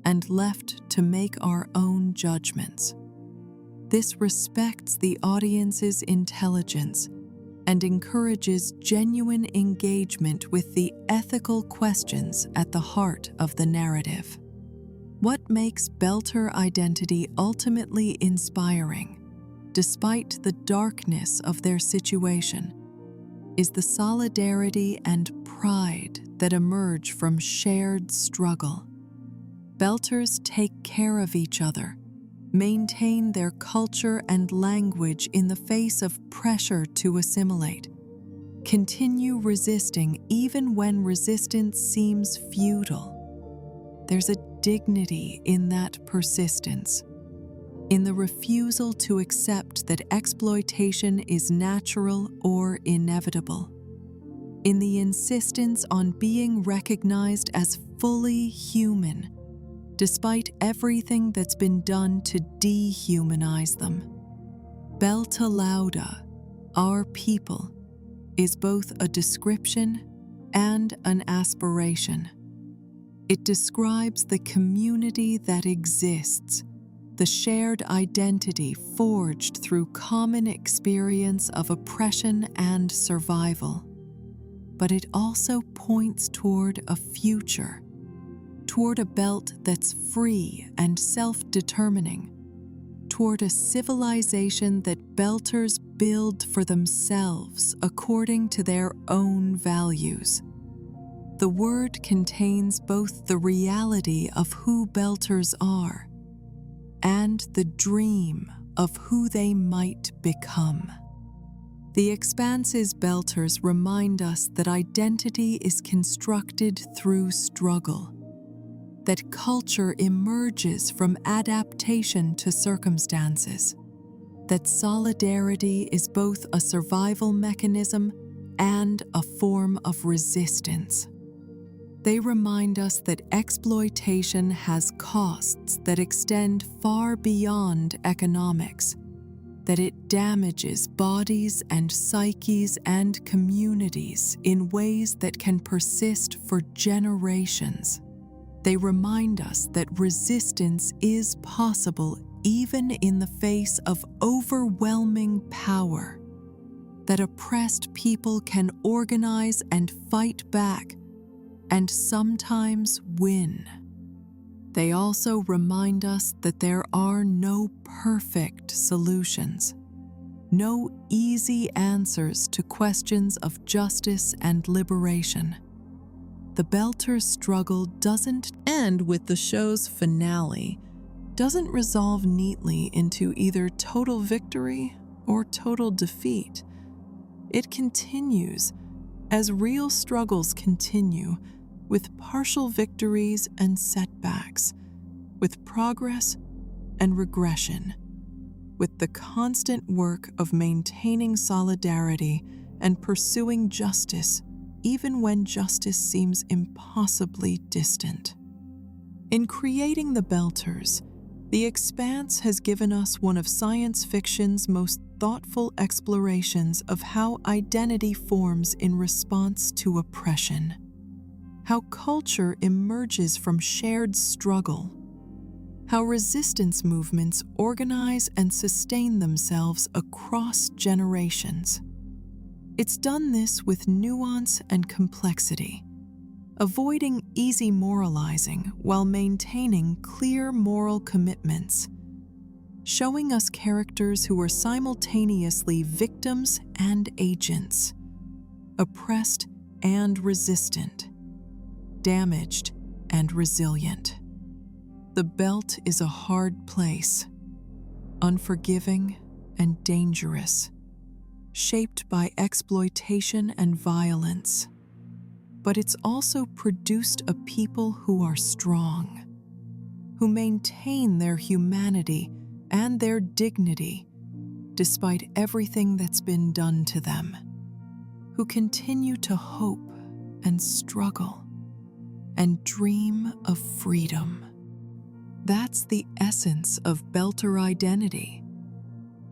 Speaker 1: and left to make our own judgments. This respects the audience's intelligence and encourages genuine engagement with the ethical questions at the heart of the narrative. What makes Belter identity ultimately inspiring, despite the darkness of their situation, is the solidarity and pride that emerge from shared struggle. Belters take care of each other, maintain their culture and language in the face of pressure to assimilate, continue resisting even when resistance seems futile. There's a dignity in that persistence, in the refusal to accept that exploitation is natural or inevitable, in the insistence on being recognized as fully human, despite everything that's been done to dehumanize them. Belta Lauda, our people, is both a description and an aspiration. It describes the community that exists, the shared identity forged through common experience of oppression and survival. But it also points toward a future, toward a belt that's free and self-determining, toward a civilization that Belters build for themselves according to their own values. The word contains both the reality of who Belters are and the dream of who they might become. The Expanse's Belters remind us that identity is constructed through struggle, that culture emerges from adaptation to circumstances, that solidarity is both a survival mechanism and a form of resistance. They remind us that exploitation has costs that extend far beyond economics, that it damages bodies and psyches and communities in ways that can persist for generations. They remind us that resistance is possible even in the face of overwhelming power, that oppressed people can organize and fight back, and sometimes win. They also remind us that there are no perfect solutions, no easy answers to questions of justice and liberation. The Belter struggle doesn't end with the show's finale, doesn't resolve neatly into either total victory or total defeat. It continues, as real struggles continue, with partial victories and setbacks, with progress and regression, with the constant work of maintaining solidarity and pursuing justice, even when justice seems impossibly distant. In creating the Belters, The Expanse has given us one of science fiction's most thoughtful explorations of how identity forms in response to oppression, how culture emerges from shared struggle, how resistance movements organize and sustain themselves across generations. It's done this with nuance and complexity, avoiding easy moralizing while maintaining clear moral commitments, showing us characters who are simultaneously victims and agents, oppressed and resistant, damaged and resilient. The Belt is a hard place, unforgiving and dangerous, shaped by exploitation and violence. But it's also produced a people who are strong, who maintain their humanity and their dignity despite everything that's been done to them, who continue to hope and struggle and dream of freedom. That's the essence of Belter identity,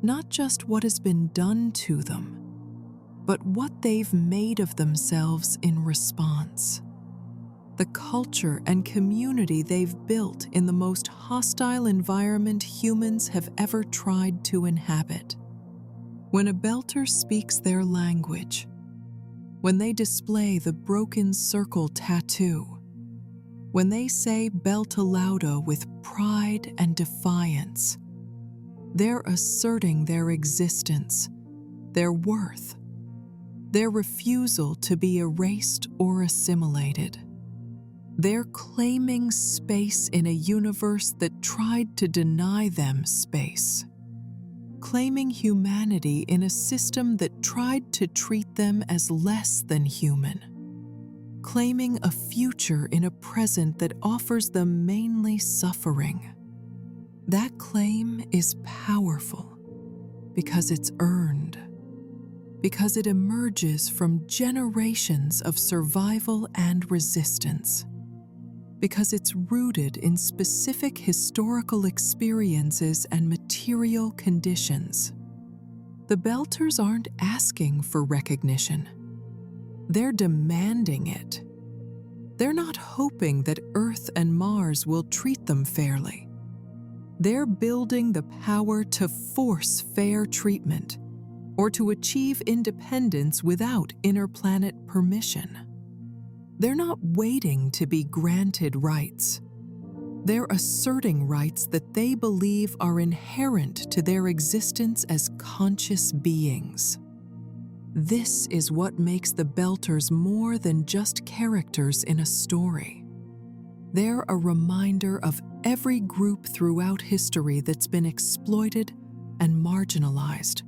Speaker 1: not just what has been done to them, but what they've made of themselves in response. The culture and community they've built in the most hostile environment humans have ever tried to inhabit. When a Belter speaks their language, when they display the broken circle tattoo, when they say Beltalauda with pride and defiance, they're asserting their existence, their worth, their refusal to be erased or assimilated. They're claiming space in a universe that tried to deny them space, claiming humanity in a system that tried to treat them as less than human, claiming a future in a present that offers them mainly suffering. That claim is powerful because it's earned, because it emerges from generations of survival and resistance, because it's rooted in specific historical experiences and material conditions. The Belters aren't asking for recognition. They're demanding it. They're not hoping that Earth and Mars will treat them fairly. They're building the power to force fair treatment or to achieve independence without interplanet permission. They're not waiting to be granted rights. They're asserting rights that they believe are inherent to their existence as conscious beings. This is what makes the Belters more than just characters in a story. They're a reminder of every group throughout history that's been exploited and marginalized,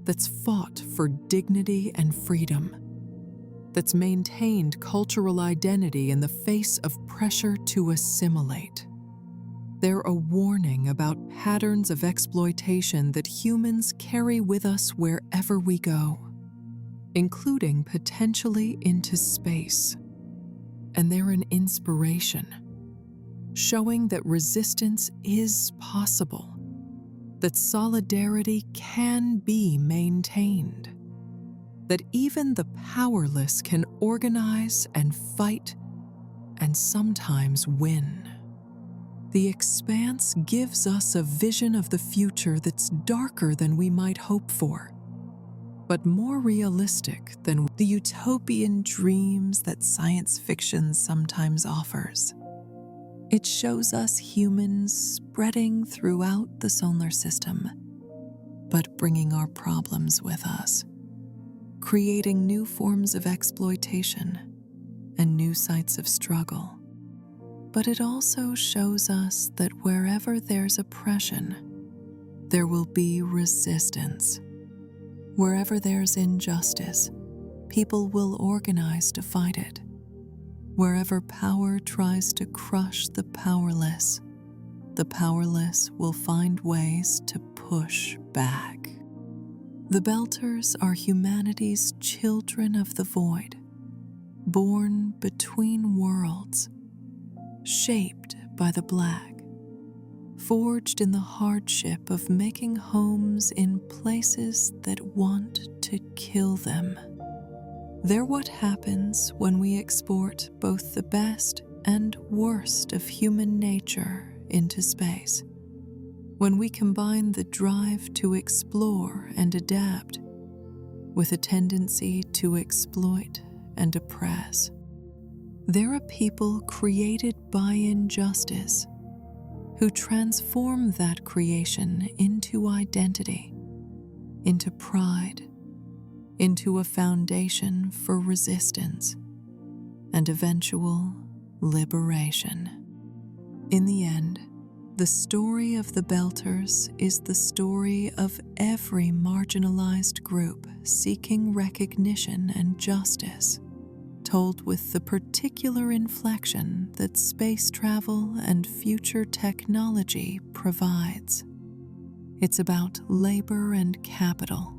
Speaker 1: that's fought for dignity and freedom, that's maintained cultural identity in the face of pressure to assimilate. They're a warning about patterns of exploitation that humans carry with us wherever we go, including potentially into space. And they're an inspiration, showing that resistance is possible, that solidarity can be maintained, that even the powerless can organize and fight and sometimes win. The Expanse gives us a vision of the future that's darker than we might hope for, but more realistic than the utopian dreams that science fiction sometimes offers. It shows us humans spreading throughout the solar system, but bringing our problems with us, creating new forms of exploitation and new sites of struggle. But it also shows us that wherever there's oppression, there will be resistance. Wherever there's injustice, people will organize to fight it. Wherever power tries to crush the powerless will find ways to push back. The Belters are humanity's children of the void, born between worlds, shaped by the black, forged in the hardship of making homes in places that want to kill them. They're what happens when we export both the best and worst of human nature into space, when we combine the drive to explore and adapt with a tendency to exploit and oppress. They're a people created by injustice, who transform that creation into identity, into pride, into a foundation for resistance and eventual liberation. In the end, the story of the Belters is the story of every marginalized group seeking recognition and justice, told with the particular inflection that space travel and future technology provides. It's about labor and capital,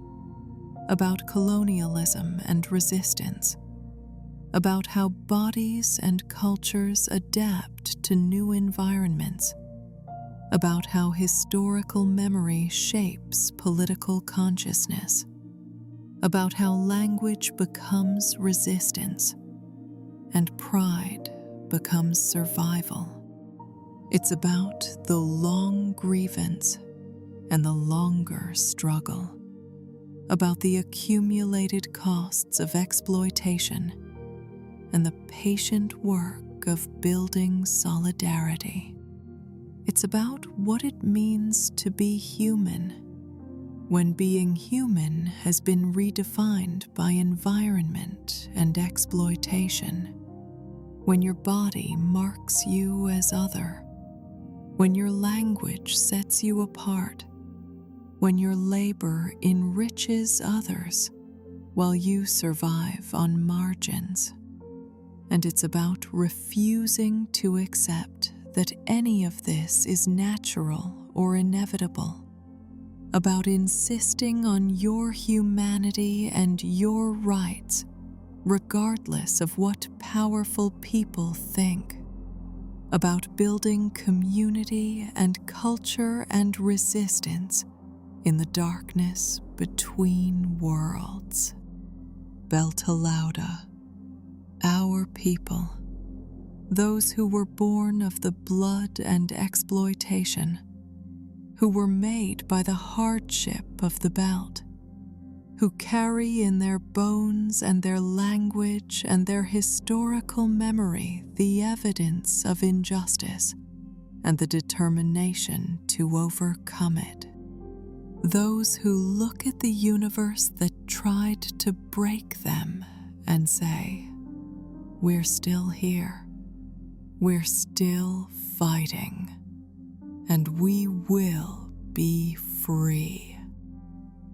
Speaker 1: about colonialism and resistance, about how bodies and cultures adapt to new environments, about how historical memory shapes political consciousness, about how language becomes resistance and pride becomes survival. It's about the long grievance and the longer struggle, about the accumulated costs of exploitation and the patient work of building solidarity. It's about what it means to be human when being human has been redefined by environment and exploitation, when your body marks you as other, when your language sets you apart, when your labor enriches others while you survive on margins. And it's about refusing to accept that any of this is natural or inevitable, about insisting on your humanity and your rights, regardless of what powerful people think, about building community and culture and resistance in the darkness between worlds. Belter, our people, those who were born of the blood and exploitation, who were made by the hardship of the belt, who carry in their bones and their language and their historical memory the evidence of injustice and the determination to overcome it. Those who look at the universe that tried to break them and say, "We're still here, we're still fighting, and we will be free."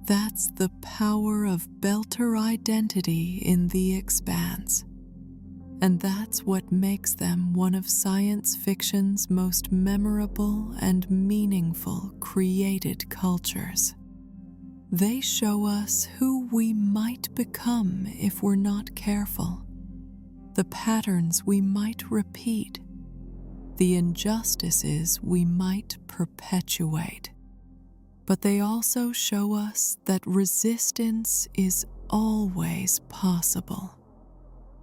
Speaker 1: That's the power of Belter identity in the Expanse, and that's what makes them one of science fiction's most memorable and meaningful created cultures. They show us who we might become if we're not careful, the patterns we might repeat, the injustices we might perpetuate. But they also show us that resistance is always possible,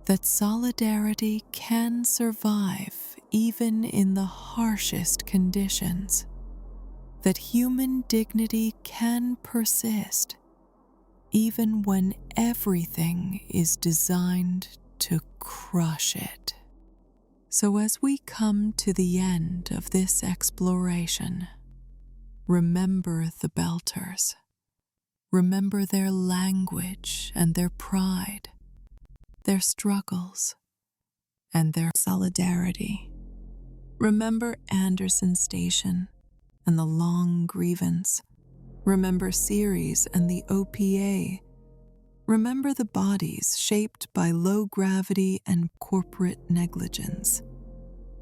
Speaker 1: that solidarity can survive even in the harshest conditions, that human dignity can persist even when everything is designed to crush it. So as we come to the end of this exploration, remember the Belters. Remember their language and their pride, their struggles, and their solidarity. Remember Anderson Station and the Long Grievance. Remember Ceres and the OPA. Remember the bodies shaped by low gravity and corporate negligence.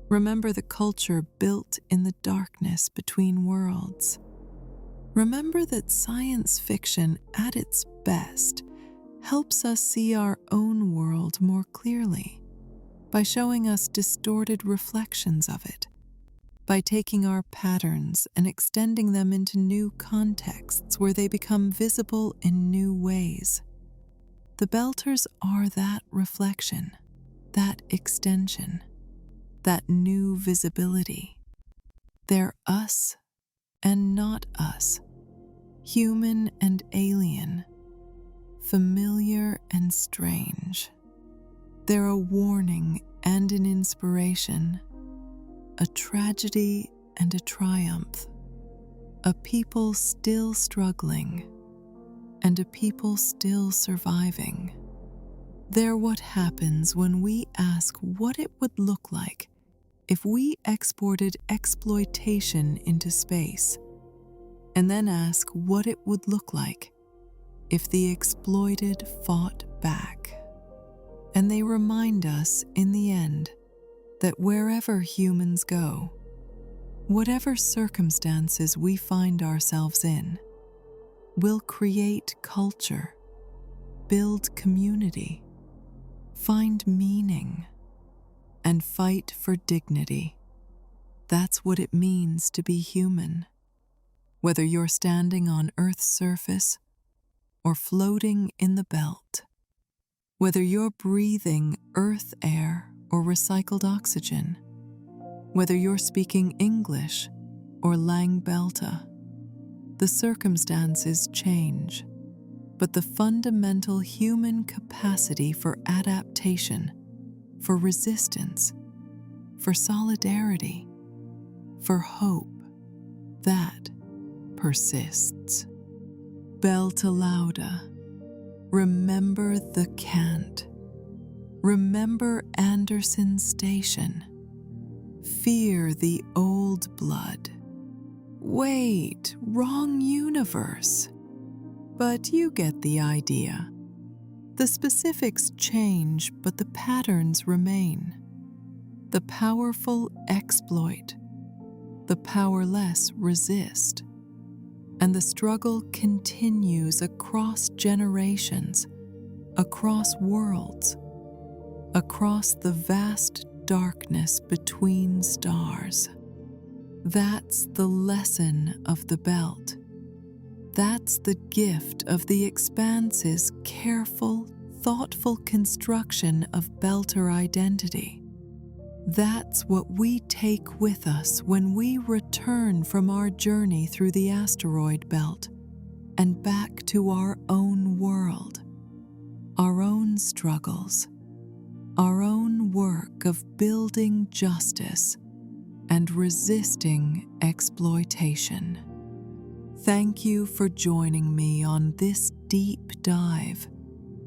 Speaker 1: Remember the culture built in the darkness between worlds. Remember that science fiction at its best helps us see our own world more clearly by showing us distorted reflections of it, by taking our patterns and extending them into new contexts where they become visible in new ways. The Belters are that reflection, that extension, that new visibility. They're us and not us, human and alien, familiar and strange. They're a warning and an inspiration, a tragedy and a triumph, a people still struggling and a people still surviving. They're what happens when we ask what it would look like if we exported exploitation into space, and then ask what it would look like if the exploited fought back. And they remind us in the end that wherever humans go, Whatever circumstances we find ourselves in, we'll create culture, build community, find meaning, and fight for dignity. That's what it means to be human. Whether you're standing on Earth's surface or floating in the belt, whether you're breathing Earth air or recycled oxygen, whether you're speaking English or Lang Belter, the circumstances change, but the fundamental human capacity for adaptation, for resistance, for solidarity, for hope, that persists. Belter louder. Remember the cant. Remember Anderson's station. Fear the old blood. Wait, wrong universe. But you get the idea. The specifics change, but the patterns remain. The powerful exploit. The powerless resist. And the struggle continues across generations, across worlds, across the vast darkness between stars. That's the lesson of the belt. That's the gift of the Expanse's careful, thoughtful construction of Belter identity. That's what we take with us when we return from our journey through the asteroid belt and back to our own world, our own struggles, our own work of building justice and resisting exploitation. Thank you for joining me on this deep dive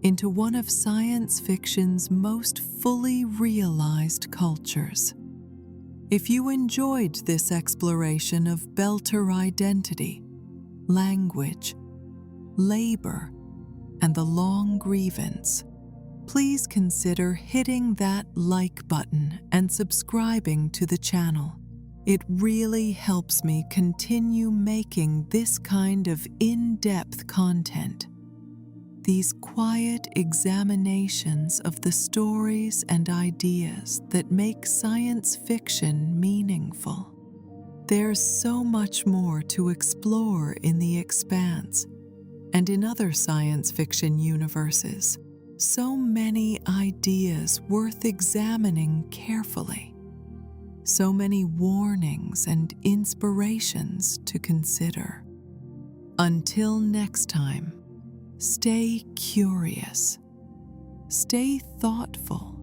Speaker 1: into one of science fiction's most fully realized cultures. If you enjoyed this exploration of Belter identity, language, labor, and the Long Grievance, please consider hitting that like button and subscribing to the channel. It really helps me continue making this kind of in-depth content. These quiet examinations of the stories and ideas that make science fiction meaningful. There's so much more to explore in the Expanse and in other science fiction universes. So many ideas worth examining carefully. So many warnings and inspirations to consider. Until next time, stay curious, stay thoughtful,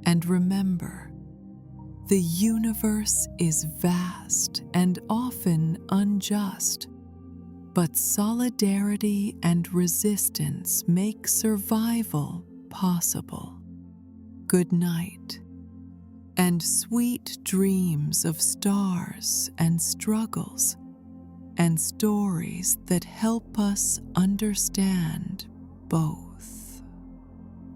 Speaker 1: and remember, the universe is vast and often unjust, but solidarity and resistance make survival possible. Good night, and sweet dreams of stars and struggles and stories that help us understand both.